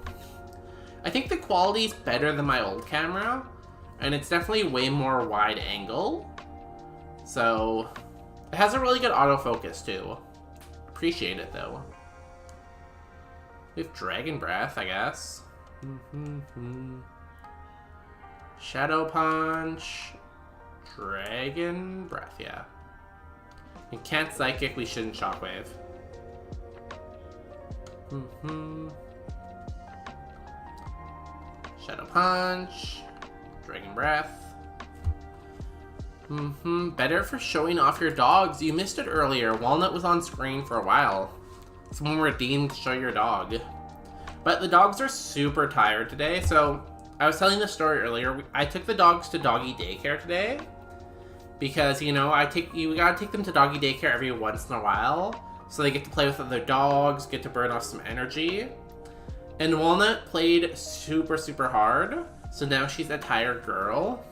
I think the quality's better than my old camera, and it's definitely way more wide angle. So, it has a really good autofocus too. Appreciate it though. We have Dragon Breath, I guess. Shadow Punch. Dragon Breath, yeah. We can't Psychic, we shouldn't Shockwave. Shadow Punch. Dragon Breath. Better for showing off your dogs. You missed it earlier. Walnut was on screen for a while. Someone redeemed to show your dog. But the dogs are super tired today, so I was telling the story earlier. I took the dogs to doggy daycare today because, you know, we gotta take them to doggy daycare every once in a while so they get to play with other dogs, get to burn off some energy. And Walnut played super, super hard, so now she's a tired girl.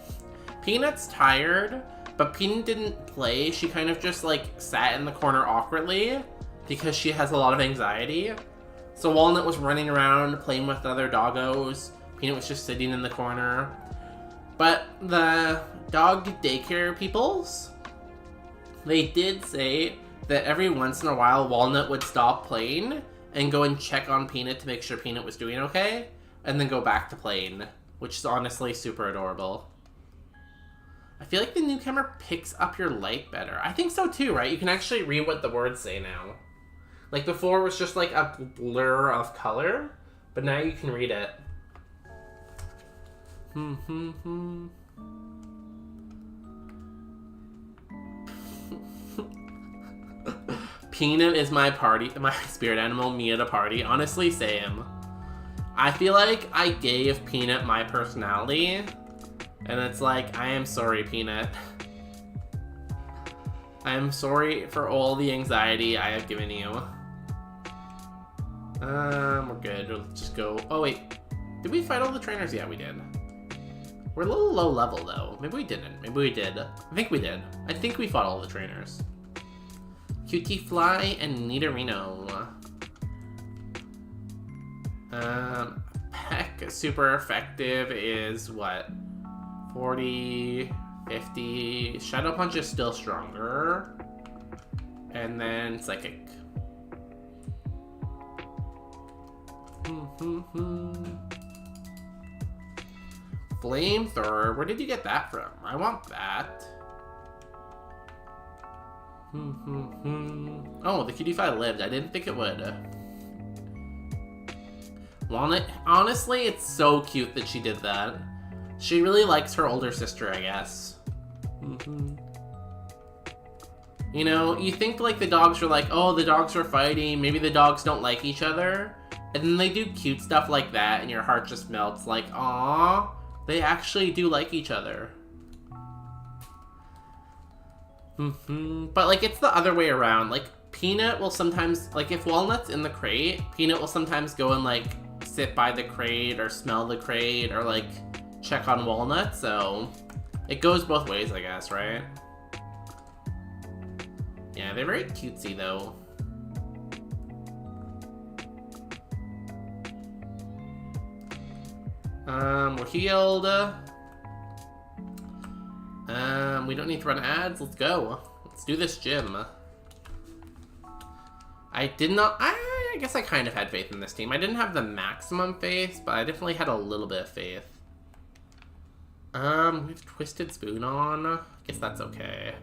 Peanut's tired, but Peanut didn't play. She kind of just, like, sat in the corner awkwardly because she has a lot of anxiety. So Walnut was running around playing with other doggos. Peanut was just sitting in the corner. But the dog daycare peoples, they did say that every once in a while Walnut would stop playing and go and check on Peanut to make sure Peanut was doing okay, and then go back to playing, which is honestly super adorable. I feel like the new camera picks up your light better. I think so too, right? You can actually read what the words say now. Like before it was just like a blur of color, but now you can read it. Peanut is my spirit animal, me at a party. Honestly, same. I feel like I gave Peanut my personality, and it's like, I am sorry, Peanut. I am sorry for all the anxiety I have given you. We're good. We'll just go. Oh, wait. Did we fight all the trainers? Yeah, we did. We're a little low level, though. Maybe we didn't. Maybe we did. I think we did. I think we fought all the trainers. QT Fly and Nidorino. Peck super effective is what? 40, 50. Shadow Punch is still stronger. And then Psychic. Flamethrower? Where did you get that from? I want that. Oh, the QT5 lived. I didn't think it would. Walnut? Honestly, it's so cute that she did that. She really likes her older sister, I guess. You know, you think like the dogs are like, oh, the dogs are fighting, maybe the dogs don't like each other. And then they do cute stuff like that and your heart just melts like, aw, they actually do like each other. But like it's the other way around. Like Peanut will sometimes, like if Walnut's in the crate, Peanut will sometimes go and like sit by the crate or smell the crate or like check on Walnut. So it goes both ways, I guess, right? Yeah, they're very cutesy though. We're healed. We don't need to run ads. Let's go. Let's do this gym. I guess I kind of had faith in this team. I didn't have the maximum faith, but I definitely had a little bit of faith. We have Twisted Spoon on. I guess that's okay.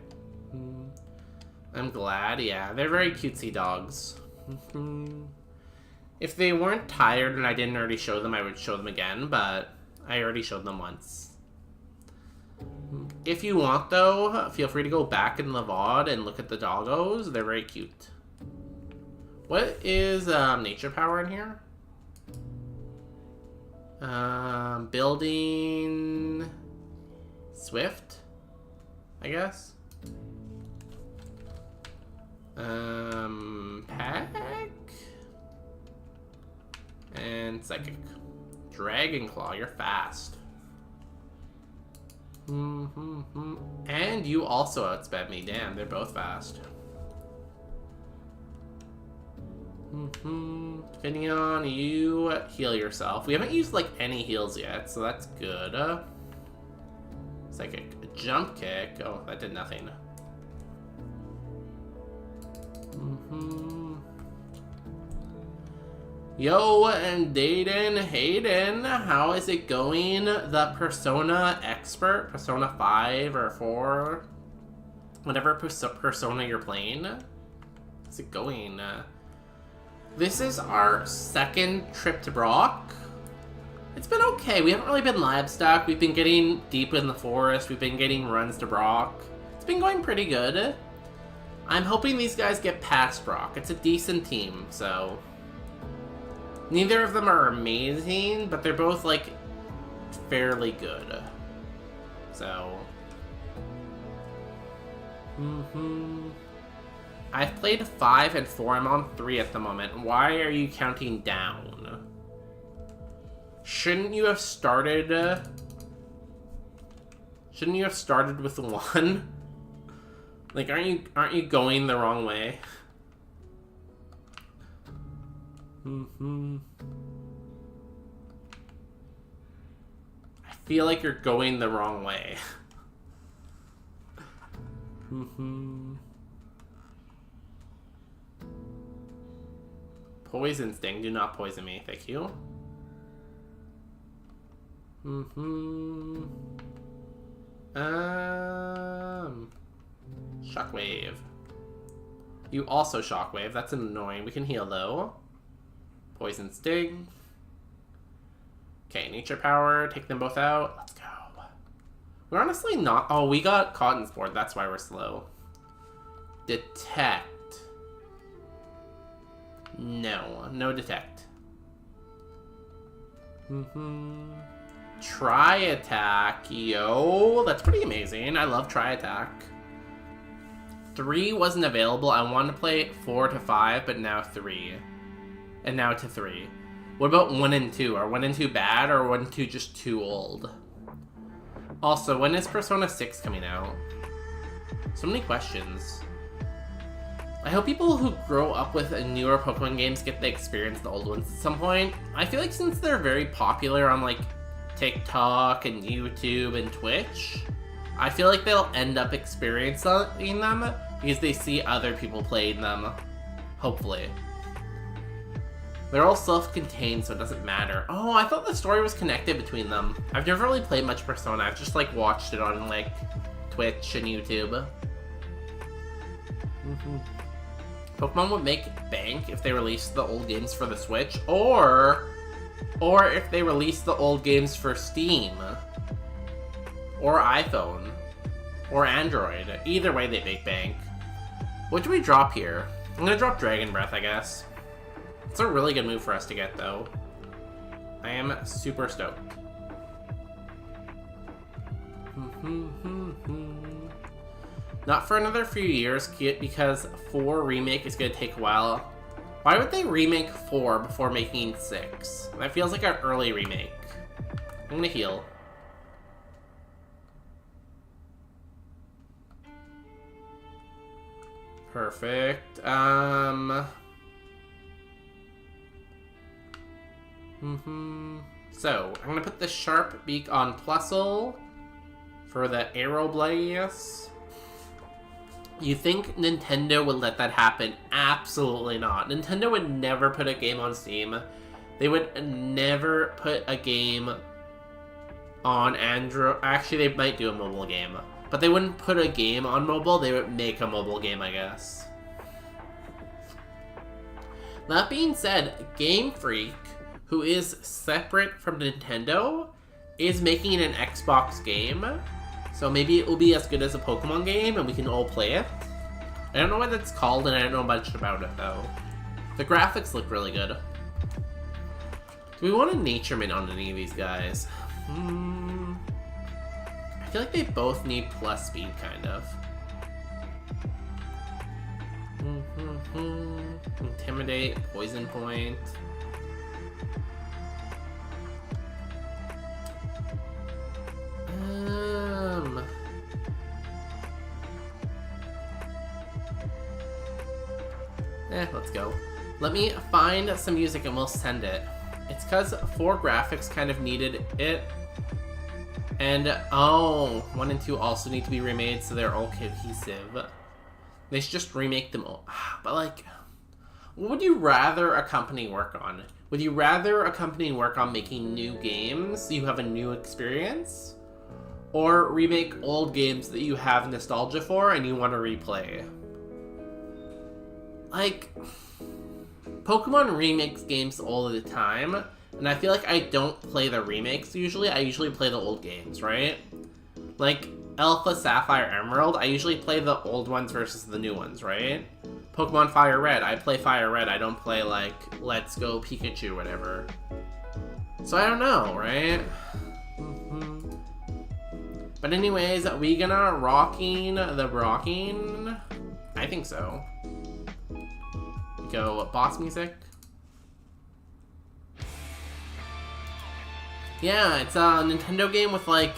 I'm glad. Yeah, they're very cutesy dogs. If they weren't tired and I didn't already show them, I would show them again, but I already showed them once. If you want, though, feel free to go back in the VOD and look at the doggos. They're very cute. What is nature power in here? Building Swift, I guess. Pack and Psychic. Dragon Claw, you're fast. And you also outsped me. Damn, they're both fast. Finion, you heal yourself. We haven't used like any heals yet, so that's good. Psychic. Jump kick. Oh, that did nothing. Yo, and Hayden, how is it going? The Persona expert, Persona 5 or 4, whatever Persona you're playing. How's it going? This is our second trip to Brock. It's been okay. We haven't really been lab stuck. We've been getting deep in the forest. We've been getting runs to Brock. It's been going pretty good. I'm hoping these guys get past Brock. It's a decent team, so... Neither of them are amazing, but they're both, like, fairly good. So... I've played 5 and 4. I'm on 3 at the moment. Why are you counting down? Shouldn't you have started... Shouldn't you have started with 1? Like, aren't you going the wrong way? I feel like you're going the wrong way. Poison Sting, do not poison me, thank you. Shockwave. You also Shockwave, that's annoying. We can heal though. Poison Sting. Okay, Nature Power, take them both out. Let's go. We're honestly not... Oh, we got Cotton Sport, that's why we're slow. Detect. No Detect. Try Attack. Yo, that's pretty amazing. I love Try Attack. 3 wasn't available. I wanted to play 4 to 5, but now 3. And now to 3. What about 1 and 2? Are 1 and 2 bad, or 1 and 2 just too old? Also, when is Persona 6 coming out? So many questions. I hope people who grow up with newer Pokemon games get the experience of the old ones at some point. I feel like since they're very popular on like TikTok and YouTube and Twitch, I feel like they'll end up experiencing them because they see other people playing them. Hopefully. They're all self-contained, so it doesn't matter. Oh, I thought the story was connected between them. I've never really played much Persona. I've just, like, watched it on, like, Twitch and YouTube. Pokemon would make bank if they released the old games for the Switch, or if they released the old games for Steam, or iPhone, or Android. Either way, they make bank. What do we drop here? I'm gonna drop Dragon Breath, I guess. It's a really good move for us to get, though. I am super stoked. Not for another few years, because 4 remake is gonna take a while. Why would they remake 4 before making 6? That feels like an early remake. I'm gonna heal. Perfect. So, I'm gonna put the Sharp Beak on Plusle for the Aeroblaze. You think Nintendo would let that happen? Absolutely not. Nintendo would never put a game on Steam. They would never put a game on Android. Actually, they might do a mobile game. But they wouldn't put a game on mobile. They would make a mobile game, I guess. That being said, Game Freak, who is separate from Nintendo, is making an Xbox game. So maybe it will be as good as a Pokemon game and we can all play it. I don't know what it's called and I don't know much about it though. The graphics look really good. Do we want a Nature Mint on any of these guys? I feel like they both need plus speed, kind of. Intimidate, Poison Point. Let's go. Let me find some music and we'll send it. It's because 4 graphics kind of needed it. And, 1 and 2 also need to be remade so they're all cohesive. They should just remake them all. But, like, what would you rather a company work on? Would you rather a company work on making new games so you have a new experience? Or remake old games that you have nostalgia for and you want to replay? Like, Pokemon remakes games all the time, and I feel like I don't play the remakes usually. I usually play the old games, right? Like, Alpha, Sapphire, Emerald, I usually play the old ones versus the new ones, right? Pokemon Fire Red, I play Fire Red. I don't play, like, Let's Go Pikachu or whatever. So I don't know, right? But anyways, are we gonna rocking the rocking? I think so. Go boss music. Yeah, it's a Nintendo game with like,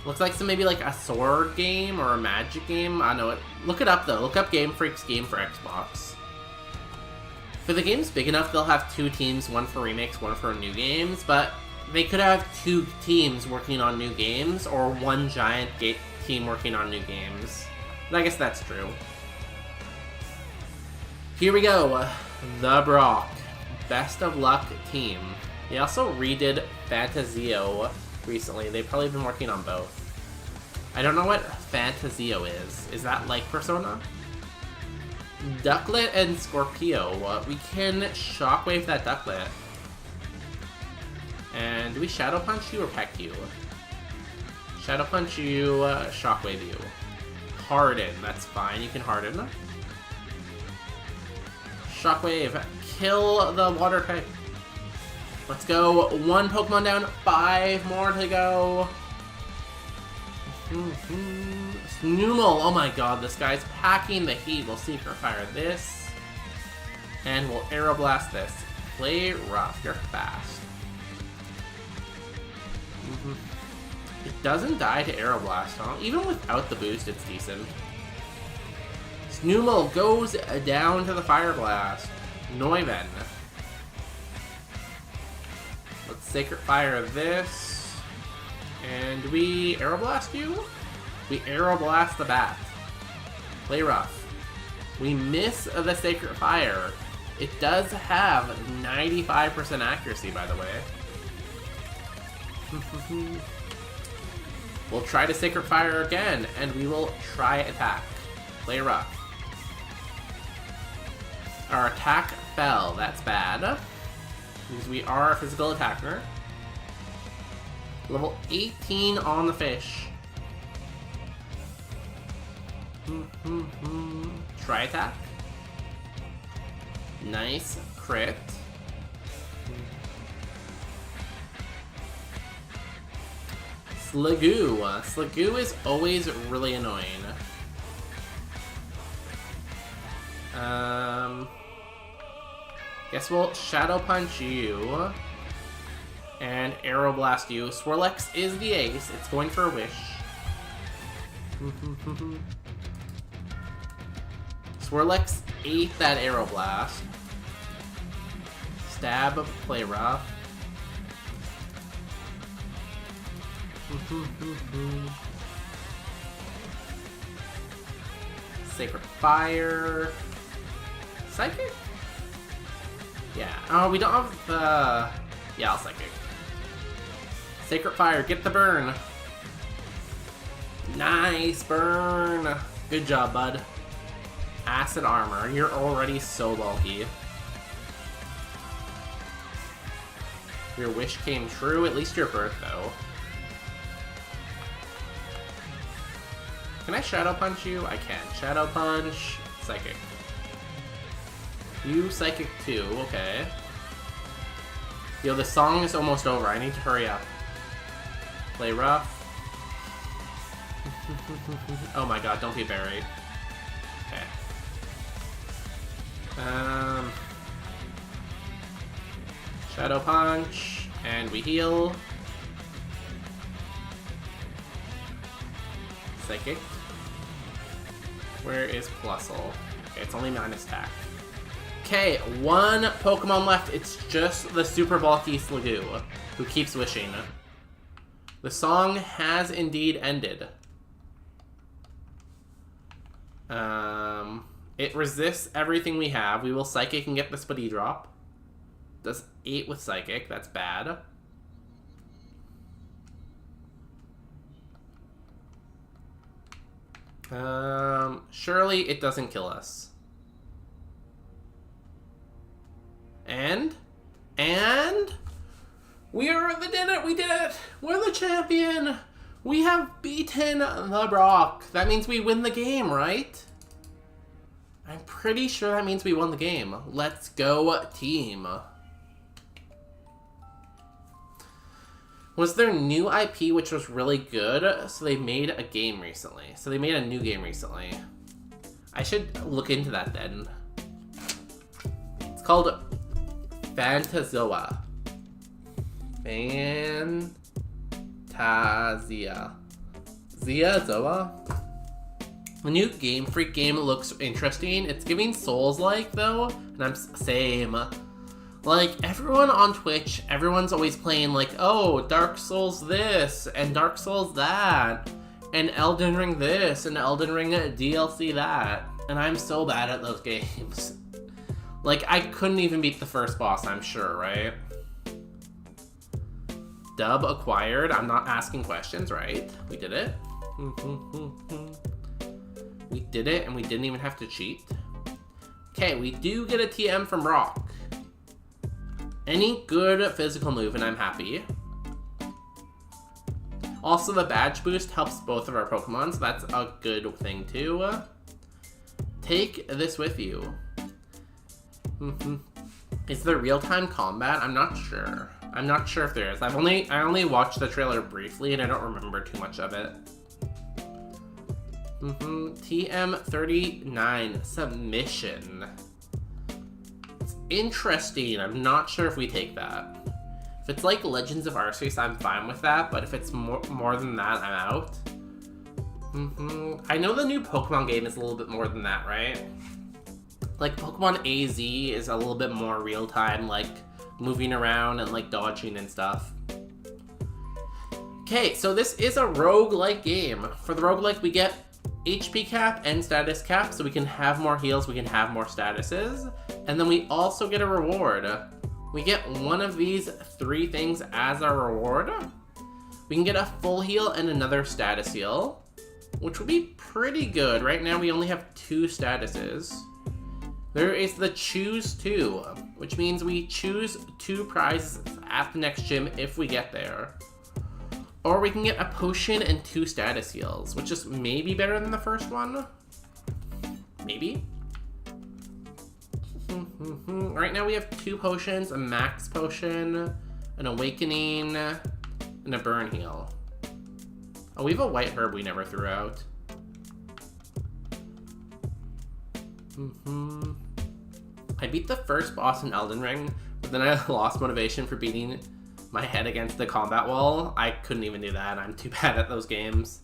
looks like some maybe like a sword game or a magic game. I know it. Look it up though. Look up Game Freak's game for Xbox. If the game's big enough, they'll have 2 teams, one for remakes, one for new games. But they could have 2 teams working on new games or 1 giant team working on new games. But I guess that's true. Here we go, the Brock, best of luck team. They also redid Fantasio recently. They've probably been working on both. I don't know what Fantasio is. Is that like Persona? Ducklet and Scorpio. We can Shockwave that Ducklet. And do we Shadow Punch you or Peck you? Shadow Punch you, Shockwave you. Harden, that's fine. You can Harden. Shockwave, kill the water type. Let's go. 1 Pokemon down, 5 more to go. Snoomal, oh my god, this guy's packing the heat. We'll Secret Fire this. And we'll Aeroblast this. Play rough, you're fast. It doesn't die to Aeroblast, huh? Even without the boost, it's decent. Snoomal goes down to the Fire Blast. Neuven. Let's Sacred Fire this. And we Aeroblast you? We Aeroblast the bat. Play rough. We miss the Sacred Fire. It does have 95% accuracy, by the way. We'll try to Sacred Fire again, and we will try attack. Play rough. Our attack fell. That's bad. Because we are a physical attacker. Level 18 on the fish. Try attack. Nice crit. Sligoo. Sligoo is always really annoying. Guess we'll Shadow Punch you. And Arrow Blast you. Swirlex is the ace. It's going for a wish. Swirlex ate that Arrow Blast. Stab, play rough. Sacred Fire. Psychic? Yeah. Oh, we don't have the... Yeah, I'll Psychic. Sacred Fire, get the burn. Nice burn. Good job, bud. Acid Armor. You're already so bulky. Your wish came true. At least your birth, though. Can I Shadow Punch you? I can. Shadow Punch. Psychic. You Psychic too. Okay. Yo, the song is almost over. I need to hurry up. Play rough. Oh my god, don't be buried. Okay. Shadow Punch. And we heal. Psychic. Where is Plusle? Okay, it's only minus attack. Okay, one Pokemon left. It's just the super bulky Sligoo, who keeps wishing. The song has indeed ended. It resists everything we have. We will Psychic and get the Spitty Drop. Does 8 with Psychic. That's bad. Surely it doesn't kill us. And we did it! We did it! We're the champion! We have beaten the Brock. That means we win the game, right? I'm pretty sure that means we won the game. Let's go, team. Was their new IP, which was really good, so they made a game recently. So they made a new game recently. I should look into that then. It's called Phantazoa. Fantasia. Zoa? The new Game Freak game looks interesting. It's giving Souls-like, though, and I'm same. Like, everyone on Twitch, everyone's always playing like, oh, Dark Souls this, and Dark Souls that, and Elden Ring this, and Elden Ring DLC that. And I'm so bad at those games. Like, I couldn't even beat the first boss, I'm sure, right? Dub acquired. I'm not asking questions, right? We did it. We did it, and we didn't even have to cheat. Okay, we do get a TM from Brock. Any good physical move, and I'm happy. Also, the badge boost helps both of our Pokemon, so that's a good thing, too. Take this with you. Is there real-time combat? I'm not sure. I'm not sure if there is. I only watched the trailer briefly, and I don't remember too much of it. TM39 submission. It's interesting. I'm not sure if we take that. If it's like Legends of Arceus, I'm fine with that, but if it's more than that, I'm out. I know the new Pokemon game is a little bit more than that, right? Like, Pokemon AZ is a little bit more real-time, like, moving around and, like, dodging and stuff. Okay, so this is a roguelike game. For the roguelike, we get HP cap and status cap, so we can have more heals, we can have more statuses. And then we also get a reward. We get one of these 3 things as our reward. We can get a full heal and another status heal, which would be pretty good. Right now we only have 2 statuses. There is the choose 2, which means we choose 2 prizes at the next gym if we get there. Or we can get a potion and 2 status heals, which is maybe better than the first one. Maybe. Right now we have 2 potions, a max potion, an awakening, and a burn heal. Oh, we have a white herb we never threw out. I beat the first boss in Elden Ring, but then I lost motivation for beating my head against the combat wall. I couldn't even do that. I'm too bad at those games.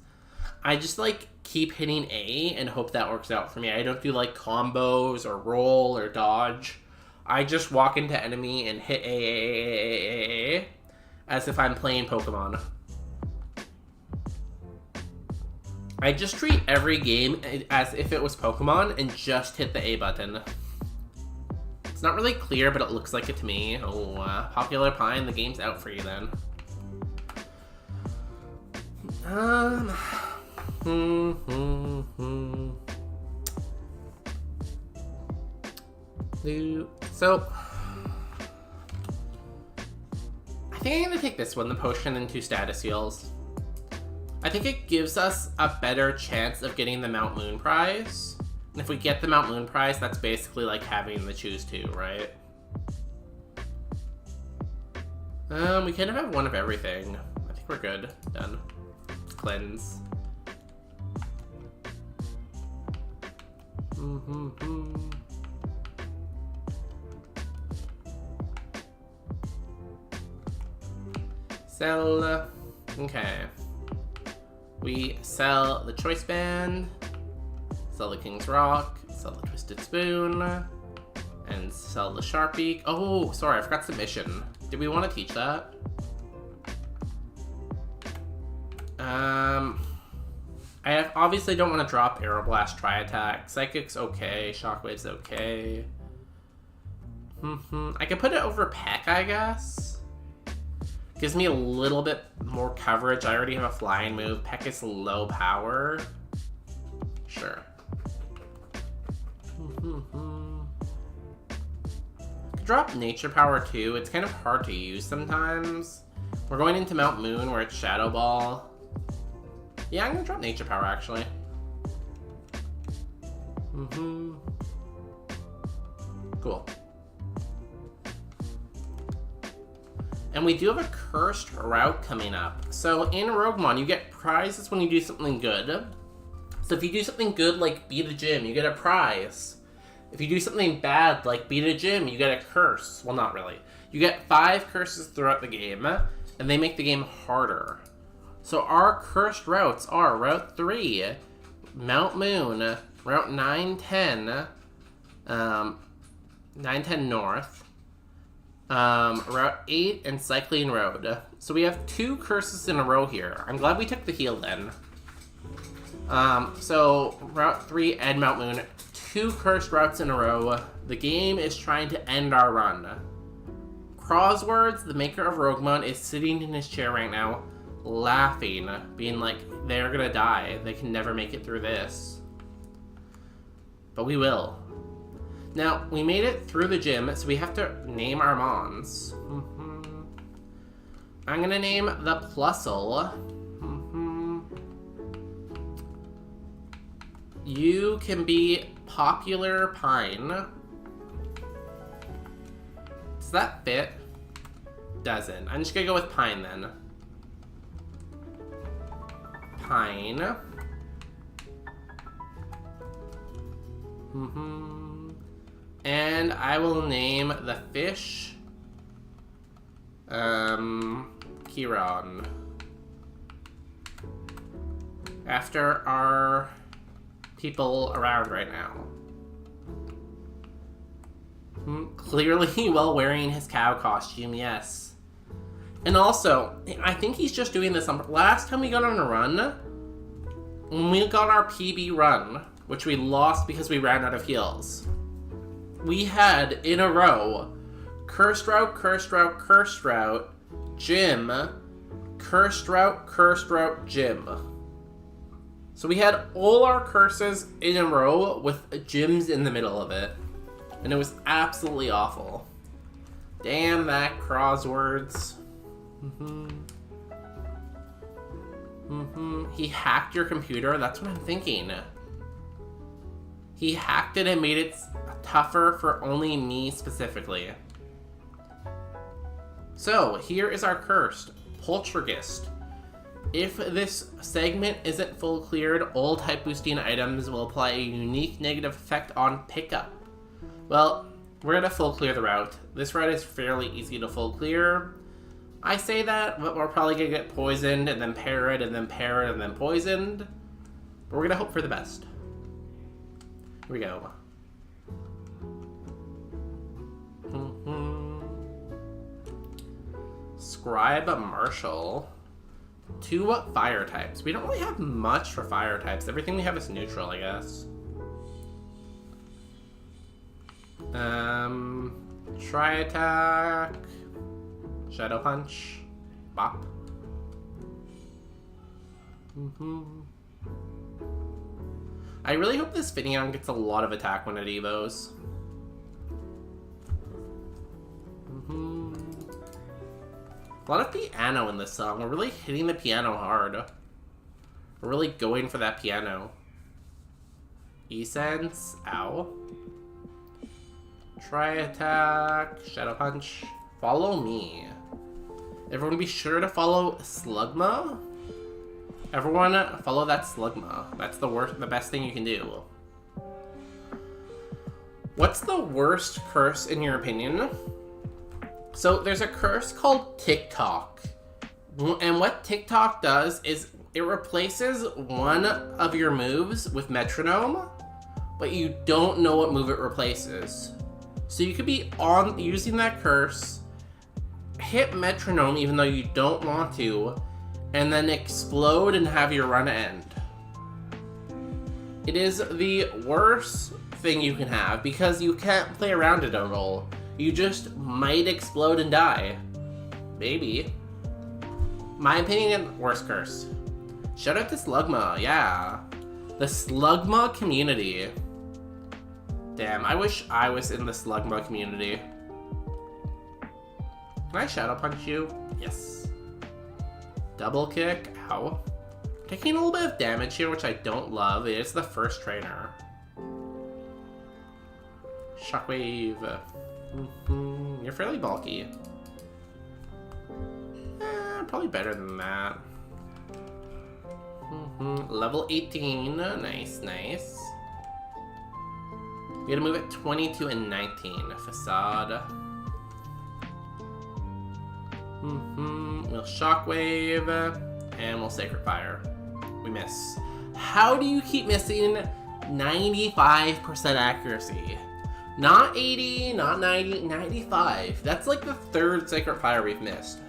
I just like keep hitting A and hope that works out for me. I don't do like combos or roll or dodge. I just walk into enemy and hit A as if I'm playing Pokemon. I just treat every game as if it was Pokemon and just hit the A button. It's not really clear, but it looks like it to me. Oh, Popular Pine, the game's out for you then. So, I think I'm gonna take this one, the potion and 2 status heals. I think it gives us a better chance of getting the Mount Moon prize. And if we get the Mount Moon prize, that's basically like having the choose 2, right? We kind of have one of everything. I think we're good. Done. Cleanse. Sell. Okay. We sell the Choice Band, sell the King's Rock, sell the Twisted Spoon, and sell the Sharpie. Oh, sorry, I forgot Submission. Did we want to teach that? I obviously don't want to drop Aeroblast, Tri-Attack. Psychic's okay, Shockwave's okay. I could put it over Peck, I guess. Gives me a little bit more coverage. I already have a flying move. Peck is low power. Sure. Could drop Nature Power too. It's kind of hard to use sometimes. We're going into Mount Moon where it's Shadow Ball. Yeah, I'm gonna drop Nature Power actually. Cool. And we do have a cursed route coming up. So in Roguemon, you get prizes when you do something good. So if you do something good, like beat a gym, you get a prize. If you do something bad, like beat a gym, you get a curse. Well, not really. You get 5 curses throughout the game, and they make the game harder. So our cursed routes are Route 3, Mount Moon, Route 910, 910 North, Route 8, and Cycling Road. So we have 2 curses in a row here. I'm glad we took the heal then. So Route 3 and Mount Moon, 2 cursed routes in a row. The game is trying to end our run. Crosswords, the maker of Roguemon, is sitting in his chair right now, laughing, being like, they're gonna die. They can never make it through this. But we will. Now, we made it through the gym, so we have to name our Mons. I'm gonna name the Plusle. You can be Popular Pine. Does that fit? Doesn't. I'm just gonna go with Pine then. Pine. And I will name the fish Chiron. After our people around right now. Clearly while wearing his cow costume, yes. And also, I think he's just doing this on... Last time we got on a run, when we got our PB run, which we lost because we ran out of heals, we had in a row Cursed Route, Cursed Route, Cursed Route, Gym, Cursed Route, Cursed Route, Gym. So we had all our curses in a row with gyms in the middle of it. And it was absolutely awful. Damn that crosswords. He hacked your computer? That's what I'm thinking. He hacked it and made it tougher for only me specifically. So, here is our cursed. Poltergeist. If this segment isn't full cleared, all type boosting items will apply a unique negative effect on pickup. Well, we're gonna full clear the route. This route is fairly easy to full clear. I say that, but we're probably gonna get poisoned, and then parrot, and then parrot, and then poisoned. But we're gonna hope for the best. Here we go. Scribe Marshall. 2 fire types. We don't really have much for fire types. Everything we have is neutral, I guess. Try attack. Shadow punch. Bop. I really hope this Finneon gets a lot of attack when it evos. A lot of piano in this song. We're really hitting the piano hard. We're really going for that piano. E-Sense. Ow. Try attack. Shadow punch. Follow me. Everyone be sure to follow Slugma. Everyone follow that Slugma. That's the best thing you can do. What's the worst curse in your opinion? So there's a curse called TikTok. And what TikTok does is it replaces one of your moves with metronome, but you don't know what move it replaces. So you could be on using that curse, hit metronome even though you don't want to, and then explode and have your run end. It is the worst thing you can have because you can't play around it at all. You just might explode and die. Maybe. My opinion, worst curse. Shout out to Slugma, yeah. The Slugma community. Damn, I wish I was in the Slugma community. Can I shadow punch you? Yes. Double kick, ow. Taking a little bit of damage here, which I don't love. It is the first trainer. Shockwave. You're fairly bulky. Probably better than that. Level 18. Nice, nice. We gotta move at 22 and 19. Facade. We'll Shockwave. And we'll Sacred Fire. We miss. How do you keep missing 95% accuracy? Not 80, not 90, 95. That's like the 3rd Sacred Fire we've missed.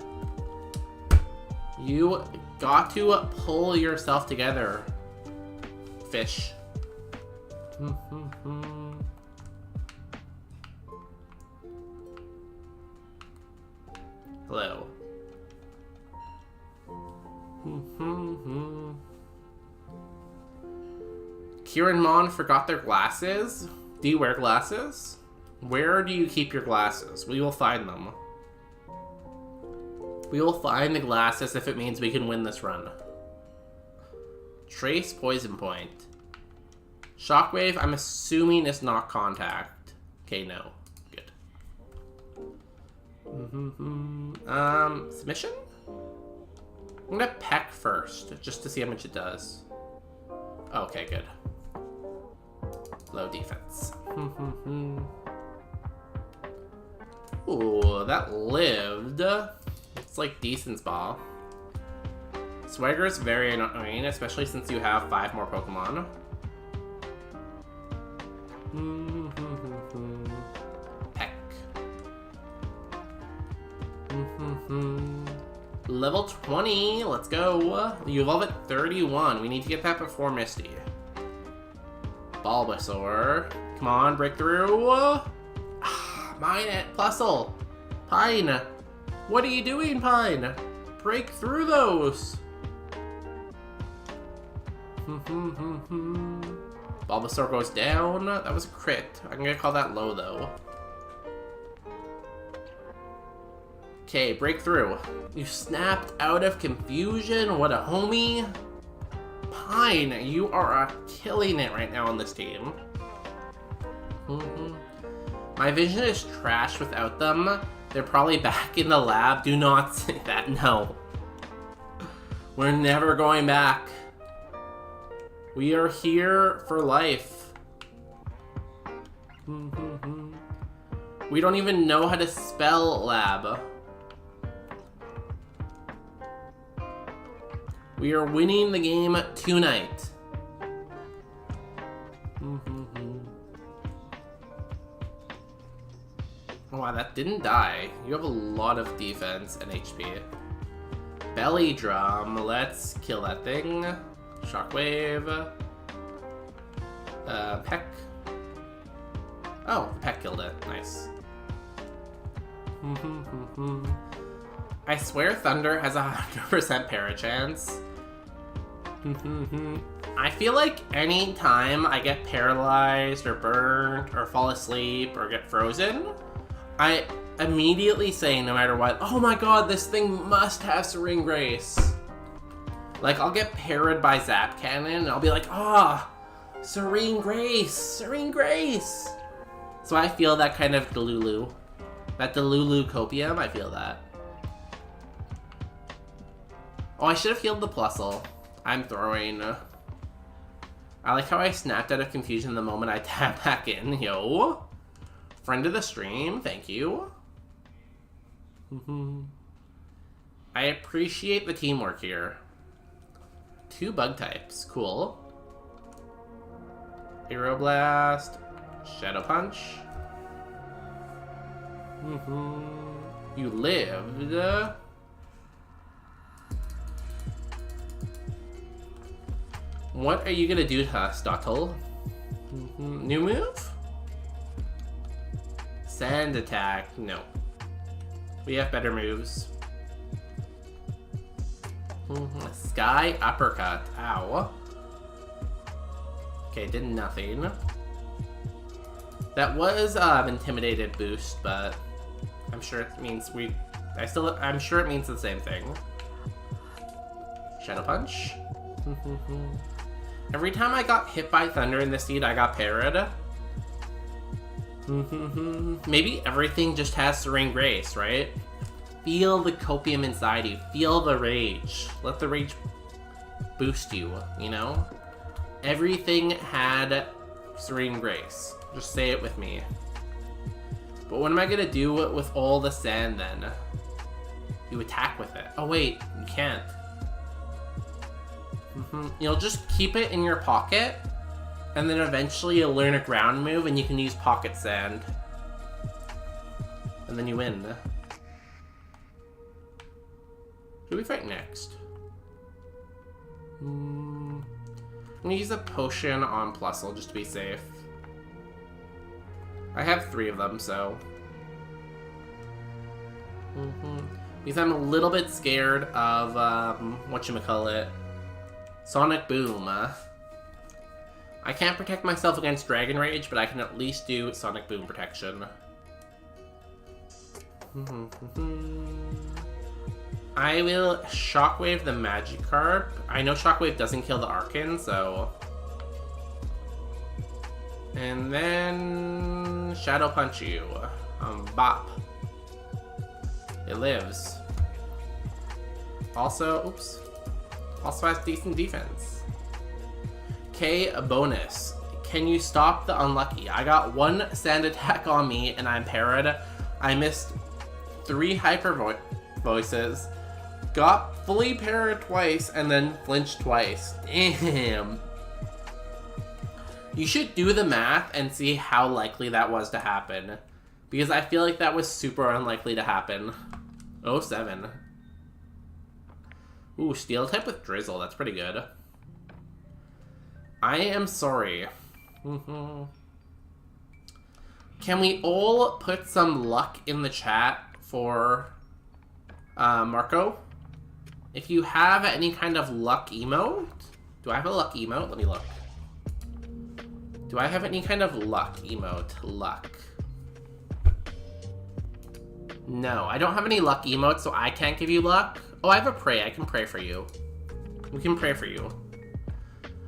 You got to pull yourself together, fish. Hello. Kieran Mon forgot their glasses. Do you wear glasses? Where do you keep your glasses? We will find them. We will find the glasses if it means we can win this run. Trace Poison Point. Shockwave, I'm assuming is not contact. Okay, no. Good. Submission? I'm gonna peck first, just to see how much it does. Okay, good. Low defense. Ooh, that lived. It's like decent ball. Swagger is very annoying, especially since you have 5 more Pokemon. Peck. Level 20, let's go. You evolve at 31. We need to get that before Misty. Bulbasaur. Come on, breakthrough. Mine it, Plusle. Pine. What are you doing, Pine? Break through those. Bulbasaur goes down. That was a crit. I'm gonna call that low, though. Okay, breakthrough. You snapped out of confusion. What a homie. Pine, you are killing it right now on this team. My vision is trash without them. They're probably back in the lab. Do not say that, no. We're never going back. We are here for life. We don't even know how to spell lab. We are winning the game tonight. Oh, wow, that didn't die. You have a lot of defense and HP. Belly drum. Let's kill that thing. Shockwave. Peck. Oh, Peck killed it. Nice. I swear Thunder has a 100% parachance. I feel like any time I get paralyzed or burnt or fall asleep or get frozen, I immediately say, no matter what, oh my god, this thing must have Serene Grace. Like, I'll get parried by Zap Cannon and I'll be like, ah, oh, Serene Grace, Serene Grace. So I feel that kind of Delulu. That Delulu copium, I feel that. Oh, I should have healed the Plusle. I'm throwing. I like how I snapped out of confusion the moment I tapped back in. Yo. Friend of the stream, thank you. I appreciate the teamwork here. 2 bug types, cool. Aeroblast, Shadow Punch. You lived. What are you gonna do to us, Dottle? New move? Sand attack, no. We have better moves. Sky uppercut, ow. Okay, did nothing. That was intimidated boost, but I'm sure it means I'm sure it means the same thing. Shadow Punch. Every time I got hit by Thunder in the seed, I got parried. Maybe everything just has Serene Grace, right? Feel the copium inside you. Feel the rage. Let the rage boost you, you know? Everything had Serene Grace. Just say it with me. But what am I gonna do with all the sand then? You attack with it. Oh wait, you can't. You'll just keep it in your pocket, and then eventually you'll learn a ground move and you can use pocket sand. And then you win. Who do we fight next? I'm gonna use a potion on Plusle just to be safe. I have 3 of them, so. Because I'm a little bit scared of, whatchamacallit. Sonic Boom. I can't protect myself against Dragon Rage, but I can at least do Sonic Boom protection. I will Shockwave the Magikarp. I know Shockwave doesn't kill the Archon, so... And then... Shadow Punch you. Bop. It lives. Also, oops. Also has decent defense. K bonus. Can you stop the unlucky? I got 1 sand attack on me and I'm parried. I missed 3 hyper voices. Got fully parried twice and then flinched twice. Damn. You should do the math and see how likely that was to happen. Because I feel like that was super unlikely to happen. 07. Ooh, Steel type with Drizzle. That's pretty good. I am sorry. Can we all put some luck in the chat for Marco? If you have any kind of luck emote... Do I have a luck emote? Let me look. Do I have any kind of luck emote? Luck. No, I don't have any luck emotes, so I can't give you luck. Oh, I have a pray. I can pray for you. We can pray for you.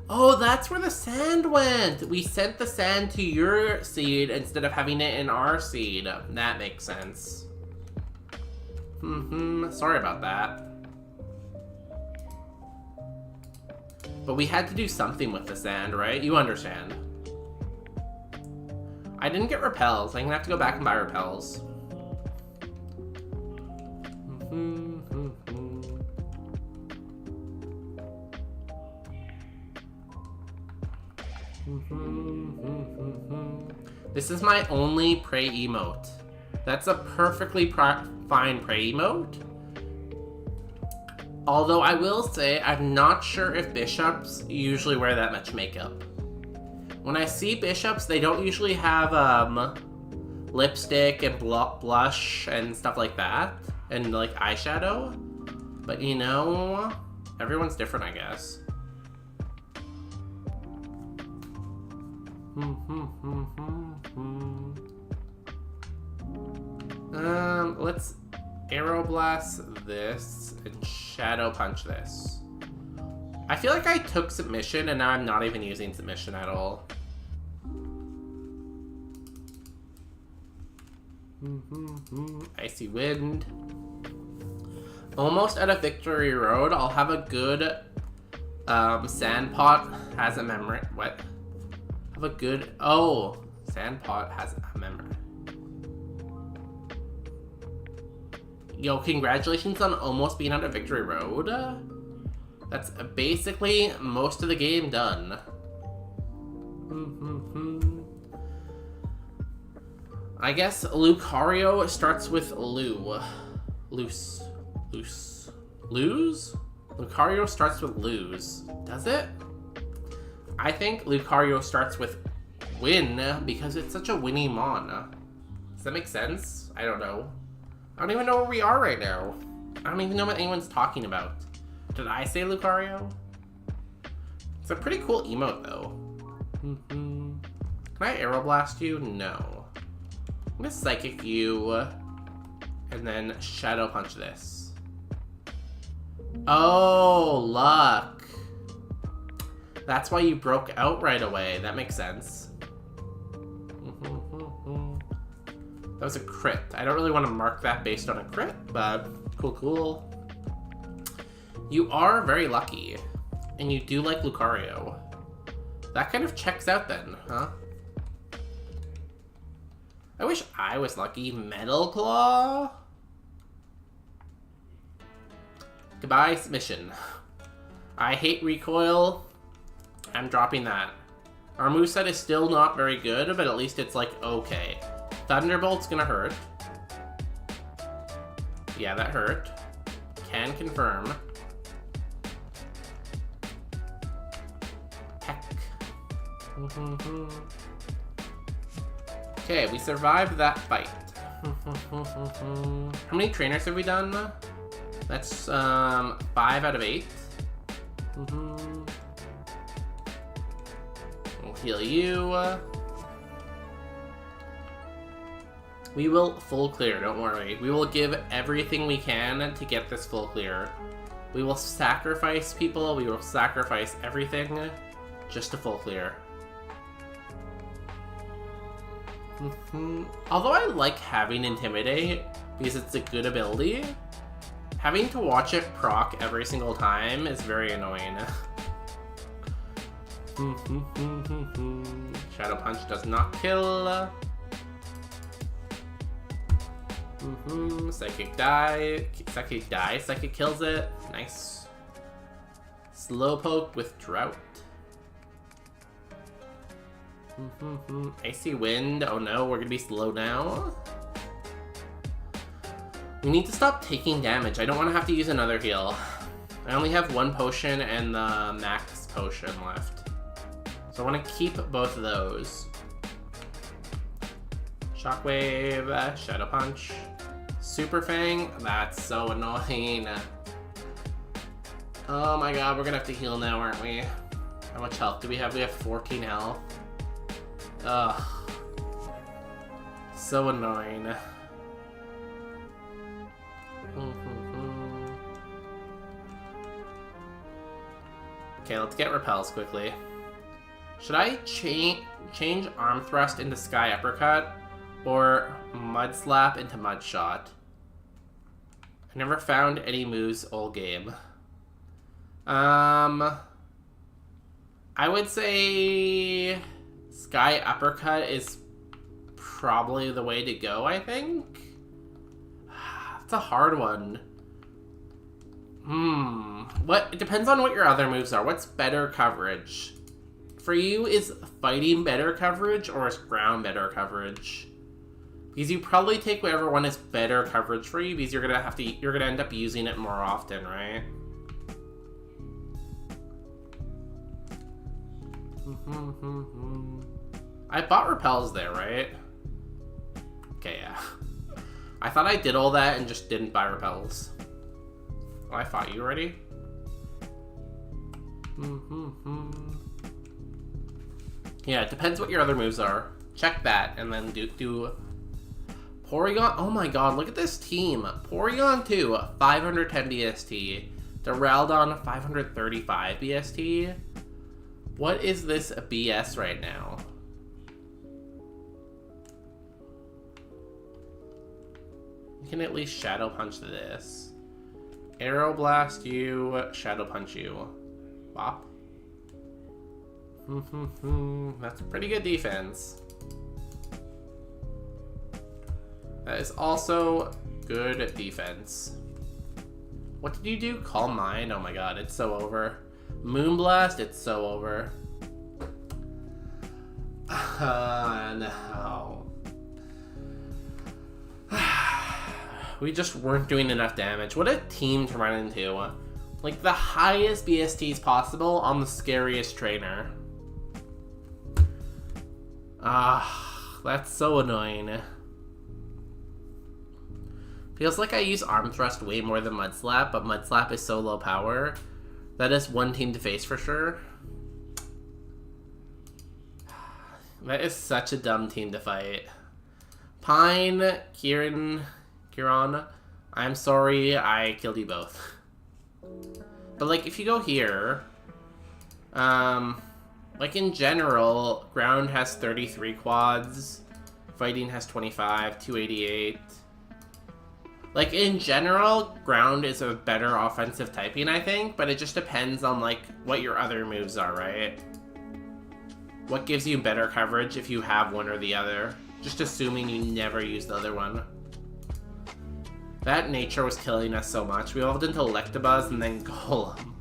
Oh, that's where the sand went. We sent the sand to your seed instead of having it in our seed. That makes sense. Sorry about that. But we had to do something with the sand, right? You understand. I didn't get repels. I'm gonna have to go back and buy repels. This is my only pray emote. That's a perfectly fine pray emote. Although I will say, I'm not sure if bishops usually wear that much makeup. When I see bishops, they don't usually have lipstick and blush and stuff like that. And like eyeshadow. But you know, everyone's different, I guess. Let's arrow blast this and shadow punch this. I feel like I took submission and now I'm not even using submission at all. Icy wind. Almost at a victory road. I'll have a good sand pot has a memory. What? Have a good sand pot has a memory. Yo, congratulations on almost being on a victory road. That's basically most of the game done. I guess Lucario starts with Lose? Lucario starts with lose. Does it? I think Lucario starts with win because it's such a winning mon. Does that make sense? I don't know. I don't even know where we are right now. I don't even know what anyone's talking about. Did I say Lucario? It's a pretty cool emote though. Can I Aero Blast you? No. I'm gonna Psychic you and then Shadow Punch this. Oh, luck. That's why you broke out right away. That makes sense. That was a crit. I don't really want to mark that based on a crit, but cool. You are very lucky, and you do like Lucario. That kind of checks out then, huh? I wish I was lucky. Metal Claw? Goodbye, submission. I hate recoil. I'm dropping that. Our moveset is still not very good, but at least it's like okay. Thunderbolt's gonna hurt. Yeah, that hurt. Can confirm. Heck. Okay, we survived that fight. How many trainers have we done? That's 5 out of 8. We'll heal you. We will full clear, don't worry. We will give everything we can to get this full clear. We will sacrifice people, we will sacrifice everything just to full clear. Although I like having Intimidate because it's a good ability, having to watch it proc every single time is very annoying. Shadow Punch does not kill. Psychic kills it. Nice. Slowpoke with Drought. Icy Wind. Oh no, we're gonna be slow now. We need to stop taking damage. I don't want to have to use another heal. I only have 1 potion and the max potion left. So I want to keep both of those. Shockwave, Shadow Punch, Super Fang. That's so annoying. Oh my god, we're gonna have to heal now, aren't we? How much health do we have? We have 14 health. Ugh. So annoying. Okay, let's get repels quickly. Should I change Arm Thrust into Sky Uppercut or Mud Slap into Mud Shot? I never found any moves all game. I would say Sky Uppercut is probably the way to go, I think. It's a hard one. It depends on what your other moves are. What's better coverage? For you, is fighting better coverage or is ground better coverage? Because you probably take whatever one is better coverage for you because you're gonna end up using it more often, right? I bought repels there, right? Okay, yeah. I thought I did all that and just didn't buy repels. Oh, I fought you already? Yeah, it depends what your other moves are. Check that and then do Porygon. Oh my god, look at this team. Porygon 2, 510 BST. Duraludon, 535 BST. What is this BS right now? You can at least Shadow Punch this. Arrow Blast you, Shadow Punch you. Bop. That's pretty good defense. That is also good defense. What did you do? Calm Mind? Oh my god, it's so over. Moonblast, it's so over. No. We just weren't doing enough damage. What a team to run into. Like, the highest BSTs possible on the scariest trainer. That's so annoying. Feels like I use Arm Thrust way more than Mud Slap, but Mud Slap is so low power. That is one team to face for sure. That is such a dumb team to fight. Pine, Kieran, I'm sorry I killed you both. But like, if you go here, like in general, ground has 33 quads, fighting has 25, 288. Like, in general, ground is a better offensive typing, I think, but it just depends on, like, what your other moves are, right? What gives you better coverage if you have one or the other? Just assuming you never use the other one. That nature was killing us so much. We evolved into Electabuzz and then Golem.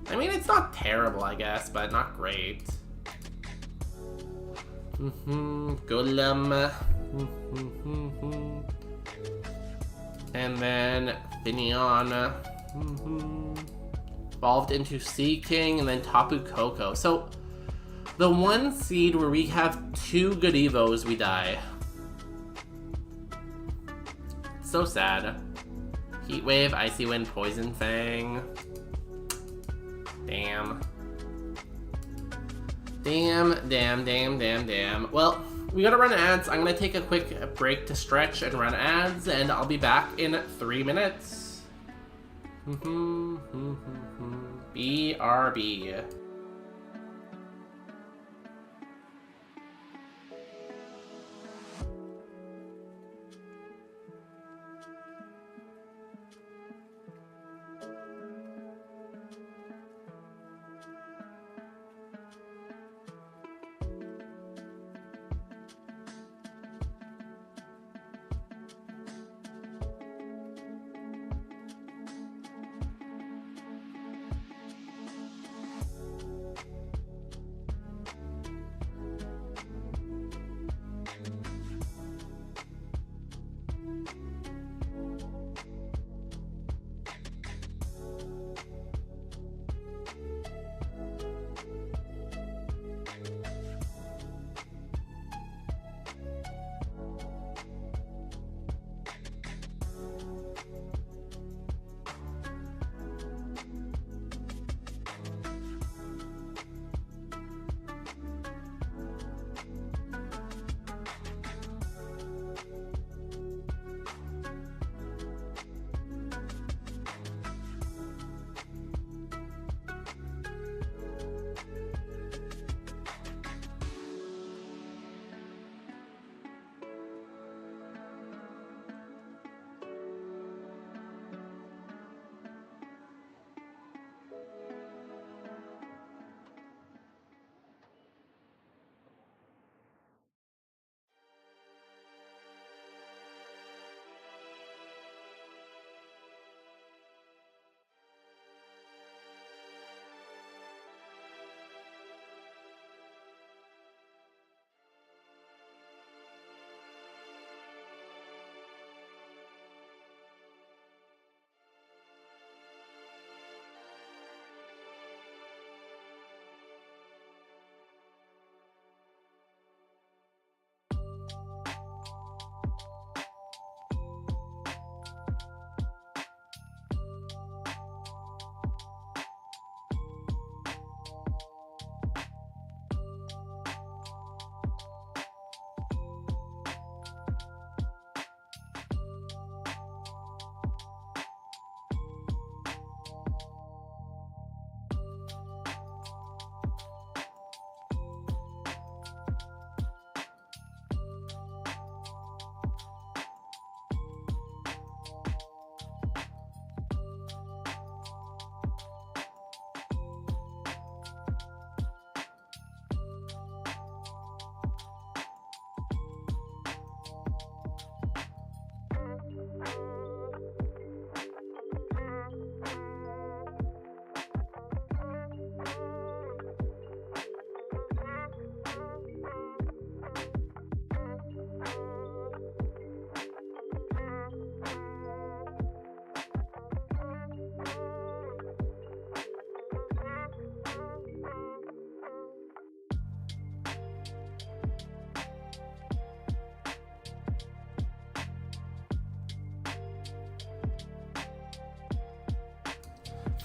I mean, it's not terrible, I guess, but not great. Golem. And then Finneon. Evolved into Sea King and then Tapu Koko. So, the one seed where we have 2 good Evos, we die. So sad. Heat Wave, Icy Wind, Poison Fang. Damn. Damn. Well, we gotta run ads. I'm gonna take a quick break to stretch and run ads, and I'll be back in 3 minutes. BRB.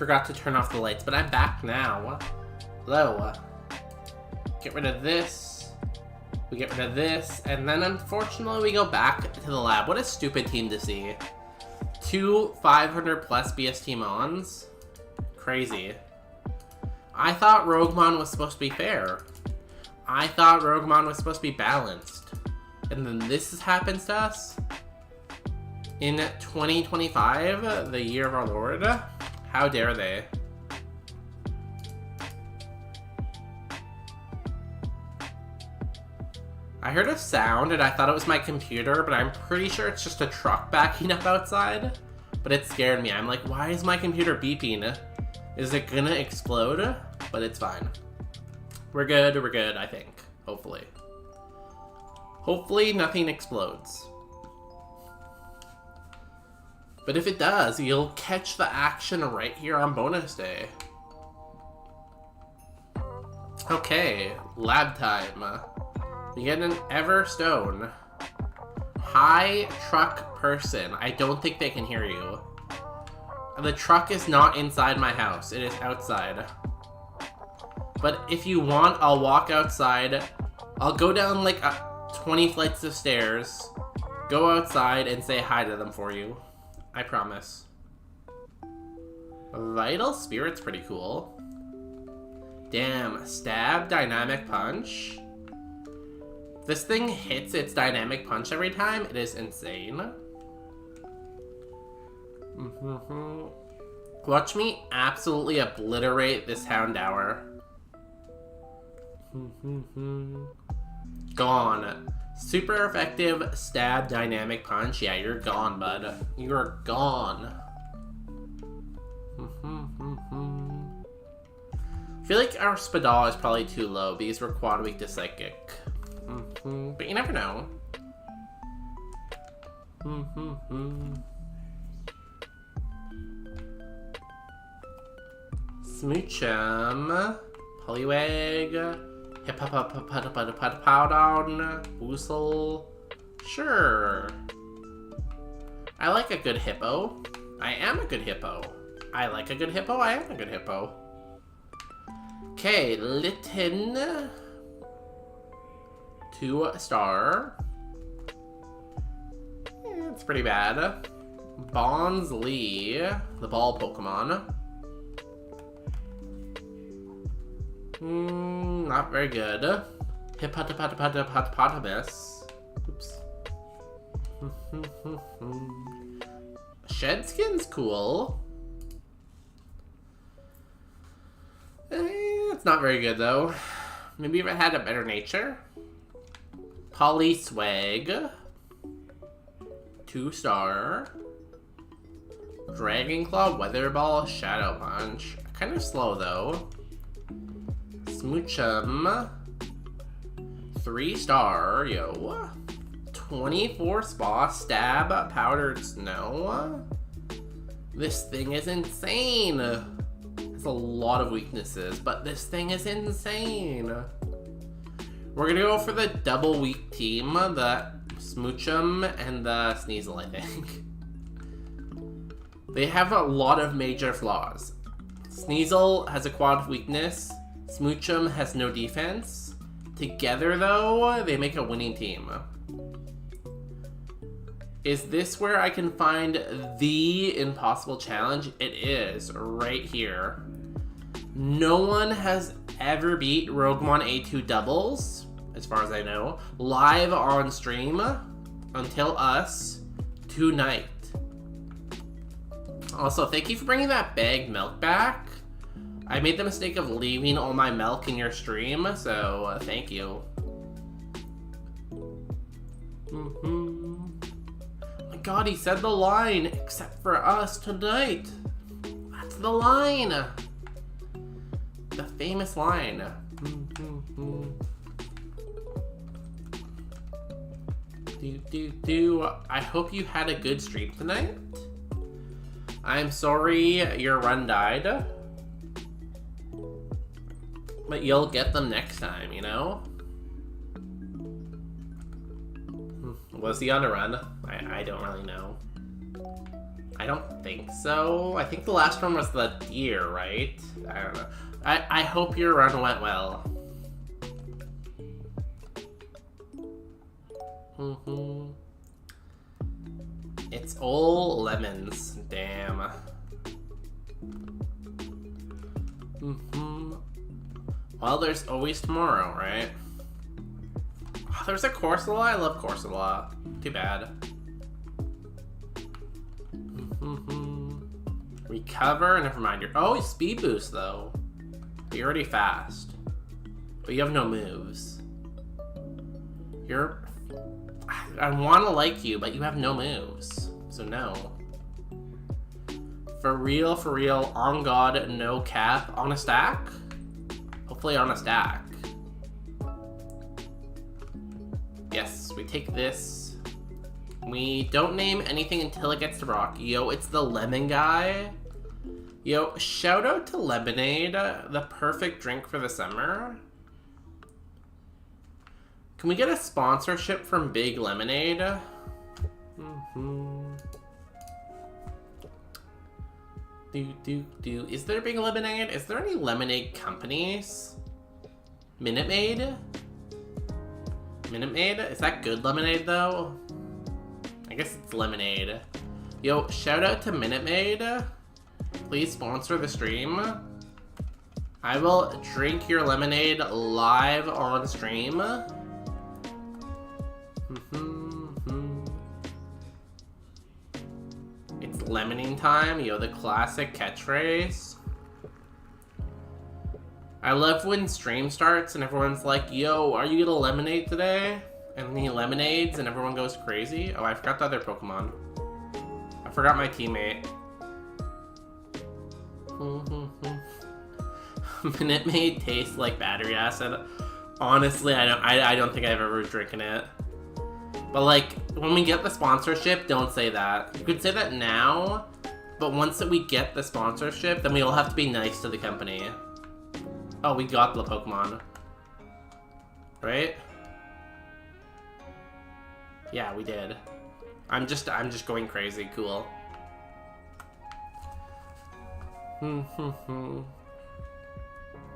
forgot to turn off the lights, but I'm back now. Hello. Get rid of this. We get rid of this, and then unfortunately we go back to the lab. What a stupid team to see. 2 500 plus BST Mons. Crazy. I thought Roguemon was supposed to be fair. I thought Roguemon was supposed to be balanced. And then this happens to us? In 2025, the year of our Lord? How dare they? I heard a sound and I thought it was my computer, but I'm pretty sure it's just a truck backing up outside. But it scared me. I'm like, why is my computer beeping? Is it gonna explode? But it's fine. We're good, I think. Hopefully. Hopefully nothing explodes. But if it does, you'll catch the action right here on bonus day. Okay, lab time. We get an Everstone. Hi, truck person. I don't think they can hear you. The truck is not inside my house. It is outside. But if you want, I'll walk outside. I'll go down like 20 flights of stairs, go outside, and say hi to them for you. I promise. Vital Spirit's pretty cool. Damn, stab, dynamic punch. This thing hits its dynamic punch every time. It is insane. Watch me absolutely obliterate this Houndour. Gone. Super effective stab dynamic punch. Yeah, you're gone, bud. You're gone. I feel like our Spadal is probably too low because we're quad weak to psychic. But you never know. Smoochum, Poliwag, Hippopotapodon, Woosle. Sure. I like a good hippo. I am a good hippo. I like a good hippo. I am a good hippo. Okay, Litten. 2-star. It's pretty bad. Bonsly, the ball Pokemon. Not very good. Hippopotamus. Oops. Shedskin's cool. It's not very good though. Maybe if it had a better nature. Polyswag. 2-star. Dragonclaw, Weather Ball, Shadow Punch. Kind of slow though. Smoochum. 3-star, yo. 24 Spa, Stab, Powdered Snow. This thing is insane. It's a lot of weaknesses, but this thing is insane. We're gonna go for the double weak team, the Smoochum and the Sneasel, I think. They have a lot of major flaws. Sneasel has a quad weakness. Smoochum has no defense. Together, though, they make a winning team. Is this where I can find the impossible challenge? It is, right here. No one has ever beat Roguemon A2 doubles, as far as I know, live on stream until us tonight. Also, thank you for bringing that bagged milk back. I made the mistake of leaving all my milk in your stream, so thank you. Oh my god, he said the line, except for us tonight. That's the line. The famous line. I hope you had a good stream tonight. I'm sorry your run died. But you'll get them next time, you know? Was he on a run? I don't really know. I don't think so. I think the last one was the deer, right? I don't know. I hope your run went well. It's all lemons. Damn. Well, there's always tomorrow, right? Oh, there's a Corsola. I love Corsola. Too bad. Recover. Never mind. Oh, speed boost though. But you're already fast. But you have no moves. I want to like you, but you have no moves. So no. For real, on God, no cap. On a stack? Hopefully on a stack. Yes, we take this. We don't name anything until it gets to Brock. Yo, it's the lemon guy. Yo, shout out to Lemonade, the perfect drink for the summer. Can we get a sponsorship from Big Lemonade? Is there Big Lemonade? Is there any lemonade companies? Minute Maid? Minute Maid? Is that good lemonade though? I guess it's lemonade. Yo, shout out to Minute Maid. Please sponsor the stream. I will drink your lemonade live on stream. It's lemoning time. Yo, the classic catchphrase. I love when stream starts and everyone's like, yo, are you gonna lemonade today? And he lemonades and everyone goes crazy. Oh, I forgot the other Pokemon. I forgot my teammate. Minute Maid tastes like battery acid. Honestly, I don't think I've ever drinking it. But like, when we get the sponsorship, don't say that. You could say that now, but once that we get the sponsorship, then we all have to be nice to the company. Oh, we got the Pokemon. Right? Yeah, we did. I'm just going crazy. Cool. I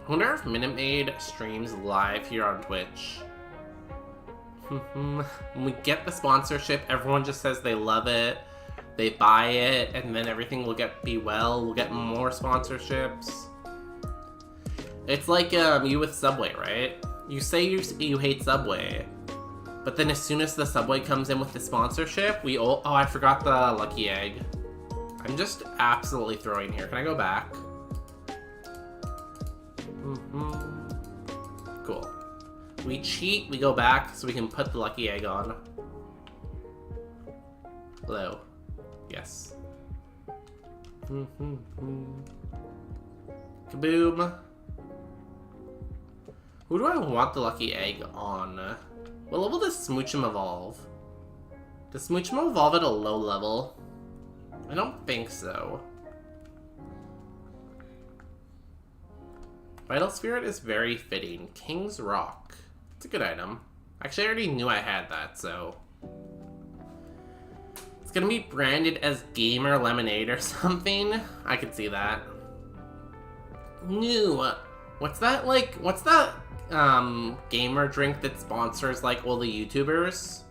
wonder if Minute Maid streams live here on Twitch. When we get the sponsorship, everyone just says they love it, they buy it, and then everything will be well. We'll get more sponsorships. It's like you with Subway, right? You say you hate Subway, but then as soon as the Subway comes in with the sponsorship, we all... Oh, I forgot the lucky egg. I'm just absolutely throwing here. Can I go back? Cool. We cheat, we go back so we can put the lucky egg on. Hello. Yes. Kaboom. Who do I want the lucky egg on? What level does Smoochum evolve? Does Smoochum evolve at a low level? I don't think so. Vital Spirit is very fitting. King's Rock. It's a good item. Actually, I already knew I had that, so... It's gonna be branded as Gamer Lemonade or something. I could see that. New. What's that, like... What's that, gamer drink that sponsors, like, all the YouTubers?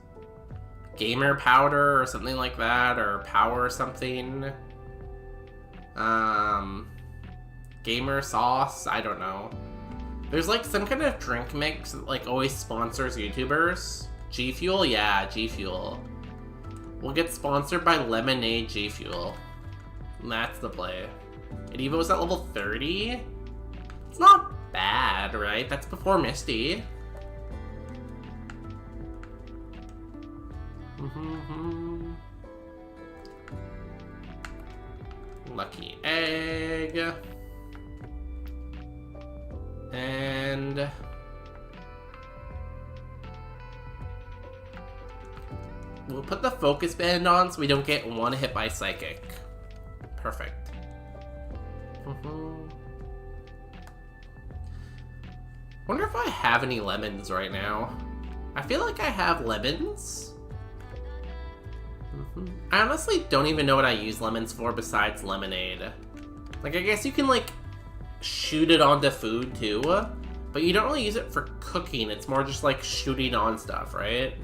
Gamer Powder or something like that, or Power or something. Gamer Sauce, I don't know. There's like some kind of drink mix that like always sponsors YouTubers. G Fuel, yeah, G Fuel. We'll get sponsored by Lemonade G Fuel. And that's the play. It evos at level 30? It's not bad, right? That's before Misty. Lucky egg. And we'll put the focus band on so we don't get one hit by psychic. Perfect. Wonder if I have any lemons right now. I feel like I have lemons. I honestly don't even know what I use lemons for besides lemonade. Like, I guess you can, like, shoot it onto food, too. But you don't really use it for cooking. It's more just, like, shooting on stuff, right?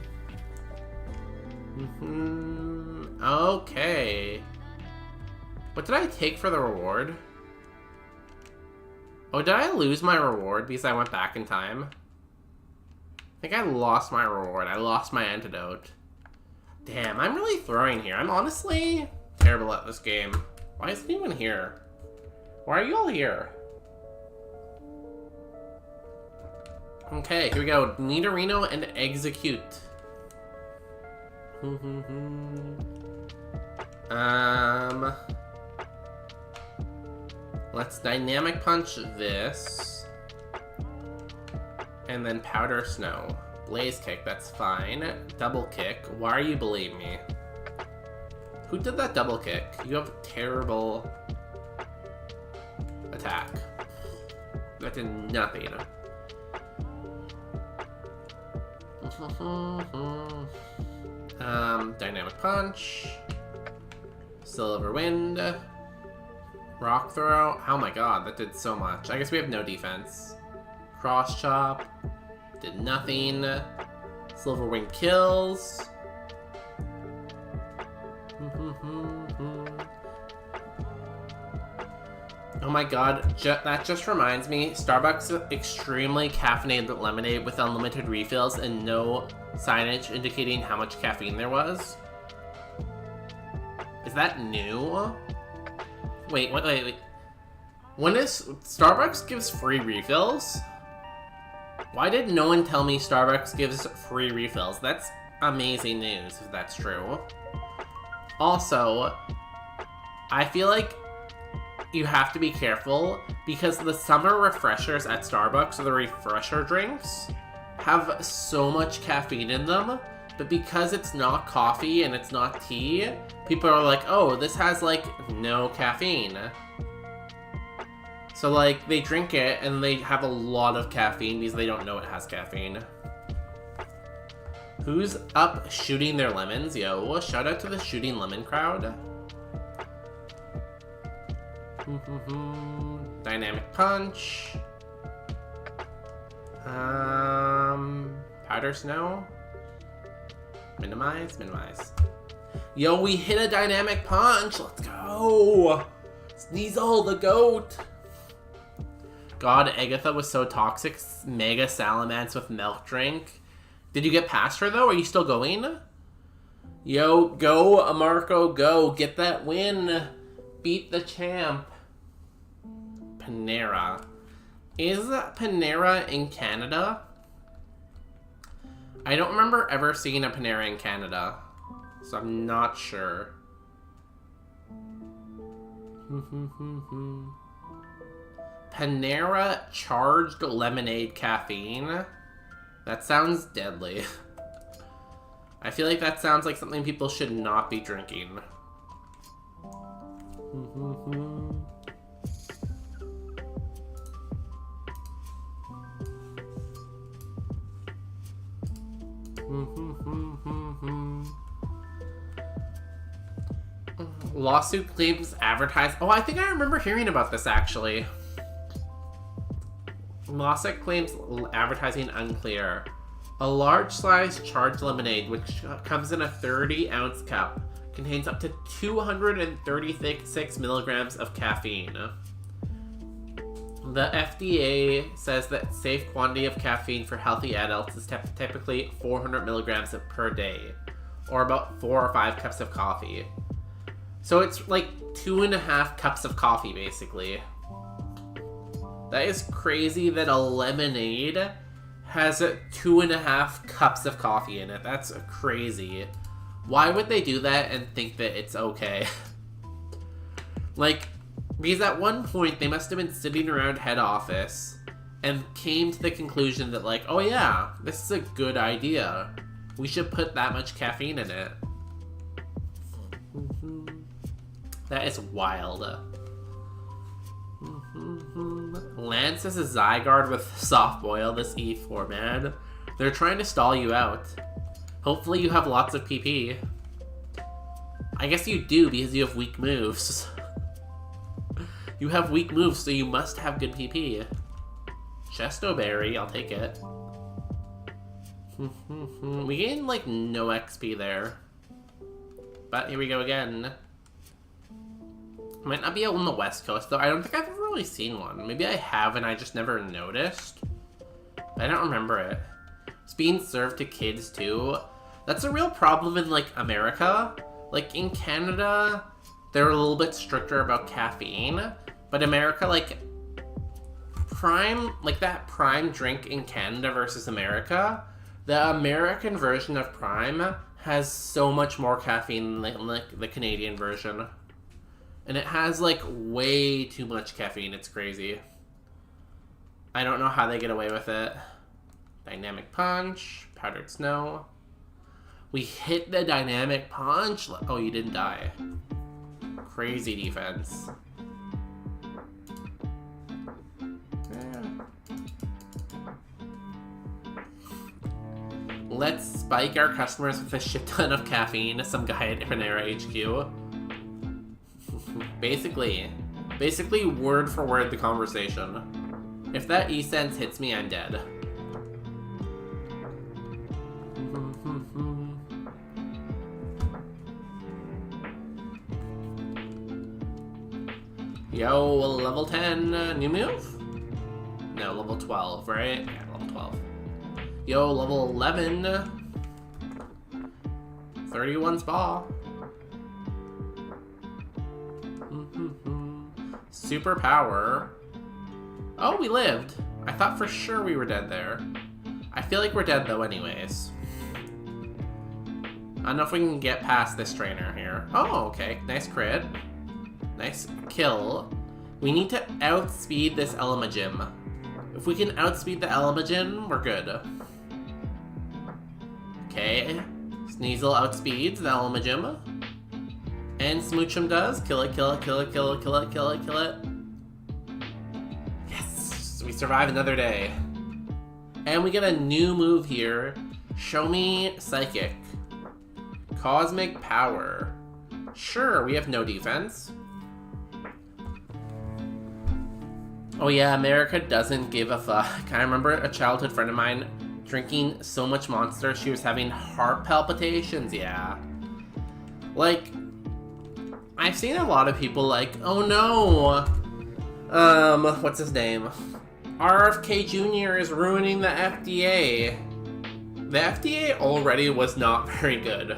Okay. What did I take for the reward? Oh, did I lose my reward because I went back in time? I think I lost my reward. I lost my antidote. Damn, I'm really throwing here. I'm honestly terrible at this game. Why is anyone here? Why are you all here? Okay, here we go. Nidorino and execute. Let's dynamic punch this. And then powder snow. Blaze kick, that's fine. Double kick. Why are you believe me? Who did that double kick? You have a terrible attack. That did nothing. Dynamic punch. Silver wind. Rock throw. Oh my god, that did so much. I guess we have no defense. Cross chop. Did nothing. Silver wing kills. Oh my god, that just reminds me, Starbucks extremely caffeinated lemonade with unlimited refills and no signage indicating how much caffeine there was. Is that new? Wait. When is Starbucks gives free refills? Why did no one tell me Starbucks gives free refills? That's amazing news if that's true. Also, I feel like you have to be careful because the summer refreshers at Starbucks, or the refresher drinks, have so much caffeine in them, but because it's not coffee and it's not tea, people are like, oh, this has like no caffeine. So like they drink it and they have a lot of caffeine because they don't know it has caffeine. Who's up shooting their lemons? Yo, shout out to the shooting lemon crowd. Dynamic punch. Powder snow. Minimize. Yo, we hit a dynamic punch. Let's go. Sneasel the goat. God, Agatha was so toxic. Mega salamence with milk drink. Did you get past her though? Are you still going? Yo, go, Marco, go. Get that win. Beat the champ. Panera. Is Panera in Canada? I don't remember ever seeing a Panera in Canada, so I'm not sure. Panera charged lemonade caffeine? That sounds deadly. I feel like that sounds like something people should not be drinking. Lawsuit claims advertise. Oh, I think I remember hearing about this actually. Lawsuit claims advertising unclear. A large size charged lemonade, which comes in a 30-ounce cup, contains up to 236 milligrams of caffeine. The FDA says that safe quantity of caffeine for healthy adults is typically 400 milligrams per day, or about 4 or 5 cups of coffee. So it's like 2.5 cups of coffee, basically. That is crazy that a lemonade has 2.5 cups of coffee in it. That's crazy. Why would they do that and think that it's okay? Like, because at one point they must have been sitting around head office and came to the conclusion that like, oh yeah, this is a good idea. We should put that much caffeine in it. That is wild. Lance is a Zygarde with soft boil this E4, man. They're trying to stall you out. Hopefully you have lots of PP. I guess you do because you have weak moves. You have weak moves, so you must have good PP. Chesto Berry, I'll take it. We gained like no XP there. But here we go again. Might not be out on the West Coast though. I don't think I've ever really seen one. Maybe I have and I just never noticed. But I don't remember it. It's being served to kids too. That's a real problem in like America. Like in Canada, they're a little bit stricter about caffeine. But America, like Prime, like that Prime drink in Canada versus America, the American version of Prime has so much more caffeine than like the Canadian version. And it has like way too much caffeine, it's crazy. I don't know how they get away with it. Dynamic Punch, Powdered Snow. We hit the Dynamic Punch. Oh, you didn't die. Crazy defense. Let's spike our customers with a shit ton of caffeine. Some guy at Panera HQ. Basically word for word the conversation. If that E-Sense hits me, I'm dead. Yo, level 10, new move? No, level 12, right? Yeah, level 12. Yo, level 11. 31 spa. Super power. Oh, we lived. I thought for sure we were dead there. I feel like we're dead though anyways. I don't know if we can get past this trainer here. Oh, okay. Nice crit. Nice kill. We need to outspeed this Elemagym. If we can outspeed the Elemagym, we're good. Okay. Sneasel outspeeds the Elemagym. And Smoochum does. Kill it, kill it, kill it, kill it, kill it, kill it, kill it. Yes! We survive another day. And we get a new move here. Show me Psychic. Cosmic Power. Sure, we have no defense. Oh yeah, America doesn't give a fuck. I remember a childhood friend of mine drinking so much Monster, she was having heart palpitations, yeah. Like, I've seen a lot of people like, oh no, what's his name? RFK Jr. is ruining the FDA. The FDA already was not very good.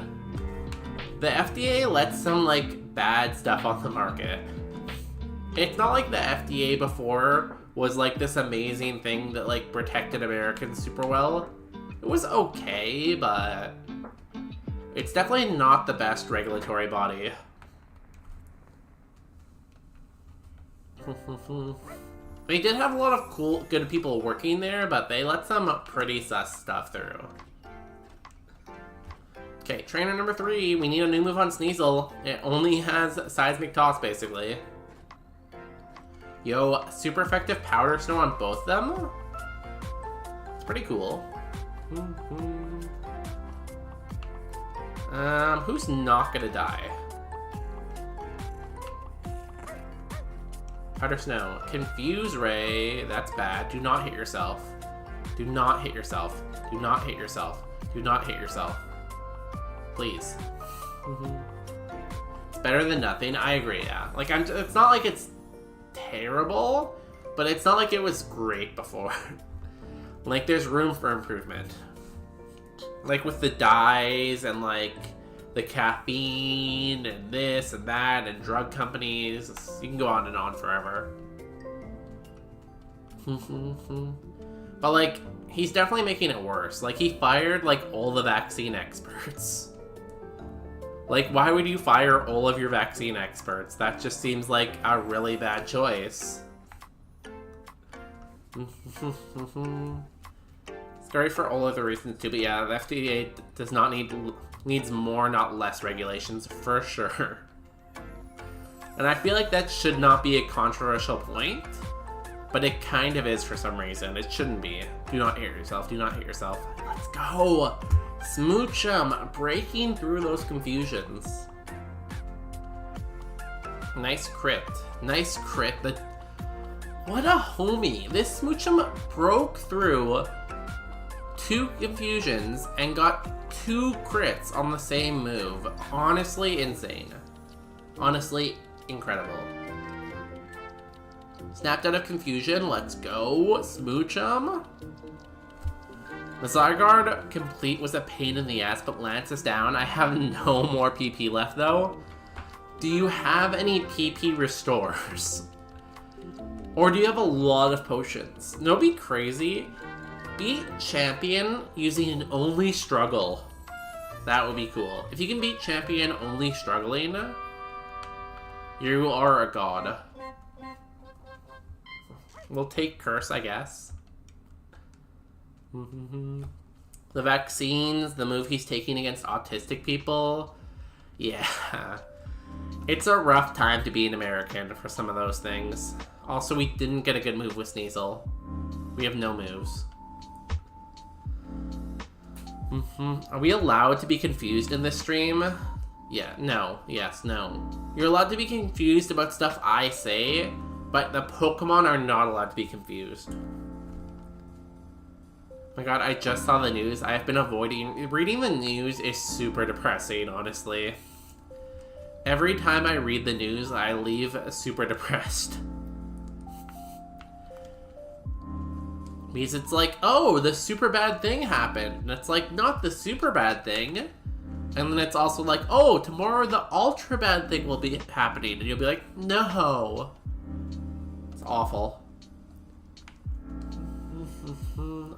The FDA lets some, like, bad stuff on the market. It's not like the FDA before was, like, this amazing thing that, like, protected Americans super well. It was okay, but it's definitely not the best regulatory body. They did have a lot of cool, good people working there, but they let some pretty sus stuff through. Okay, trainer number 3. We need a new move on Sneasel. It only has Seismic Toss, basically. Yo, super effective Powder Snow on both of them? It's pretty cool. Who's not gonna die? Powder Snow. Confuse Ray. That's bad. Do not hit yourself. Do not hit yourself. Do not hit yourself. Do not hit yourself. Please. It's better than nothing. I agree, yeah. Like, it's not like it's terrible, but it's not like it was great before. Like, there's room for improvement. Like, with the dyes and, like, the caffeine and this and that and drug companies. You can go on and on forever. But, like, he's definitely making it worse. Like, he fired, like, all the vaccine experts. Like, why would you fire all of your vaccine experts? That just seems like a really bad choice. Scary for all of the reasons too, but yeah, the FDA does not needs more, not less regulations, for sure. And I feel like that should not be a controversial point, but it kind of is for some reason. It shouldn't be. Do not hit yourself. Do not hit yourself. Let's go! Smoochum, breaking through those confusions. Nice crit. Nice crit. What a homie. This Smoochum broke through 2 confusions and got 2 crits on the same move. Honestly insane. Honestly incredible. Snapped out of confusion. Let's go, Smoochum. The Zygarde complete was a pain in the ass, but Lance is down. I have no more PP left though. Do you have any PP restores? Or do you have a lot of potions? No, be crazy. Beat Champion using an only struggle. That would be cool. If you can beat Champion only struggling, you are a god. We'll take Curse, I guess. The vaccines, the move he's taking against autistic people. Yeah. It's a rough time to be an American for some of those things. Also, we didn't get a good move with Sneasel. We have no moves. Are we allowed to be confused in this stream? Yeah, no, yes, no. You're allowed to be confused about stuff I say, but the Pokemon are not allowed to be confused. Oh my god, I just saw the news. I have been avoiding... Reading the news is super depressing, honestly. Every time I read the news, I leave super depressed. Because it's like, oh, the super bad thing happened. And it's like, not the super bad thing. And then it's also like, oh, tomorrow the ultra bad thing will be happening. And you'll be like, no. It's awful.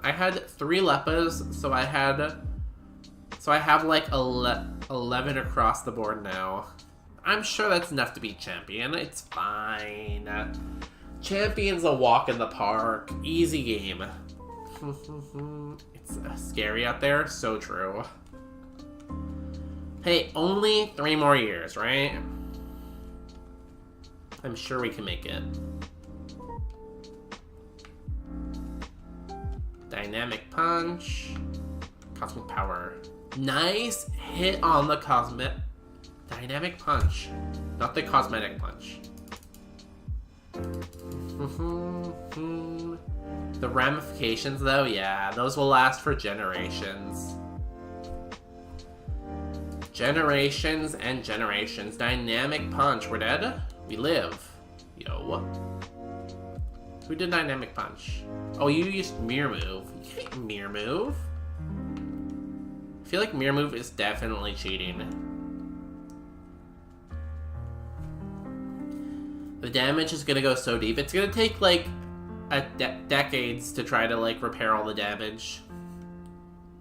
I had 3 Leppas, so I have like 11 across the board now. I'm sure that's enough to beat Champion. It's fine. Champion's a walk in the park. Easy game. It's scary out there. So true. Hey, only 3 more years, right? I'm sure we can make it. Dynamic Punch. Cosmic Power. Nice hit on the Dynamic Punch. Not the Cosmetic Punch. The ramifications though, yeah, those will last for generations. Generations and generations. Dynamic Punch, we're dead? We live. Yo. Who did Dynamic Punch? Oh, you used Mirror Move. You can't Mirror Move. I feel like Mirror Move is definitely cheating. The damage is gonna go so deep. It's gonna take like decades to try to like repair all the damage.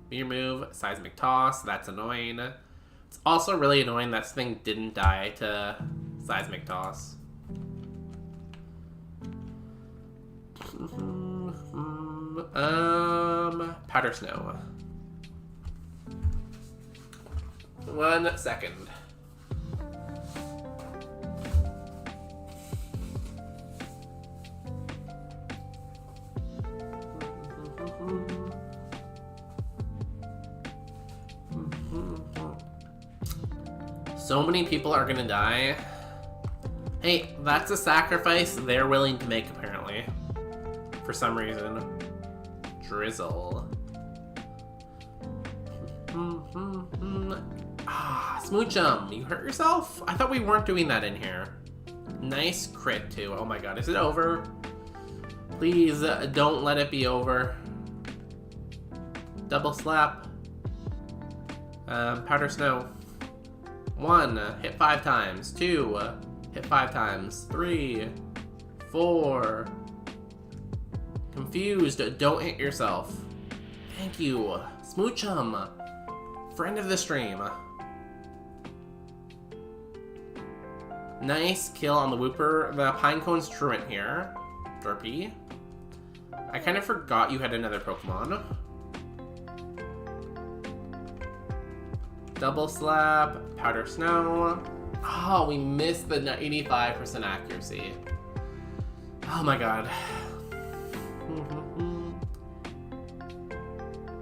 Mirror Move, Seismic Toss, that's annoying. It's also really annoying that this thing didn't die to Seismic Toss. Powder Snow. 1 second. So many people are gonna die. Hey, that's a sacrifice they're willing to make, apparently. For some reason. Drizzle. Smoochum, you hurt yourself? I thought we weren't doing that in here. Nice crit, too. Oh my god, is it over? Please, don't let it be over. Double slap. Powder Snow. 1, hit 5 times. 2, hit 5 times. 3, 4. Confused, don't hit yourself. Thank you. Smoochum, friend of the stream. Nice kill on the Wooper. The Pinecone's truant here. Derpy. I kind of forgot you had another Pokemon. Double slap, Powder Snow. Oh, we missed the 85% accuracy. Oh my god.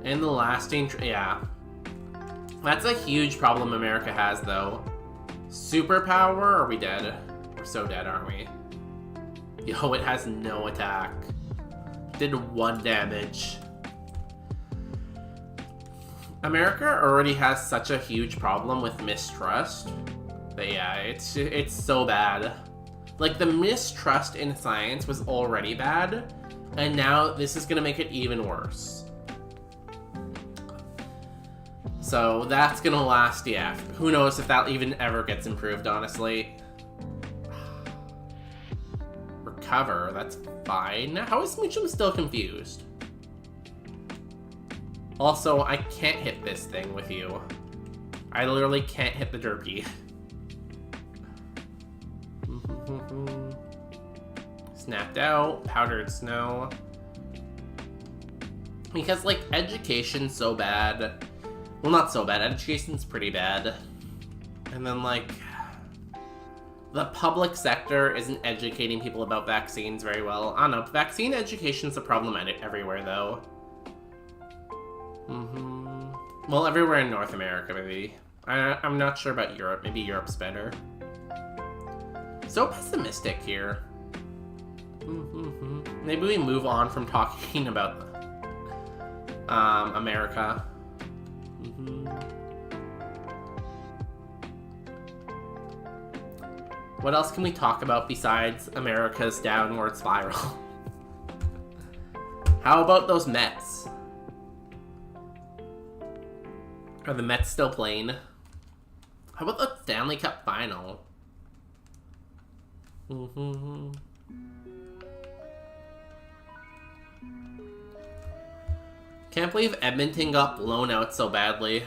And the lasting, yeah. That's a huge problem America has, though. Superpower, are we dead? We're so dead, aren't we? Yo, it has no attack. Did 1 damage. America already has such a huge problem with mistrust. But yeah, it's so bad. Like, the mistrust in science was already bad, and now this is gonna make it even worse. So that's gonna last, yeah. Who knows if that even ever gets improved, honestly. Recover, that's fine. How is Mitchum still confused? Also, I can't hit this thing with you. I literally can't hit the derpy. Snapped out, powdered snow. Because, like, education's so bad. Well, not so bad. Education's pretty bad. And then, like, the public sector isn't educating people about vaccines very well. I don't know. Vaccine education's a problem everywhere, though. Well, everywhere in North America, maybe. I'm not sure about Europe. Maybe Europe's better. So pessimistic here. Maybe we move on from talking about America. What else can we talk about besides America's downward spiral? How about those Mets? Are the Mets still playing? How about the Stanley Cup final? Can't believe Edmonton got blown out so badly.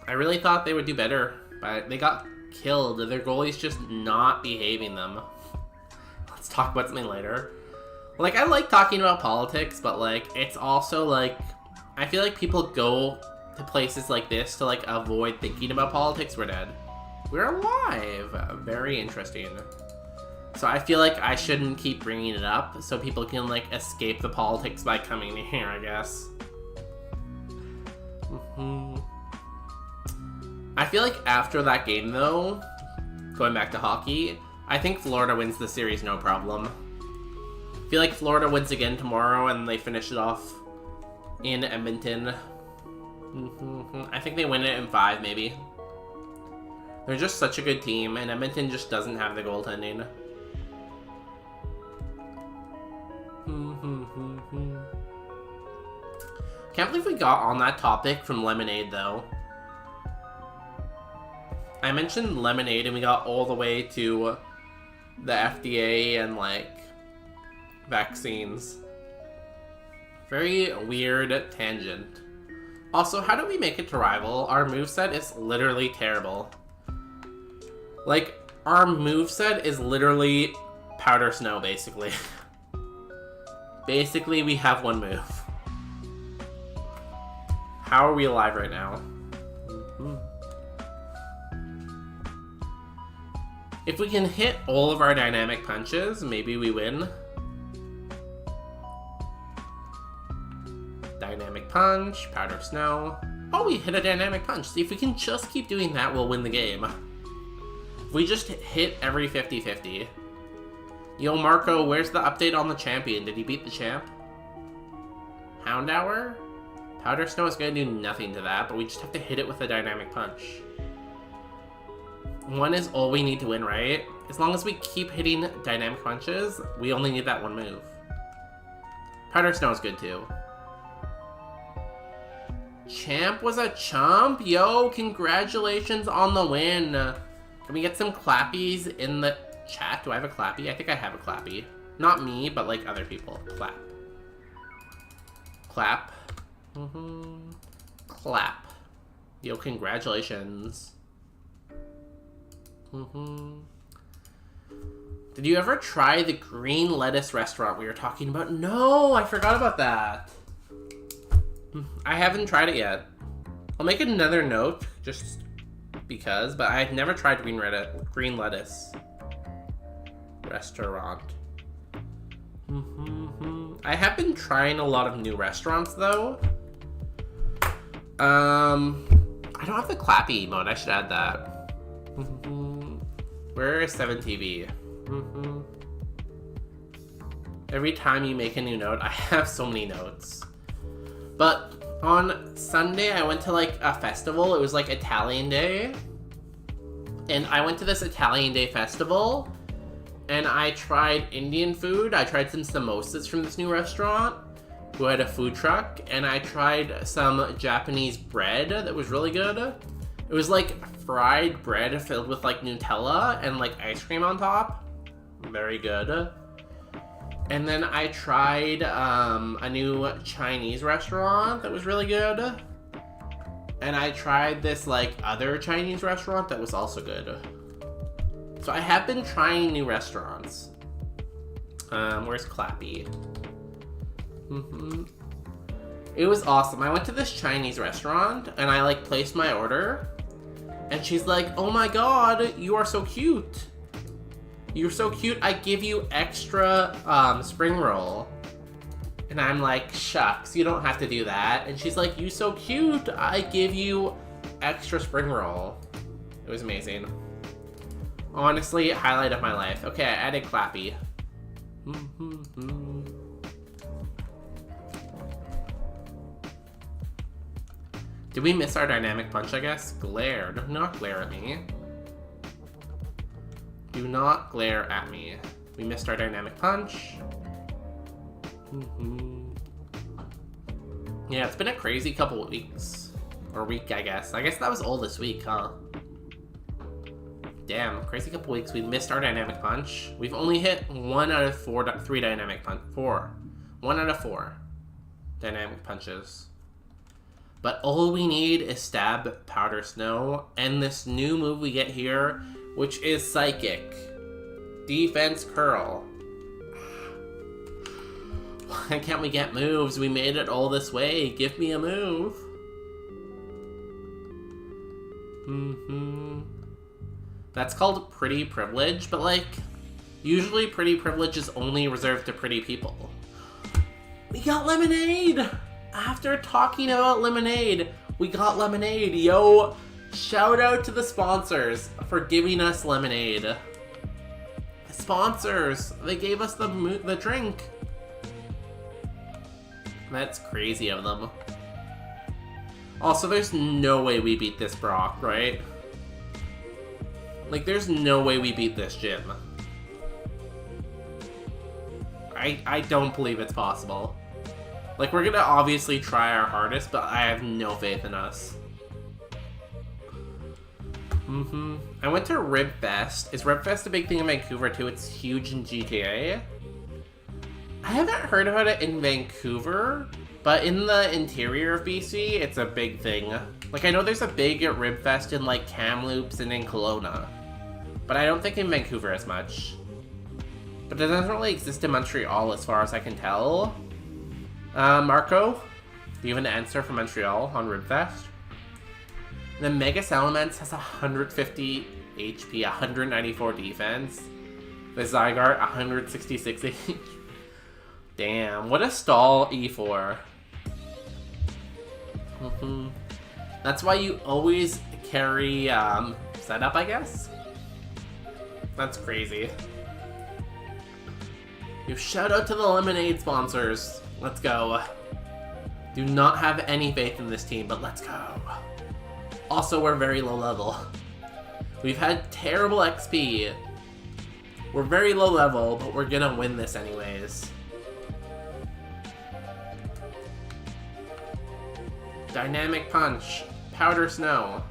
I really thought they would do better, but they got killed. Their goalie's just not behaving them. Let's talk about something later. Like, I like talking about politics, but, like, it's also, like, I feel like people go to places like this to, like, avoid thinking about politics. We're dead. We're alive. Very interesting. So I feel like I shouldn't keep bringing it up so people can, like, escape the politics by coming here, I guess. I feel like after that game, though, going back to hockey, I think Florida wins the series no problem. I feel like Florida wins again tomorrow and they finish it off in Edmonton. I think they win it in 5, maybe. They're just such a good team, and Edmonton just doesn't have the goaltending. Can't believe we got on that topic from Lemonade, though. I mentioned Lemonade and we got all the way to the FDA and, like, vaccines. Very weird tangent. Also, how do we make it to Rival? Our moveset is literally terrible. Like, our moveset is literally Powder Snow, basically. Basically, we have one move. How are we alive right now? If we can hit all of our dynamic punches, maybe we win. Dynamic punch, powder snow. Oh, we hit a dynamic punch. See, if we can just keep doing that, we'll win the game. If we just hit every 50-50. Yo, Marco, where's the update on the champion? Did he beat the champ? Hound Hour? Powder Snow is going to do nothing to that, but we just have to hit it with a dynamic punch. 1 is all we need to win, right? As long as we keep hitting dynamic punches, we only need that one move. Powder Snow is good too. Champ was a chump? Yo, congratulations on the win. Can we get some clappies in the chat? Do I have a clappy? I think I have a clappy. Not me, but like other people. Clap. Clap. Clap. Yo, congratulations. Did you ever try the green lettuce restaurant we were talking about? No, I forgot about that. I haven't tried it yet. I'll make another note, just because, but I've never tried green lettuce restaurant. I have been trying a lot of new restaurants, though. I don't have the clappy emote. I should add that. Where is 7TV? Mm-hmm. Every time you make a new note, I have so many notes. But on Sunday, I went to like a festival. It was like Italian Day. And I went to this Italian Day festival. And I tried Indian food. I tried some samosas from this new restaurant who had a food truck. And I tried some Japanese bread that was really good. It was like fried bread filled with like Nutella and like ice cream on top. Very good. And then I tried a new Chinese restaurant that was really good. And I tried this like other Chinese restaurant that was also good. So I have been trying new restaurants. Where's Clappy? It was awesome. I went to this Chinese restaurant and I like placed my order. And she's like, oh my god, you are so cute. You're so cute, I give you extra spring roll. And I'm like, shucks, you don't have to do that. And she's like, you so cute, I give you extra spring roll. It was amazing. Honestly, highlight of my life. Okay, I added Clappy. Did we miss our dynamic punch, I guess? Glare. Do not glare at me. Do not glare at me. We missed our dynamic punch. Yeah, it's been a crazy couple of weeks. Or week, I guess. I guess that was all this week, huh? Damn, crazy couple weeks. We missed our dynamic punch. We've only hit 1 out of 3 dynamic punch. 4. 1 out of 4 dynamic punches. But all we need is Stab, Powder Snow, and this new move we get here, which is Psychic. Defense Curl. Why can't we get moves? We made it all this way. Give me a move. That's called Pretty Privilege, but like, usually Pretty Privilege is only reserved to pretty people. We got Lemonade! After talking about Lemonade, we got Lemonade. Yo, shout out to the sponsors for giving us Lemonade. The sponsors, they gave us the drink. That's crazy of them. Also, there's no way we beat this Brock, right? Like, there's no way we beat this gym. I don't believe it's possible. Like, we're gonna obviously try our hardest, but I have no faith in us. I went to Rib Fest. Is Rib Fest a big thing in Vancouver too? It's huge in GTA. I haven't heard about it in Vancouver, but in the interior of BC, it's a big thing. Like, I know there's a big Rib Fest in, like, Kamloops and in Kelowna, but I don't think in Vancouver as much. But it doesn't really exist in Montreal as far as I can tell. Marco, do you have an answer for Montreal on Ribfest? The Mega Salamence has 150 HP, 194 defense. The Zygarde, 166 HP. Damn, what a stall E4. That's why you always carry setup, I guess? That's crazy. You shout out to the Lemonade sponsors. Let's go. Do not have any faith in this team, but let's go. Also, we're very low level. We've had terrible XP. We're very low level, but we're gonna win this anyways. Dynamic Punch. Powder Snow.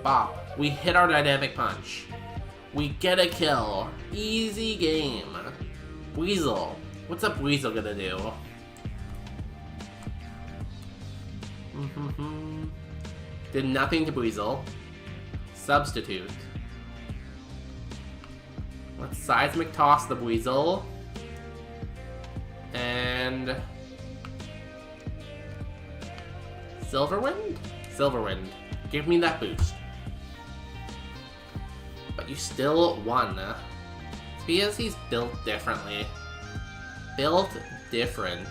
Bop. We hit our Dynamic Punch. We get a kill. Easy game. Weasel. What's up Weasel gonna do? Did nothing to Weasel. Substitute. Let's Seismic Toss the Weasel. And... Silverwind? Silverwind. Give me that boost. But you still won. It's because he's built differently. Built different.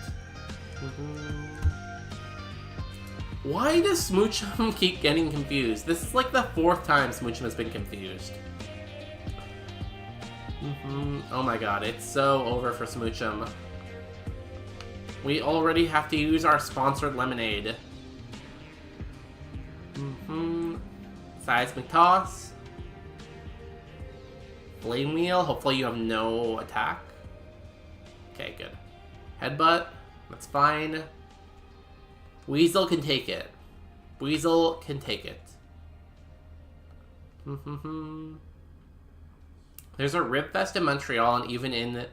Why does Smoochum keep getting confused? This is like the 4th time Smoochum has been confused. Oh my god, it's so over for Smoochum. We already have to use our sponsored lemonade. Seismic toss. Flame wheel. Hopefully you have no attack. Okay, good. Headbutt. That's fine. Weasel can take it. Weasel can take it. There's a Rib Fest in Montreal and even in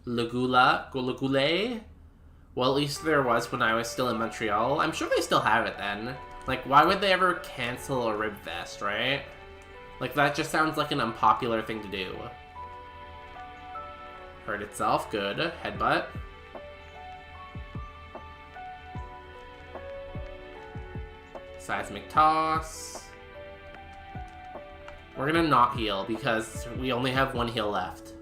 Goulet. Well, at least there was when I was still in Montreal. I'm sure they still have it then. Like, why would they ever cancel a Rib Fest, right? Like, that just sounds like an unpopular thing to do. Hurt itself, good. Headbutt. Seismic toss. We're gonna not heal because we only have one heal left.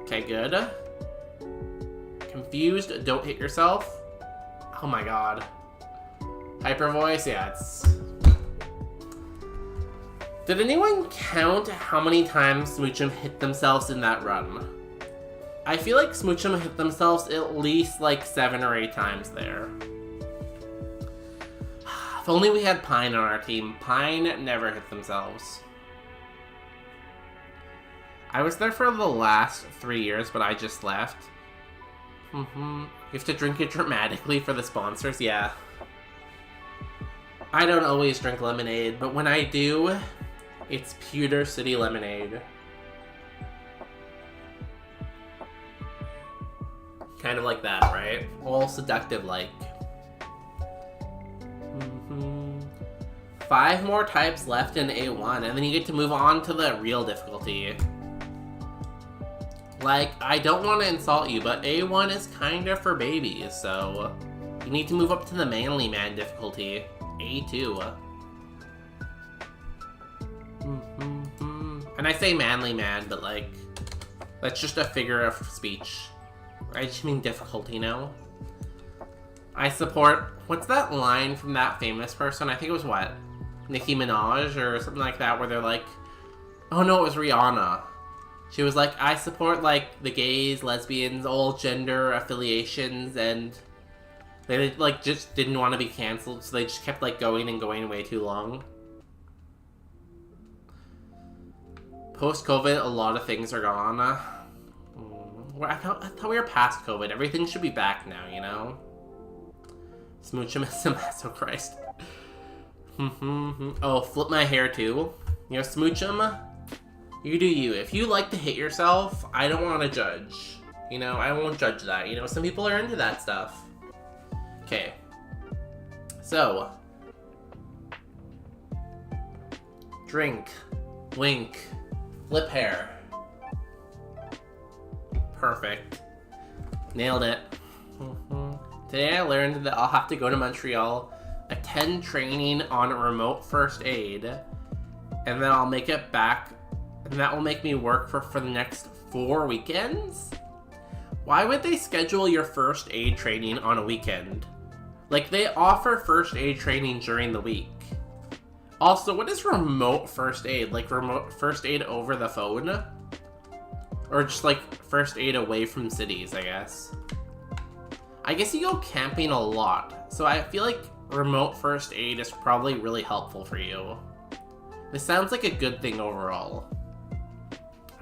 Okay, good. Confused, don't hit yourself. Oh my god. Hyper voice, yeah, it's... Did anyone count how many times Smoochum hit themselves in that run? I feel like Smoochum hit themselves at least like 7 or 8 times there. If only we had Pine on our team. Pine never hit themselves. I was there for the last 3 years, but I just left. You have to drink it dramatically for the sponsors, yeah. I don't always drink lemonade, but when I do, it's Pewter City lemonade. Kind of like that, right? All seductive-like. 5 more types left in A1, and then you get to move on to the real difficulty. Like, I don't want to insult you, but A1 is kind of for babies, so you need to move up to the manly man difficulty, A2. And I say manly man, but like, that's just a figure of speech. I just mean difficulty now. I support, what's that line from that famous person? I think it was what? Nicki Minaj or something like that, where they're like, oh no, it was Rihanna. She was like, I support, like, the gays, lesbians, all gender affiliations, and they, like, just didn't want to be canceled, so they just kept, like, going and going way too long. Post-COVID, a lot of things are gone. I thought we were past COVID. Everything should be back now, you know? Smoochum is a Christ. Oh, flip my hair, too. You know, Smoochum... You do you. If you like to hit yourself, I don't want to judge. You know, I won't judge that. You know, some people are into that stuff. Okay. So. Drink. Wink. Flip hair. Perfect. Nailed it. Today I learned that I'll have to go to Montreal, attend training on remote first aid, and then I'll make it back. And that will make me work for the next 4 weekends? Why would they schedule your first aid training on a weekend? Like, they offer first aid training during the week. Also, what is remote first aid? Like, remote first aid over the phone? Or just, like, first aid away from cities, I guess. I guess you go camping a lot, so I feel like remote first aid is probably really helpful for you. This sounds like a good thing overall.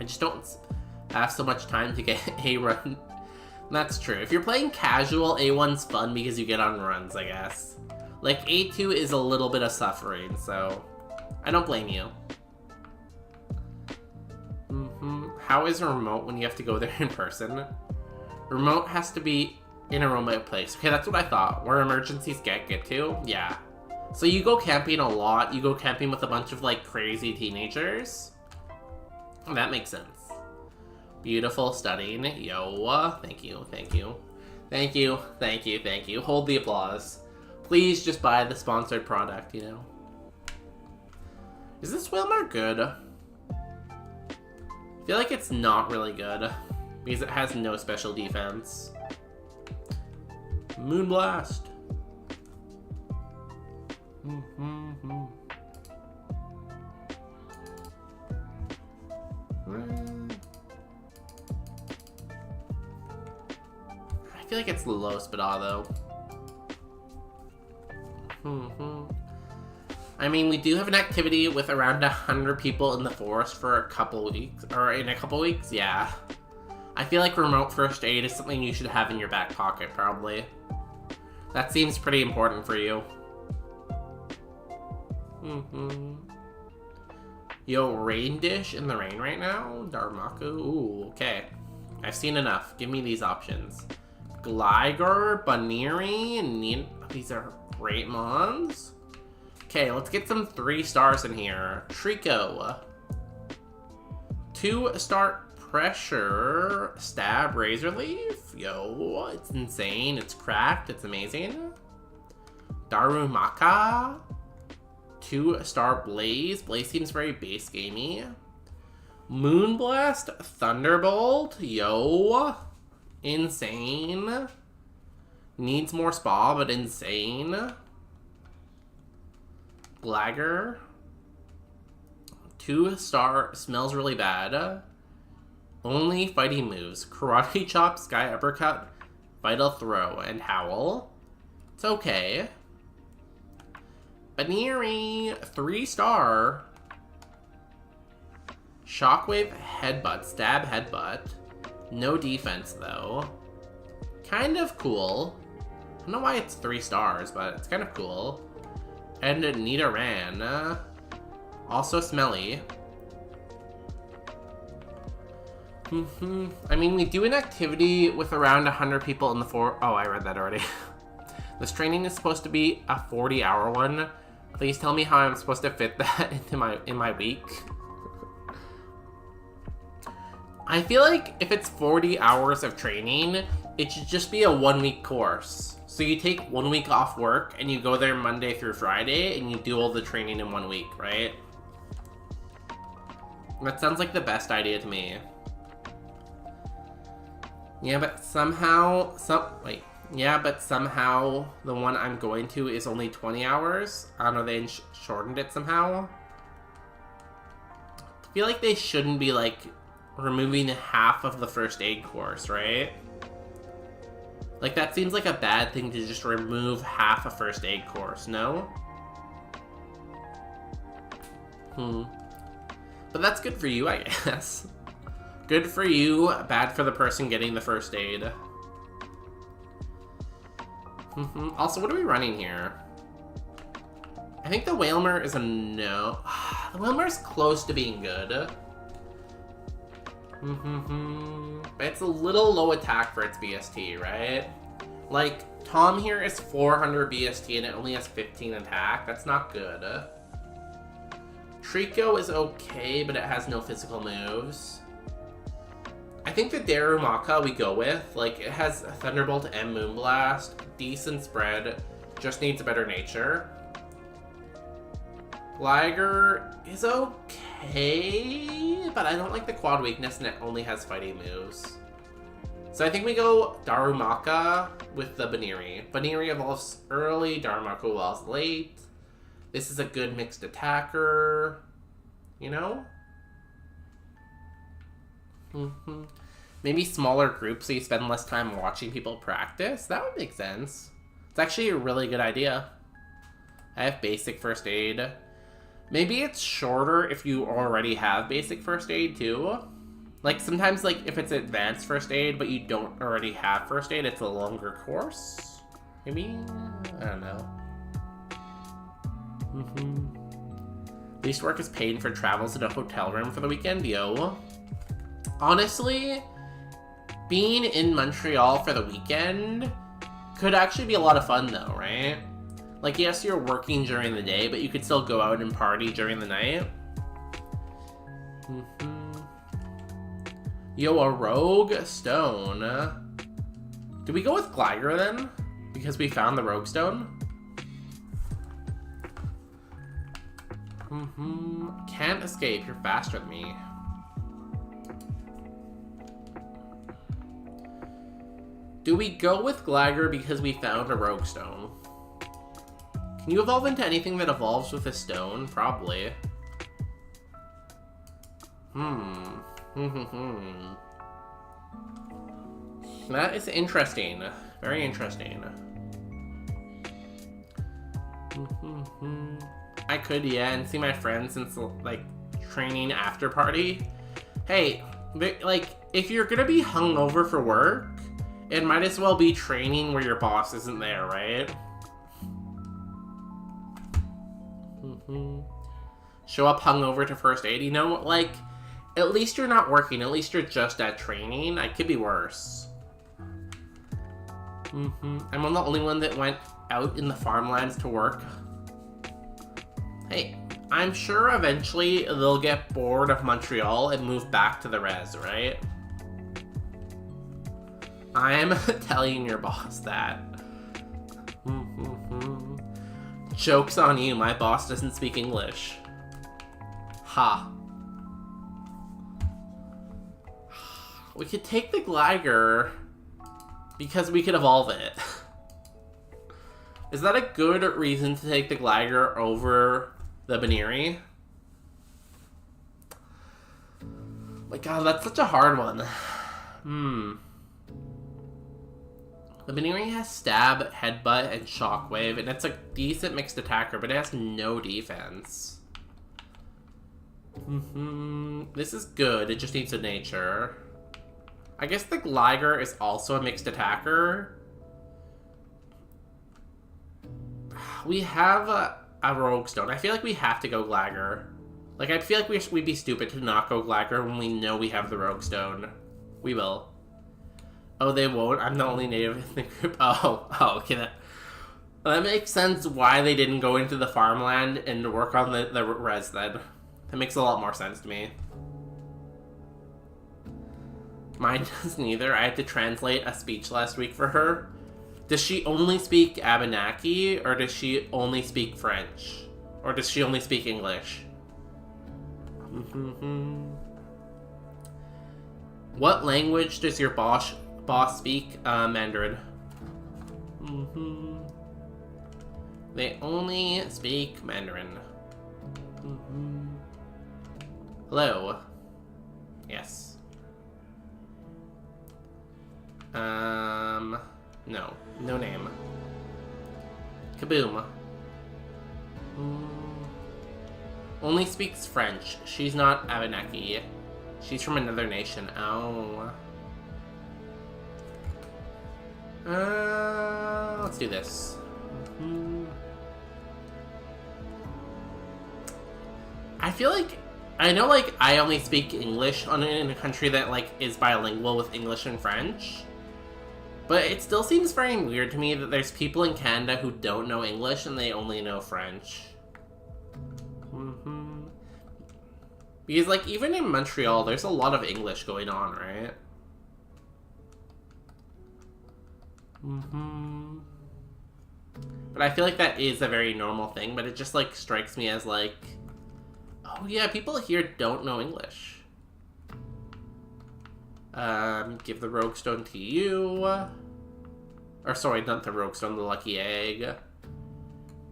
I just don't have so much time to get a run. That's true. If you're playing casual, A1's fun because you get on runs, I guess. Like, A2 is a little bit of suffering, so I don't blame you. How is remote when you have to go there in person? Remote has to be in a remote place. Okay, that's what I thought. Where emergencies get to? Yeah. So you go camping a lot. You go camping with a bunch of, like, crazy teenagers. That makes sense. Beautiful studying. Yo, thank you, thank you. Thank you, thank you, thank you. Hold the applause. Please just buy the sponsored product, you know. Is this Wilmer good? I feel like it's not really good because it has no special defense. Moonblast. feel like it's low Spadal, though. I mean, we do have an activity with around 100 people in the forest for a couple weeks. Or in a couple weeks, yeah. I feel like remote first aid is something you should have in your back pocket, probably. That seems pretty important for you. Yo, rain dish in the rain right now? Darmaku? Ooh, okay. I've seen enough. Give me these options. Gligar, Baniri, and these are great mons. Okay, let's get some 3 stars in here. Trico. 2-star pressure. Stab, Razor Leaf. Yo, it's insane. It's cracked. It's amazing. Darumaka. 2-star Blaze. Blaze seems very base gamey. Moonblast. Thunderbolt. Yo. Insane. Needs more spa, but insane. Glagger. 2-star, smells really bad. Only fighting moves. Karate Chop, Sky Uppercut, Vital Throw, and Howl. It's okay. Baniri, 3-star. Shockwave, Headbutt, Stab, Headbutt. No defense, though. Kind of cool. I don't know why it's 3 stars, but it's kind of cool. And Nidoran. Also smelly. I mean, we do an activity with around 100 people in the Oh, I read that already. This training is supposed to be a 40-hour one. Please tell me how I'm supposed to fit that in my week. I feel like if it's 40 hours of training, it should just be a 1-week course. So you take 1 week off work and you go there Monday through Friday and you do all the training in 1 week, right? That sounds like the best idea to me. Yeah, but somehow the one I'm going to is only 20 hours. I don't know, they shortened it somehow. I feel like they shouldn't be like removing half of the first aid course, right? Like, that seems like a bad thing to just remove half a first aid course, no? But that's good for you, I guess. Good for you, bad for the person getting the first aid. Also, what are we running here? I think the Wailmer is a no. The Wailmer's close to being good. But it's a little low attack for its BST, right? Like, Tom here is 400 BST and it only has 15 attack. That's not good. Trico is okay, but it has no physical moves. I think the Darumaka we go with. Like, it has Thunderbolt and Moonblast. Decent spread. Just needs a better nature. Gligar is okay, but I don't like the quad weakness and it only has fighting moves. So I think we go Darumaka with the Baniri. Baniri evolves early, Darumaka evolves late. This is a good mixed attacker, you know? Maybe smaller groups so you spend less time watching people practice. That would make sense. It's actually a really good idea. I have basic first aid. Maybe it's shorter if you already have basic first aid too. Like sometimes, like if it's advanced first aid but you don't already have first aid, it's a longer course. Maybe? I don't know. Least work is paid for travels in a hotel room for the weekend, yo. Honestly, being in Montreal for the weekend could actually be a lot of fun though, right? Like, yes, you're working during the day, but you could still go out and party during the night. Yo, a Rogue Stone. Do we go with Gligar then? Because we found the Rogue Stone? Can't escape, you're faster than me. Do we go with Gligar because we found a Rogue Stone? Can you evolve into anything that evolves with a stone? Probably. That is interesting. Very interesting. I could, yeah, and see my friends since, like, training after party. Hey, like, if you're gonna be hungover for work, it might as well be training where your boss isn't there, right? Show up hungover to first aid, you know, like, at least you're not working, at least you're just at training. It could be worse. I'm the only one that went out in the farmlands to work. Hey, I'm sure eventually they'll get bored of Montreal and move back to the res, right? I'm telling your boss that. Joke's on you, my boss doesn't speak English. Ha. We could take the Glider because we could evolve it. Is that a good reason to take the Glider over the Baneri? My god, that's such a hard one. The Baneri has Stab, Headbutt, and Shockwave, and it's a decent mixed attacker, but it has no defense. This is good, it just needs a nature. I guess the Glider is also a mixed attacker. We have a Rogue Stone. I feel like we have to go Glider. Like, I feel like we'd be stupid to not go Glider when we know we have the Rogue Stone. We will. Oh, they won't? I'm the only native in the group. Oh, okay. That makes sense why they didn't go into the farmland and work on the res then. That makes a lot more sense to me. Mine does neither. I had to translate a speech last week for her. Does she only speak Abenaki, or does she only speak French? Or does she only speak English? What language does your boss speak? Mandarin. They only speak Mandarin. Hello. Yes. No. No name. Kaboom. Only speaks French. She's not Abenaki. She's from another nation. Oh. Let's do this. I feel like I know, like, I only speak English in a country that, like, is bilingual with English and French. But it still seems very weird to me that there's people in Canada who don't know English and they only know French. Because, like, even in Montreal, there's a lot of English going on, right? But I feel like that is a very normal thing, but it just, like, strikes me as, like, oh yeah, people here don't know English. Give the Rogue Stone to you. Or sorry, not the Rogue Stone, the Lucky Egg.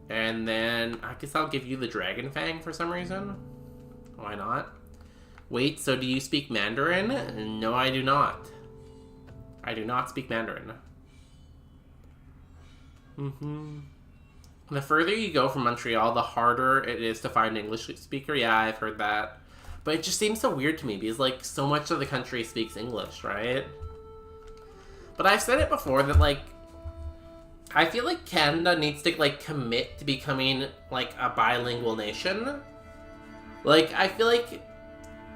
And then, I guess I'll give you the Dragon Fang for some reason. Why not? Wait, so do you speak Mandarin? No, I do not. I do not speak Mandarin. The further you go from Montreal, the harder it is to find an English speaker. Yeah, I've heard that. But it just seems so weird to me because, like, so much of the country speaks English, right? But I've said it before that, like, I feel like Canada needs to, like, commit to becoming, like, a bilingual nation. Like, I feel like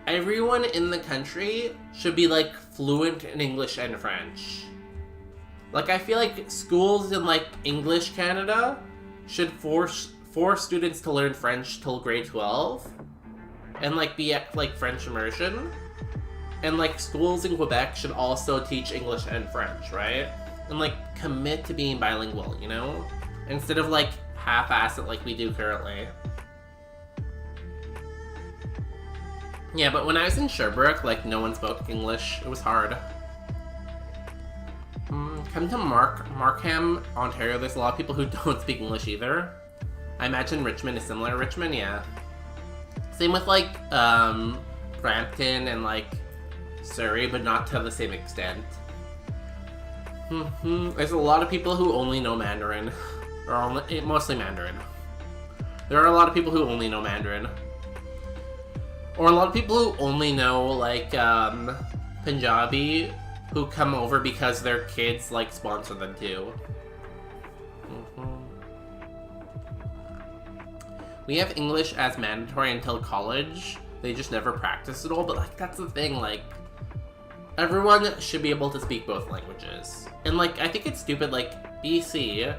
everyone in the country should be, like, fluent in English and French. Like, I feel like schools in, like, English Canada should force students to learn French till grade 12. And, like, be at, like, French immersion. And, like, schools in Quebec should also teach English and French, right? And, like, commit to being bilingual, you know? Instead of, like, half-ass it like we do currently. Yeah, but when I was in Sherbrooke, like, no one spoke English. It was hard. Come to Markham, Ontario. There's a lot of people who don't speak English either. I imagine Richmond is similar. Richmond, yeah. Same with, like, Brampton and, like, Surrey, but not to the same extent. There's a lot of people who only know Mandarin. Or mostly Mandarin. There are a lot of people who only know Mandarin. Or a lot of people who only know, like, Punjabi, who come over because their kids, like, sponsor them too. We have English as mandatory until college. They just never practice it all, but, like, that's the thing, like, everyone should be able to speak both languages. And, like, I think it's stupid, like, BC,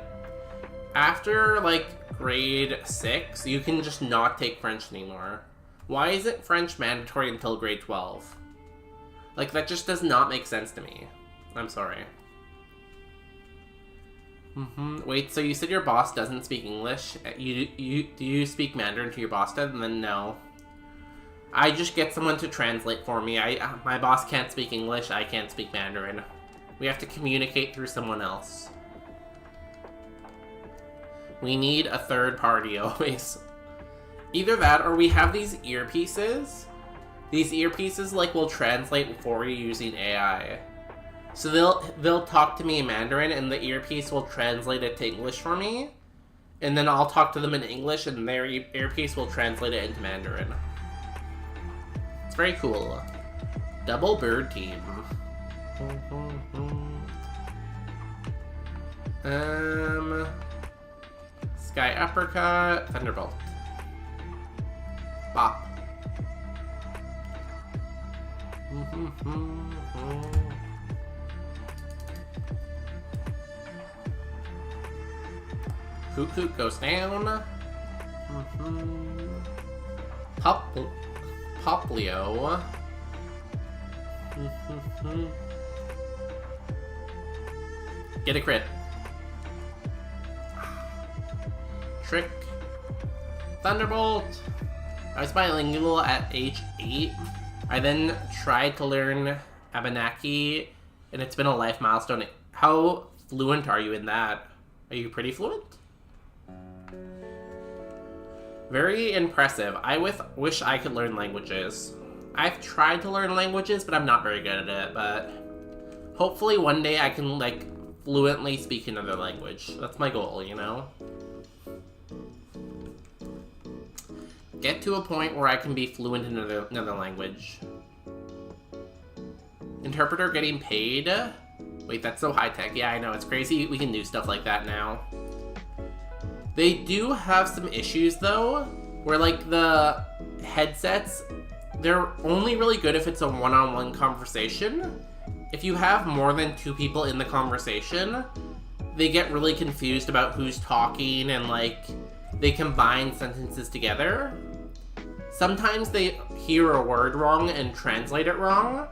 after, like, grade 6, you can just not take French anymore. Why isn't French mandatory until grade 12? Like, that just does not make sense to me. I'm sorry. Wait, so you said your boss doesn't speak English? Do you speak Mandarin to your boss then? And then no. I just get someone to translate for me. My boss can't speak English, I can't speak Mandarin. We have to communicate through someone else. We need a third party always. Either that, or we have these earpieces. These earpieces, like, will translate for you using AI. So they'll talk to me in Mandarin, and the earpiece will translate it to English for me. And then I'll talk to them in English, and their earpiece will translate it into Mandarin. It's very cool. Double bird team. Sky uppercut, thunderbolt. Bop. Hoot hoot goes down. Poplio. Get a crit. Trick. Thunderbolt. I was bilingual at age 8. I then tried to learn Abenaki, and it's been a life milestone. How fluent are you in that? Are you pretty fluent? Very impressive. I wish I could learn languages. I've tried to learn languages, but I'm not very good at it, but hopefully one day I can, like, fluently speak another language. That's my goal, you know? Get to a point where I can be fluent in another language. Interpreter getting paid? Wait, that's so high-tech. Yeah, I know, it's crazy we can do stuff like that now. They do have some issues, though, where, like, the headsets, they're only really good if it's a one-on-one conversation. If you have more than 2 people in the conversation, they get really confused about who's talking, and, like, they combine sentences together. Sometimes they hear a word wrong and translate it wrong,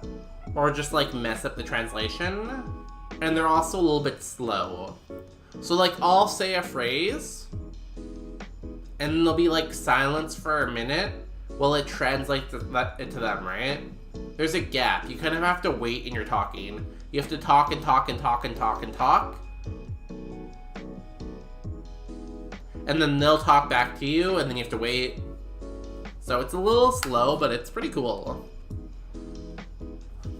or just, like, mess up the translation, and they're also a little bit slow. So, like, I'll say a phrase, and then there'll be, like, silence for a minute while it translates it to them, right? There's a gap. You kind of have to wait in your talking. You have to talk and talk and talk and talk and talk. And then they'll talk back to you, and then you have to wait. So it's a little slow, but it's pretty cool.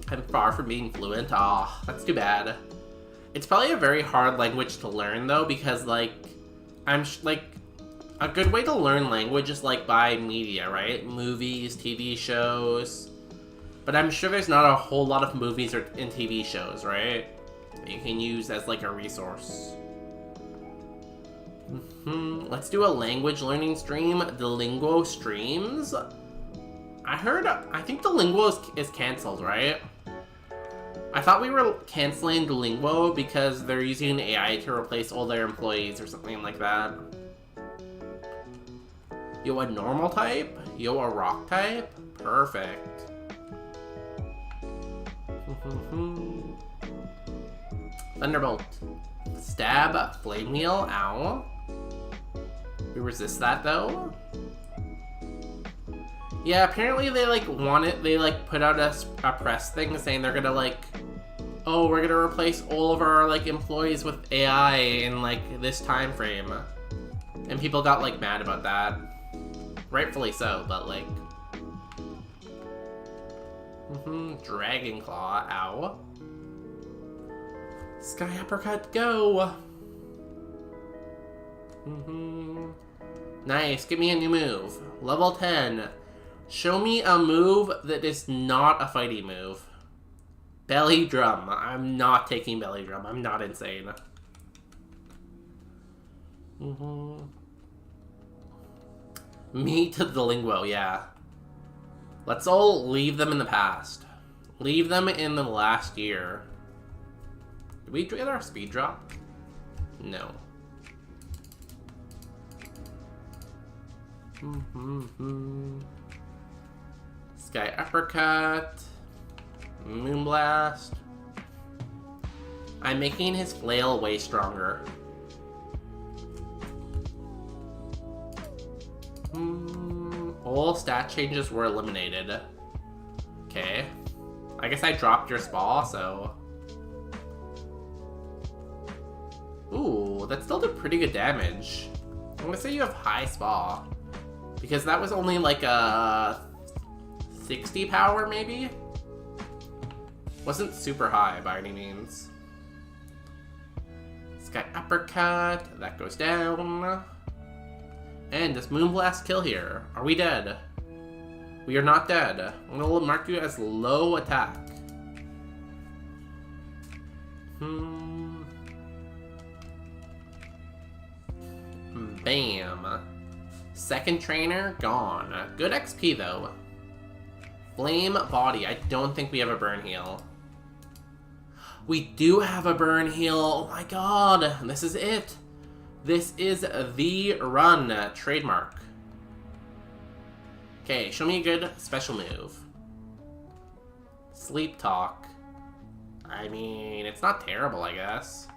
I'm far from being fluent. Aw, that's too bad. It's probably a very hard language to learn, though, because, like, a good way to learn language is, like, by media, right? Movies, TV shows. But I'm sure there's not a whole lot of movies and TV shows, right? That you can use as, like, a resource. Let's do a language learning stream. Duolingo streams? I think Duolingo is canceled, right? I thought we were canceling Duolingo because they're using AI to replace all their employees or something like that. Yo, a normal type? Yo, a rock type? Perfect. Thunderbolt. Stab, flame wheel, ow. We resist that though. Yeah, apparently they put out a press thing saying they're gonna like, oh, we're gonna replace all of our like employees with AI in like this time frame. And people got like mad about that. Rightfully so, but like Dragon Claw, ow. Sky Uppercut, go! Nice, give me a new move. Level 10. Show me a move that is not a fighting move. Belly Drum. I'm not taking Belly Drum. I'm not insane. Me to the linguo, yeah. Let's all leave them in the past. Leave them in the last year. Did we get our speed drop? No. Sky Uppercut. Moonblast. I'm making his flail way stronger. All stat changes were eliminated. Okay. I guess I dropped your Spall, so... Ooh, that still did pretty good damage. I'm gonna say you have high Spall. Because that was only like a 60 power, maybe? Wasn't super high by any means. Sky Uppercut, that goes down. And does Moonblast kill here? Are we dead? We are not dead. I'm gonna mark you as low attack. Bam. Second trainer, gone. Good XP though. Flame Body. I don't think we have a burn heal. We do have a burn heal. Oh my god. This is it. This is the run. Trademark. Okay, show me a good special move. Sleep Talk. I mean, it's not terrible, I guess.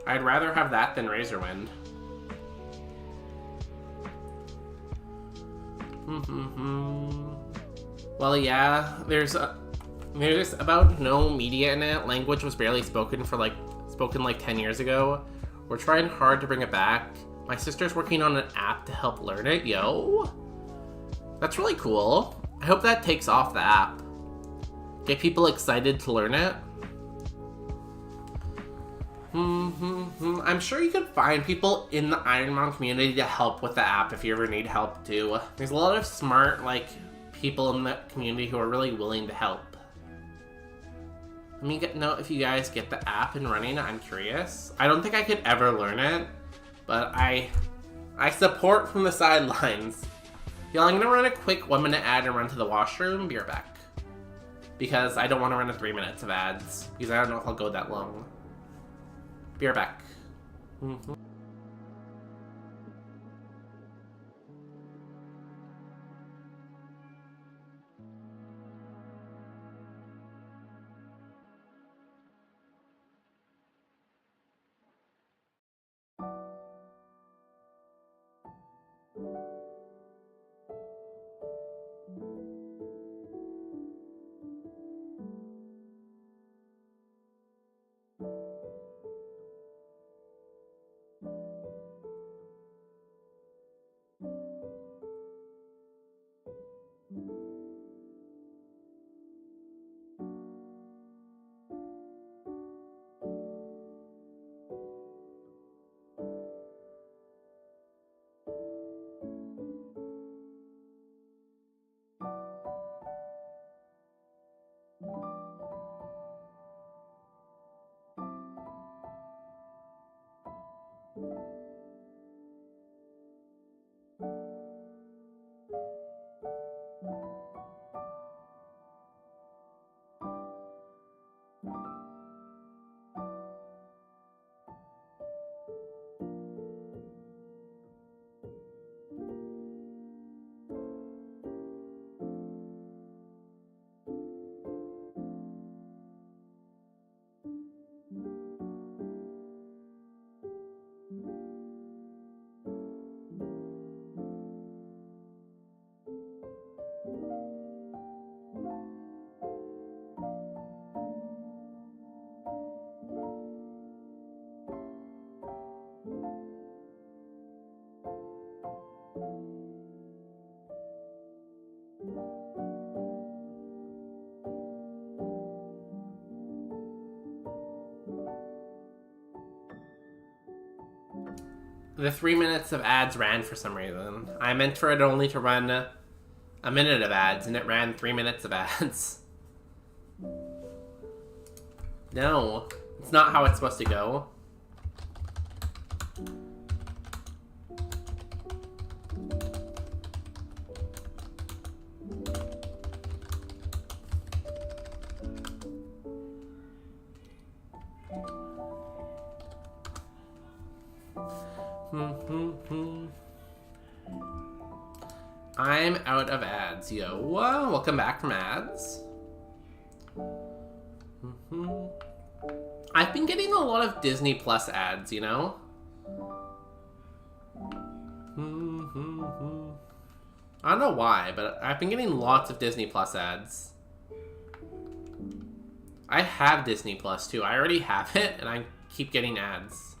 I'd rather have that than Razor Wind. Well, yeah, there's about no media in it. Language was barely spoken like 10 years ago. We're trying hard to bring it back. My sister's working on an app to help learn it. Yo, that's really cool. I hope that takes off, the app. Get people excited to learn it. I'm sure you could find people in the Ironmon community to help with the app if you ever need help too. There's a lot of smart, people in the community who are really willing to help. Let me know if you guys get the app and running. I'm curious. I don't think I could ever learn it, but I support from the sidelines. Y'all, I'm gonna run a quick 1-minute ad and run to the washroom. Be right back. Because I don't want to run a 3 minutes of ads, because I don't know if I'll go that long. Be right back. The 3 minutes of ads ran for some reason. I meant for it only to run a minute of ads, and it ran 3 minutes of ads. No, it's not how it's supposed to go. I'm out of ads, yo. Whoa, welcome back from ads. I've been getting a lot of Disney Plus ads, you know? I don't know why, but I've been getting lots of Disney Plus ads. I have Disney Plus too. I already have it, and I keep getting ads.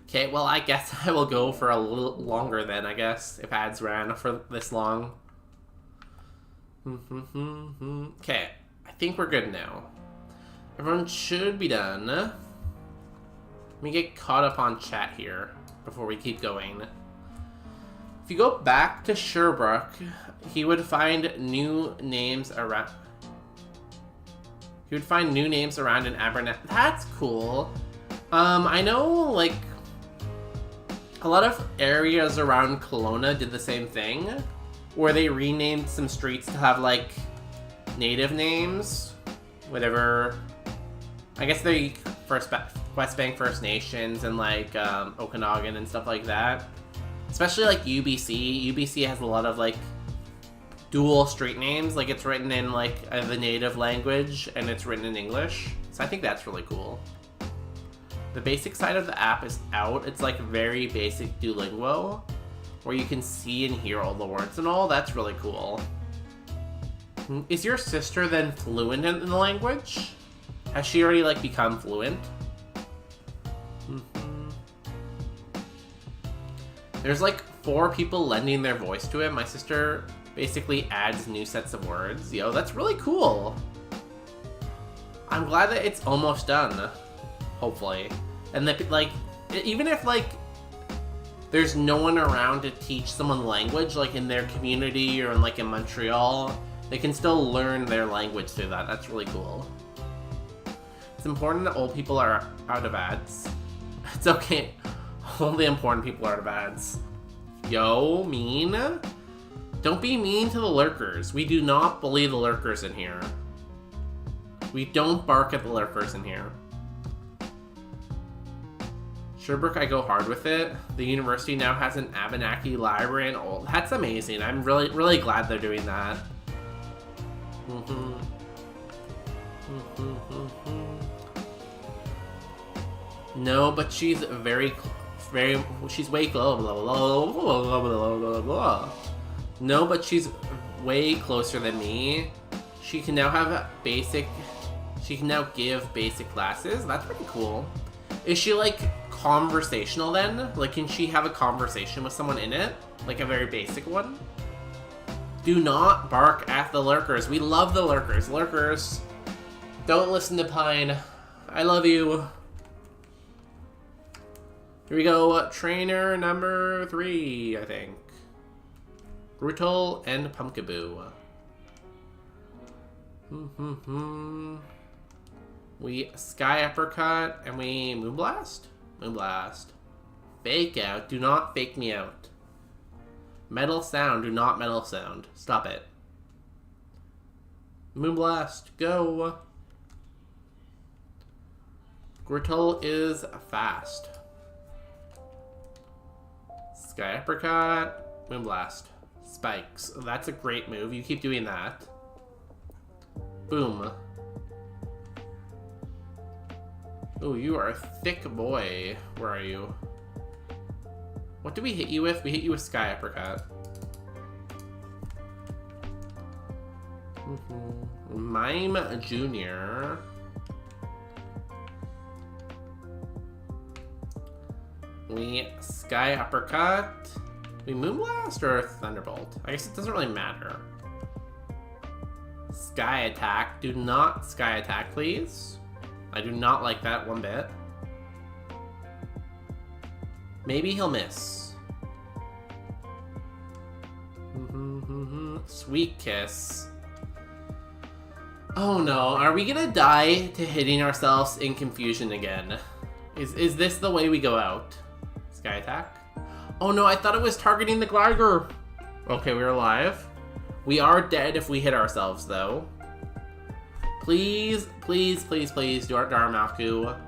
Okay, well, I guess I will go for a little longer then, I guess, if ads ran for this long. Okay, I think we're good now. Everyone should be done. Let me get caught up on chat here before we keep going. If you go back to Sherbrooke, he would find new names around... He would find new names around in Abernethy. That's cool. I know, like, a lot of areas around Kelowna did the same thing, where they renamed some streets to have, like, native names. Whatever. I guess they West Bank First Nations and, like, Okanagan and stuff like that. Especially, like, UBC. UBC has a lot of, like, dual street names. Like, it's written in, like, the native language, and it's written in English. So I think that's really cool. The basic side of the app is out. It's, like, very basic Duolingo, where you can see and hear all the words and all. That's really cool. Is your sister then fluent in the language? Has she already, like, become fluent? There's, like, 4 people lending their voice to it. My sister basically adds new sets of words. Yo, that's really cool. I'm glad that it's almost done. Hopefully. And that, like, even if, like, there's no one around to teach someone language, like, in their community or, like, in Montreal, they can still learn their language through that. That's really cool. It's important that old people are out of ads. It's okay. Only important people are out of ads. Yo, mean? Don't be mean to the lurkers. We do not bully the lurkers in here. We don't bark at the lurkers in here. Sherbrooke, I go hard with it. The university now has an Abenaki library and all. That's amazing. I'm really glad they're doing that. No, but she's she's way No, but she's way closer than me. She can now have she can now give basic classes. That's pretty cool. Is she, like, conversational then? Like, can she have a conversation with someone in it? Like a very basic one? Do not bark at the lurkers. We love the lurkers. Lurkers, don't listen to Pine. I love you. Here we go. Trainer number 3, I think. Brutal and Pumpkaboo. We Sky Uppercut and we Moonblast? Moonblast. Fake out. Do not fake me out. Metal Sound. Do not Metal Sound. Stop it. Moonblast. Go. Grittle is fast. Sky Uppercut. Moonblast. Spikes. That's a great move. You keep doing that. Boom. Oh, you are a thick boy. Where are you? What did we hit you with? We hit you with Sky Uppercut. Mime Jr. We Sky Uppercut. We Moonblast or Thunderbolt? I guess it doesn't really matter. Sky Attack. Do not Sky Attack, please. I do not like that one bit. Maybe he'll miss. Sweet Kiss. Oh no, are we gonna die to hitting ourselves in confusion again? Is this the way we go out? Sky Attack? Oh no, I thought it was targeting the Glider. Okay, we're alive. We are dead if we hit ourselves though. Please, please, please, please, Darmaku.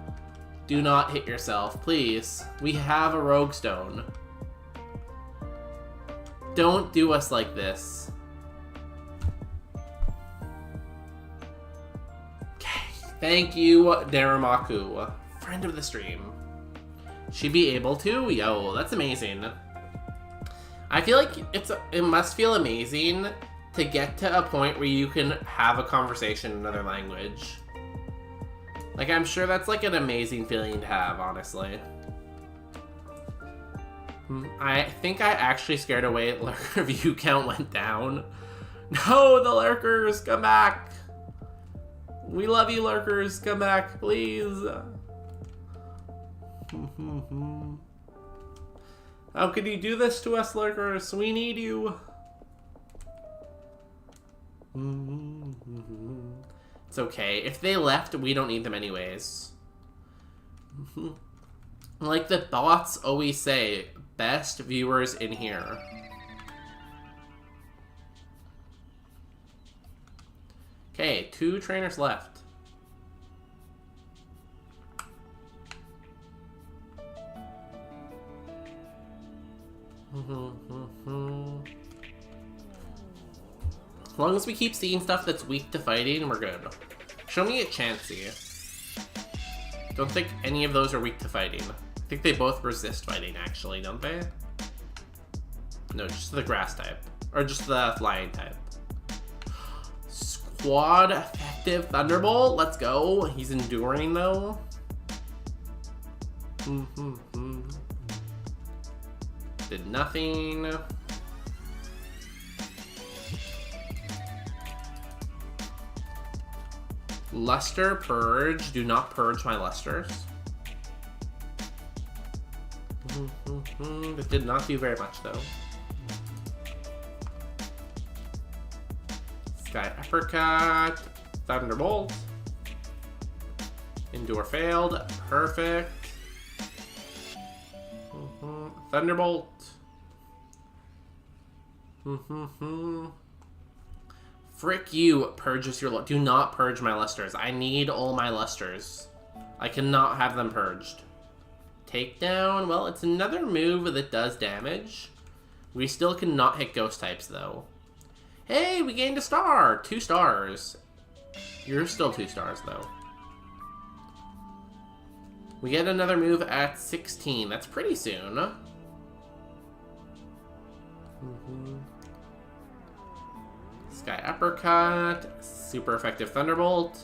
Do not hit yourself, please. We have a Rogue Stone. Don't do us like this. Okay, thank you, Daramaku. Friend of the stream. She be able to? Yo, that's amazing. I feel like it must feel amazing to get to a point where you can have a conversation in another language. Like, I'm sure that's like an amazing feeling to have, honestly. I think I actually scared away lurker view count went down. No, the lurkers, come back. We love you, lurkers, come back, please. How could you do this to us, lurkers? We need you. It's okay. If they left, we don't need them anyways. Like the bots always say, best viewers in here. Okay, 2 trainers left. As long as we keep seeing stuff that's weak to fighting, we're good. Show me a Chansey. Don't think any of those are weak to fighting. I think they both resist fighting, actually, don't they? No, just the grass type. Or just the flying type. Squad effective Thunderbolt. Let's go. He's enduring, though. Did nothing. Luster, purge. Do not purge my lusters. It did not do very much, though. Sky Uppercut. Thunderbolt. Endure failed. Perfect. Thunderbolt. Frick you, purges your... Do not purge my lusters. I need all my lusters. I cannot have them purged. Takedown. Well, it's another move that does damage. We still cannot hit ghost types, though. Hey, we gained a star. 2 stars. You're still 2 stars, though. We get another move at 16. That's pretty soon. Sky Uppercut. Super effective Thunderbolt.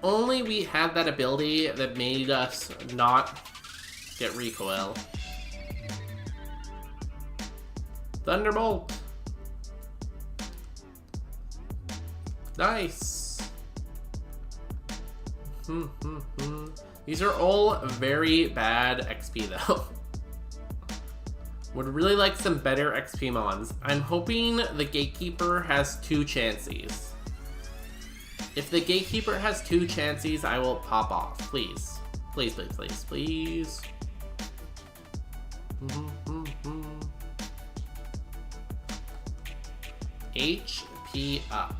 Only we had that ability that made us not get recoil. Thunderbolt. Nice. These are all very bad XP though. Would really like some better XP mons. I'm hoping the Gatekeeper has 2 Chanseys. If the Gatekeeper has 2 Chanseys, I will pop off. Please. Please, please, please, please. HP up.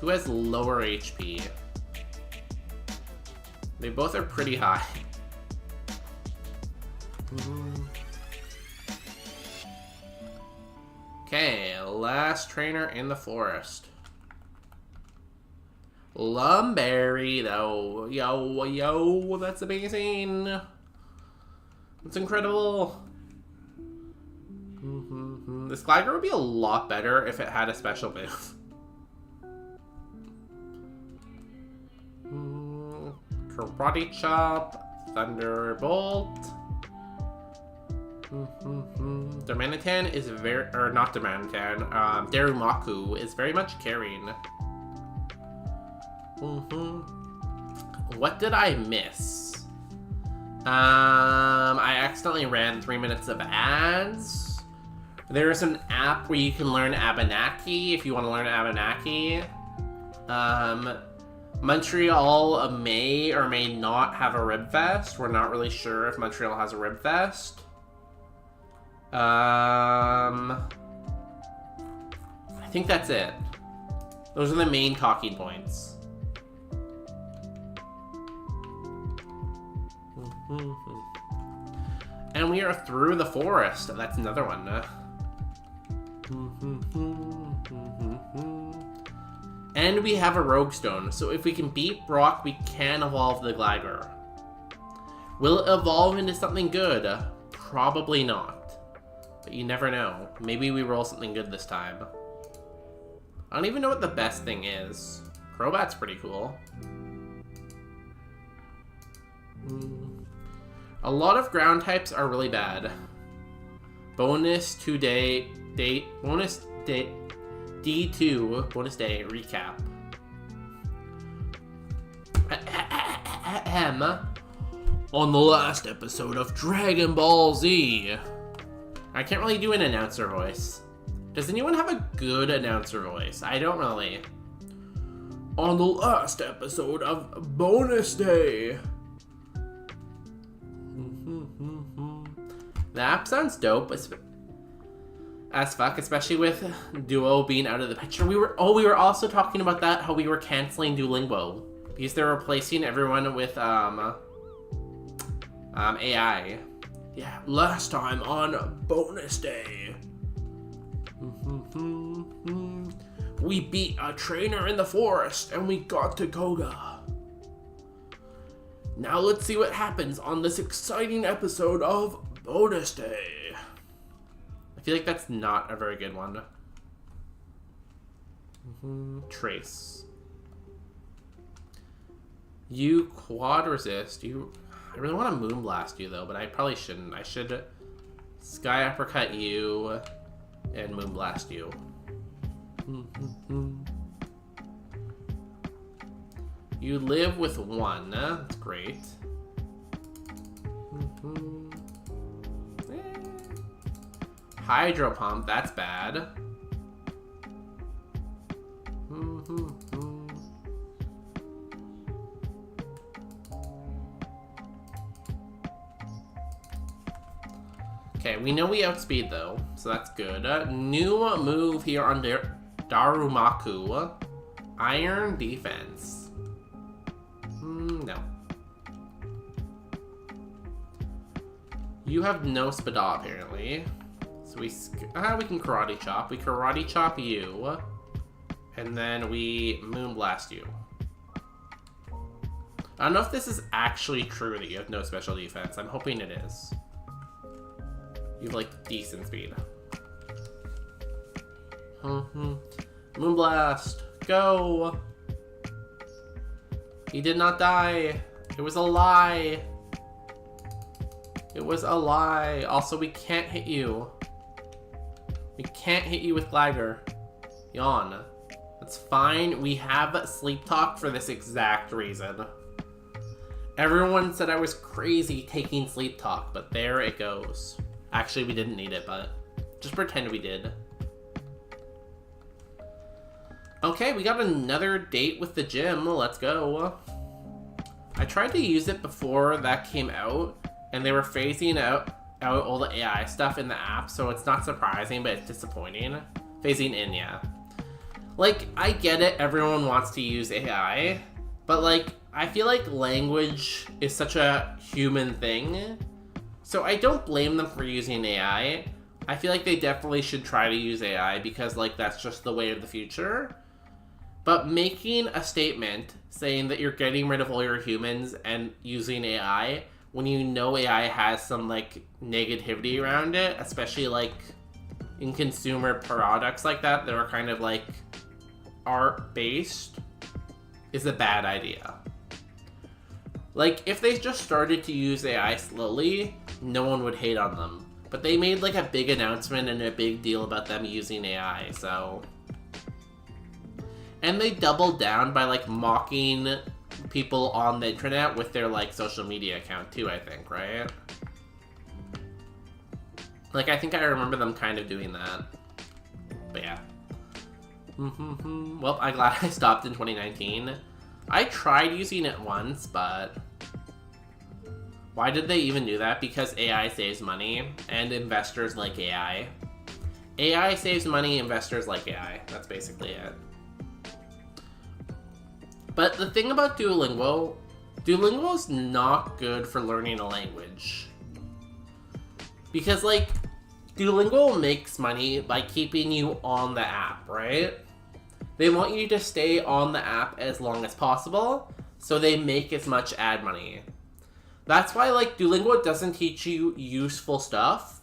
Who has lower HP? They both are pretty high. Okay, last trainer in the forest. Lumberry, though. Yo, yo, that's amazing. That's incredible. This glider would be a lot better if it had a special move. Karate Chop, Thunderbolt. Darmanitan is very, or not Darmanitan, Darumaku is very much caring. What did I miss? I accidentally ran 3 minutes of ads. There's an app where you can learn Abenaki if you want to learn Abenaki. Montreal may or may not have a Rib Fest. We're not really sure if Montreal has a Rib Fest. I think that's it. Those are the main talking points. And we are through the forest. That's another one. And we have a Rogue Stone. So if we can beat Brock, we can evolve the Gligar. Will it evolve into something good? Probably not. But you never know. Maybe we roll something good this time. I don't even know what the best thing is. Crobat's pretty cool. A lot of ground types are really bad. Bonus D2 bonus day recap. On the last episode of Dragon Ball Z. I can't really do an announcer voice. Does anyone have a good announcer voice? I don't really. On the last episode of Bonus Day. The app sounds dope as fuck, especially with Duo being out of the picture. We were also talking about that, how we were canceling Duolingo because they're replacing everyone with AI. Yeah, last time on Bonus Day. We beat a trainer in the forest and we got to Koga. Now let's see what happens on this exciting episode of Bonus Day. I feel like that's not a very good one. Trace. You quad resist. I really want to Moonblast you though, but I probably shouldn't. I should Sky Uppercut you and Moonblast you. You live with 1. That's great. Hydro Pump, that's bad. Okay, we know we outspeed though, so that's good. New move here on Darumaku. Iron Defense. No. You have no Spada apparently. So we can Karate Chop. We Karate Chop you. And then we Moonblast you. I don't know if this is actually true that you have no special defense. I'm hoping it is. You have like decent speed. Moonblast. Go! He did not die. It was a lie. It was a lie. Also, we can't hit you. We can't hit you with Gligar. Yawn. That's fine. We have Sleep Talk for this exact reason. Everyone said I was crazy taking Sleep Talk, but there it goes. Actually, we didn't need it, but just pretend we did. Okay, we got another date with the gym. Let's go. I tried to use it before that came out, and they were phasing out all the AI stuff in the app, so it's not surprising, but it's disappointing. Phasing in, yeah. Like, I get it, everyone wants to use AI, but like, I feel like language is such a human thing, so I don't blame them for using AI. I feel like they definitely should try to use AI because like, that's just the way of the future. But making a statement saying that you're getting rid of all your humans and using AI when you know AI has some like negativity around it, especially like in consumer products like that are kind of like art based, is a bad idea. Like if they just started to use AI slowly, no one would hate on them. But they made like a big announcement and a big deal about them using AI, so... And they doubled down by like mocking people on the internet with their like social media account too, I think, right? Like, I think I remember them kind of doing that. But yeah. Well, I'm glad I stopped in 2019. I tried using it once, but... Why did they even do that? Because AI saves money, and investors like AI. AI saves money, investors like AI. That's basically it. But the thing about Duolingo is not good for learning a language. Because, like, Duolingo makes money by keeping you on the app, right? They want you to stay on the app as long as possible, so they make as much ad money. That's why, like, Duolingo doesn't teach you useful stuff.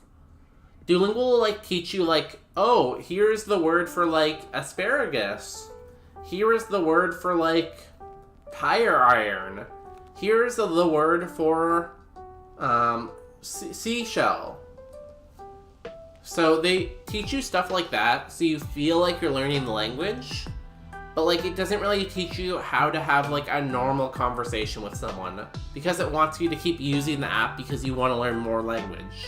Duolingo will, like, teach you, like, oh, here's the word for, like, asparagus. Here is the word for, like, tire iron. Here's the word for, seashell. So they teach you stuff like that, so you feel like you're learning the language, but like it doesn't really teach you how to have like a normal conversation with someone, because it wants you to keep using the app because you want to learn more language.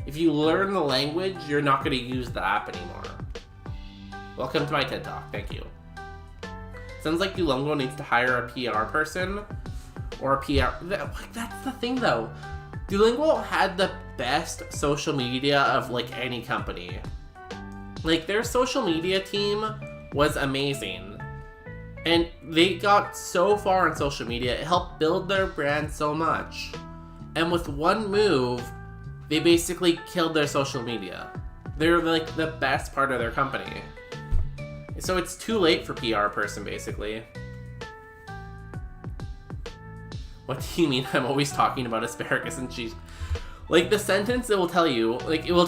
If you learn the language, you're not going to use the app anymore. Welcome to my TED Talk, thank you. Sounds like Duolingo needs to hire a PR person, or a PR... That's the thing though. Duolingo had the best social media of like any company. Like their social media team was amazing. And they got so far on social media, it helped build their brand so much. And with one move, they basically killed their social media. They're like the best part of their company. So it's too late for PR person, basically. What do you mean I'm always talking about asparagus and cheese? Like, the sentence it will tell you, it will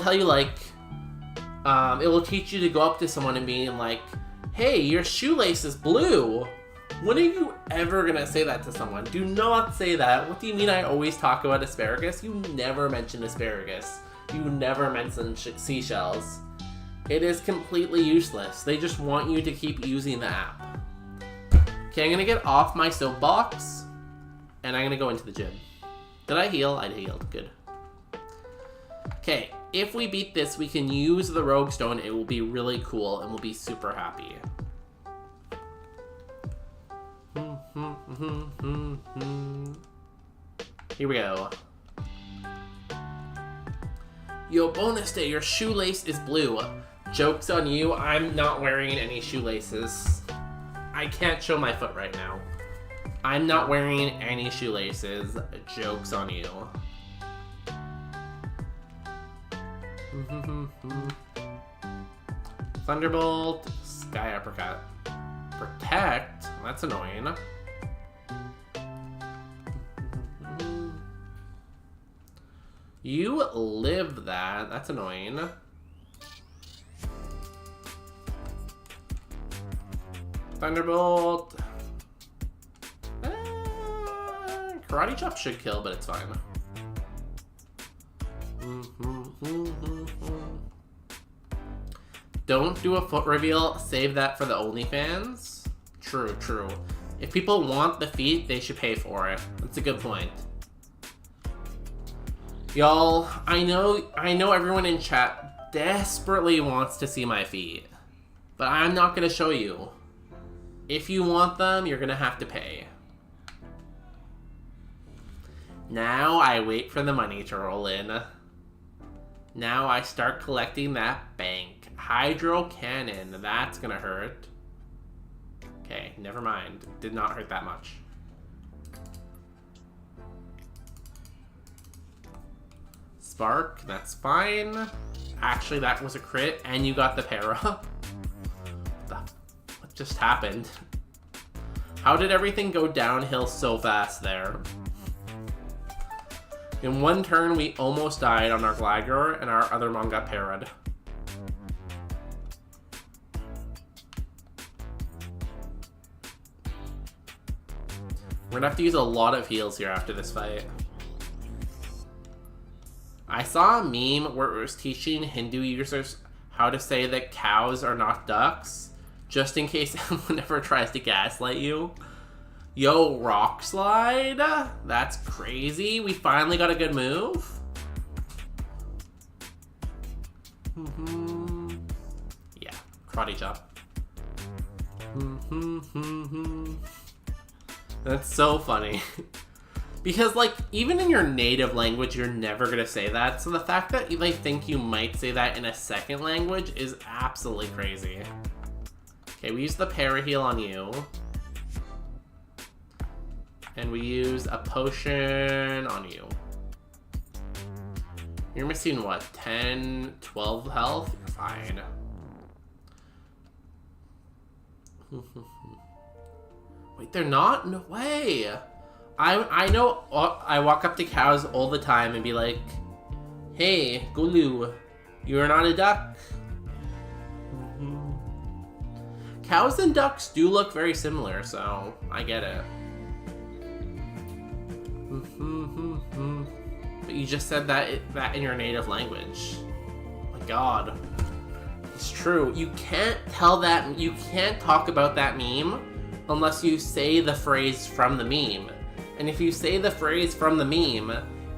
teach you to go up to someone and be like, hey, your shoelace is blue. When are you ever gonna say that to someone? Do not say that. What do you mean I always talk about asparagus? You never mention asparagus. You never mention seashells. It is completely useless. They just want you to keep using the app. Okay, I'm gonna get off my soapbox. And I'm gonna go into the gym. Did I heal? I healed. Good. Okay, if we beat this, we can use the Rogue Stone. It will be really cool, and we'll be super happy. Here we go. Yo, bonus day, your shoelace is blue. Joke's on you, I'm not wearing any shoelaces. I can't show my foot right now. I'm not wearing any shoelaces. Joke's on you. Thunderbolt, Sky Uppercut. Protect? That's annoying. You live that. That's annoying. Thunderbolt. Karate Chop should kill, but it's fine. Don't do a foot reveal. Save that for the OnlyFans. True, true. If people want the feet, they should pay for it. That's a good point. Y'all, I know everyone in chat desperately wants to see my feet, but I'm not gonna show you. If you want them, you're gonna have to pay. Now I wait for the money to roll in. Now I start collecting that bank. Hydro Cannon, that's gonna hurt. Okay, never mind. Did not hurt that much. Spark, that's fine. Actually, that was a crit, and you got the para. What just happened? How did everything go downhill so fast there? In one turn, we almost died on our Gligar, and our other mom got parried. We're gonna have to use a lot of heals here after this fight. I saw a meme where it was teaching Hindu users how to say that cows are not ducks, just in case anyone ever tries to gaslight you. Yo, rock slide? That's crazy. We finally got a good move. Yeah, karate chop. That's so funny. Because, like, even in your native language, you're never going to say that. So the fact that they think you might say that in a second language is absolutely crazy. Okay, we use the para-heal on you. And we use a potion on you. You're missing, what, 10, 12 health? You're fine. Wait, they're not? No way! I know I walk up to cows all the time and be like, hey, Gulu, you're not a duck. Cows and ducks do look very similar, so I get it. But you just said that in your native language. Oh my god. It's true. You can't talk about that meme unless you say the phrase from the meme. And if you say the phrase from the meme,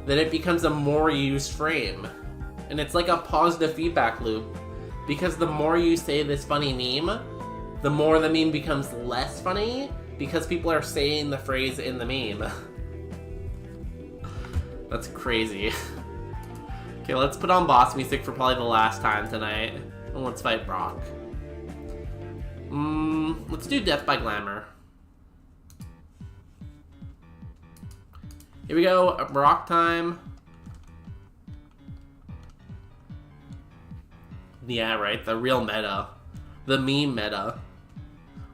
then it becomes a more used frame. And it's like a positive feedback loop. Because the more you say this funny meme, the more the meme becomes less funny because people are saying the phrase in the meme. That's crazy. Okay, let's put on boss music for probably the last time tonight. And let's fight Brock. Let's do Death by Glamour. Here we go, Brock time. Yeah, right, the real meta. The meme meta.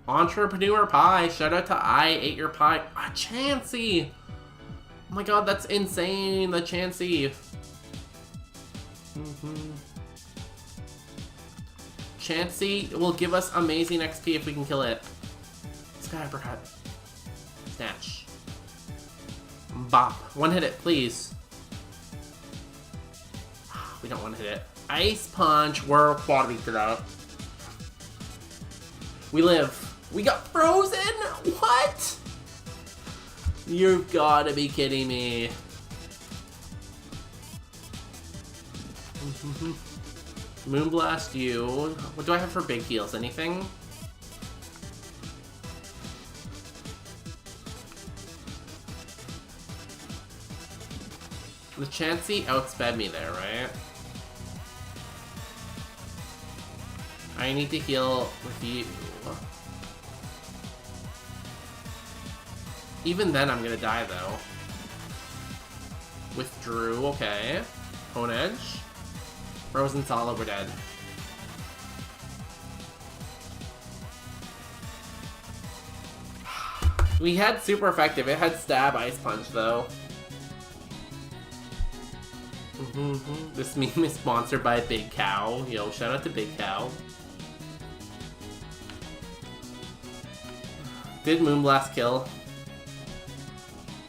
Entrepreneur Pie, shout out to I Ate Your Pie. Ah, Chansey! Oh my god, that's insane, the Chansey. Chansey will give us amazing XP if we can kill it. Sky Uppercut. Snatch. Bop. One hit it, please. We don't want to hit it. Ice Punch. We're quad weak to that. We live. We got frozen? What? You've gotta be kidding me. Moonblast you. What do I have for big heals? Anything? The Chansey outsped me there, right? I need to heal with you. Even then, I'm gonna die, though. Withdrew, okay. Hone Edge. Frozen Solid, we're dead. We had super effective. It had Stab Ice Punch, though. This meme is sponsored by Big Cow. Yo, shout out to Big Cow. Did Moonblast kill?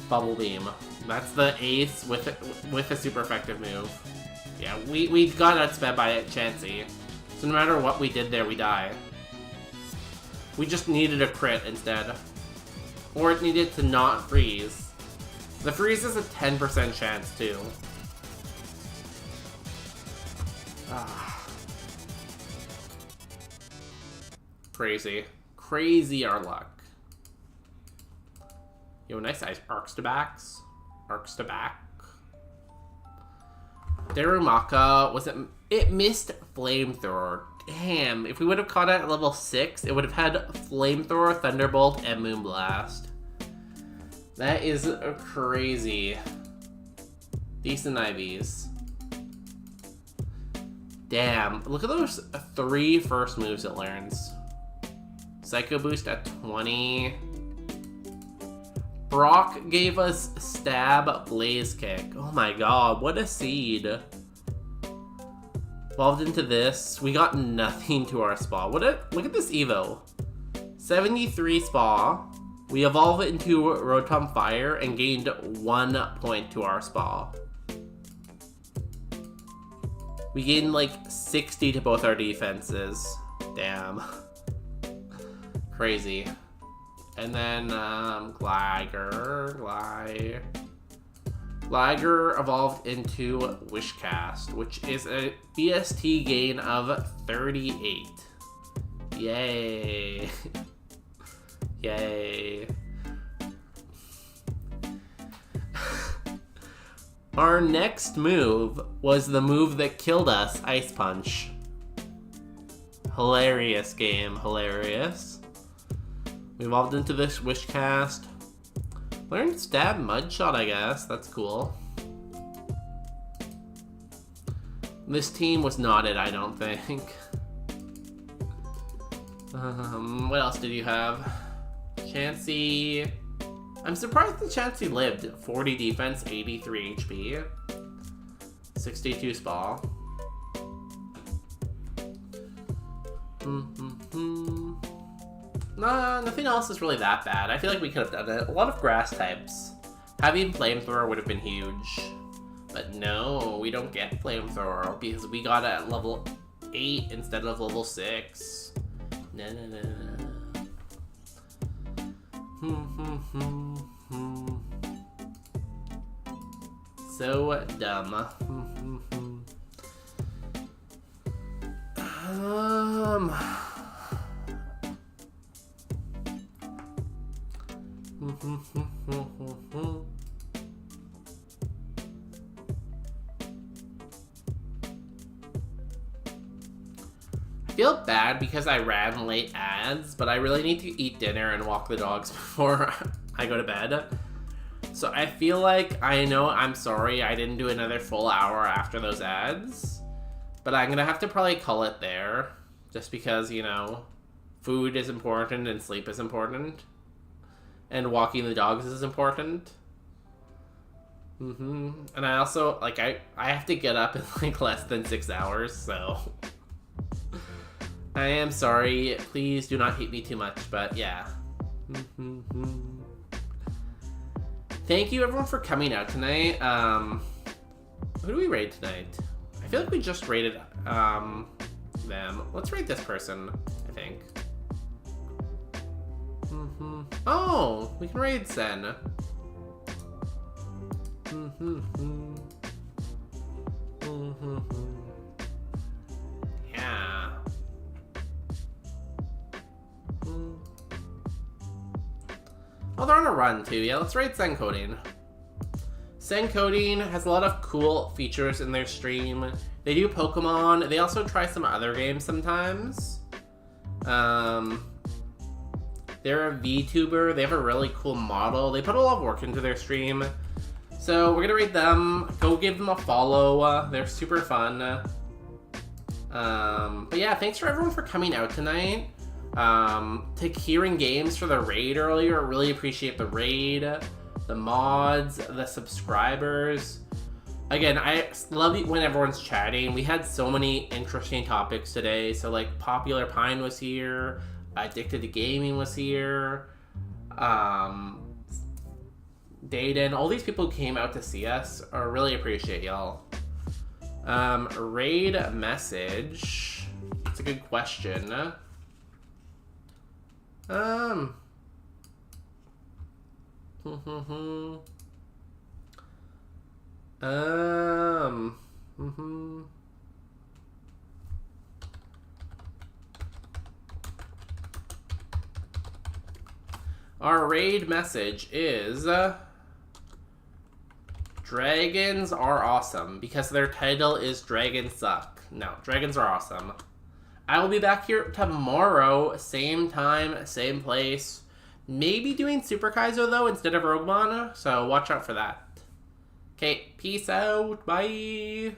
Bubble Beam. That's the ace with a super effective move. Yeah, we got outsped by Chansey. So no matter what we did there, we die. We just needed a crit instead. Or it needed to not freeze. The freeze is a 10% chance too. Crazy. Crazy our luck. Yo, nice arcs to backs. Arcs to back. Darumaka, was it missed Flamethrower. Damn, if we would have caught it at level 6, it would have had Flamethrower, Thunderbolt, and Moonblast. That is crazy. Decent IVs. Damn, look at those 3 first moves it learns. Psycho Boost at 20. Brock gave us Stab Blaze Kick. Oh my god, what a seed. Evolved into this. We got nothing to our spa. Look at this Evo. 73 spa. We evolve it into Rotom Fire and gained 1 point to our spa. We gained like 60 to both our defenses. Damn. Crazy. And then, Gligar evolved into Wishcast, which is a BST gain of 38. Yay. Yay. Our next move was the move that killed us, Ice Punch. Hilarious game, hilarious. We evolved into this Wishcast. Learned Stab Mudshot, I guess. That's cool. This team was not it, I don't think. What else did you have? Chansey. I'm surprised the Chansey lived. 40 defense, 83 HP. 62 Spall. Nah, nothing else is really that bad. I feel like we could have done it. A lot of grass types. Having Flamethrower would have been huge. But no, we don't get Flamethrower because we got it at level 8 instead of level 6. No, no, no, no. So dumb. I feel bad because I ran late ads, but I really need to eat dinner and walk the dogs before I go to bed. So I feel like, I'm sorry I didn't do another full hour after those ads, but I'm gonna have to probably call it there, just because, food is important and sleep is important, and walking the dogs is important. And I also, I have to get up in, less than 6 hours, so... I am sorry. Please do not hate me too much, but yeah. Thank you everyone for coming out tonight. Who do we raid tonight? I feel like we just raided them. Let's raid this person, I think. Oh, we can raid Sen. Yeah. Oh, they're on a run too. Yeah, let's raid Sen Coding. Sen Coding has a lot of cool features in their stream. They do Pokemon. They also try some other games sometimes. They're a VTuber. They have a really cool model. They put a lot of work into their stream. So we're gonna raid them. Go give them a follow. They're super fun. But yeah, thanks for everyone for coming out tonight. To Kieran Games for the raid earlier. Really appreciate the raid, the mods, the subscribers. Again, I love it when everyone's chatting. We had so many interesting topics today. So Popular Pine was here, Addicted to Gaming was here, Dayden, all these people who came out to see us. I really appreciate y'all. Raid message. It's a good question. Our raid message is dragons are awesome because their title is Dragons Suck. No, dragons are awesome. I will be back here tomorrow, same time, same place. Maybe doing Super Kaizo though instead of Roguemon, so watch out for that. Okay, peace out, bye!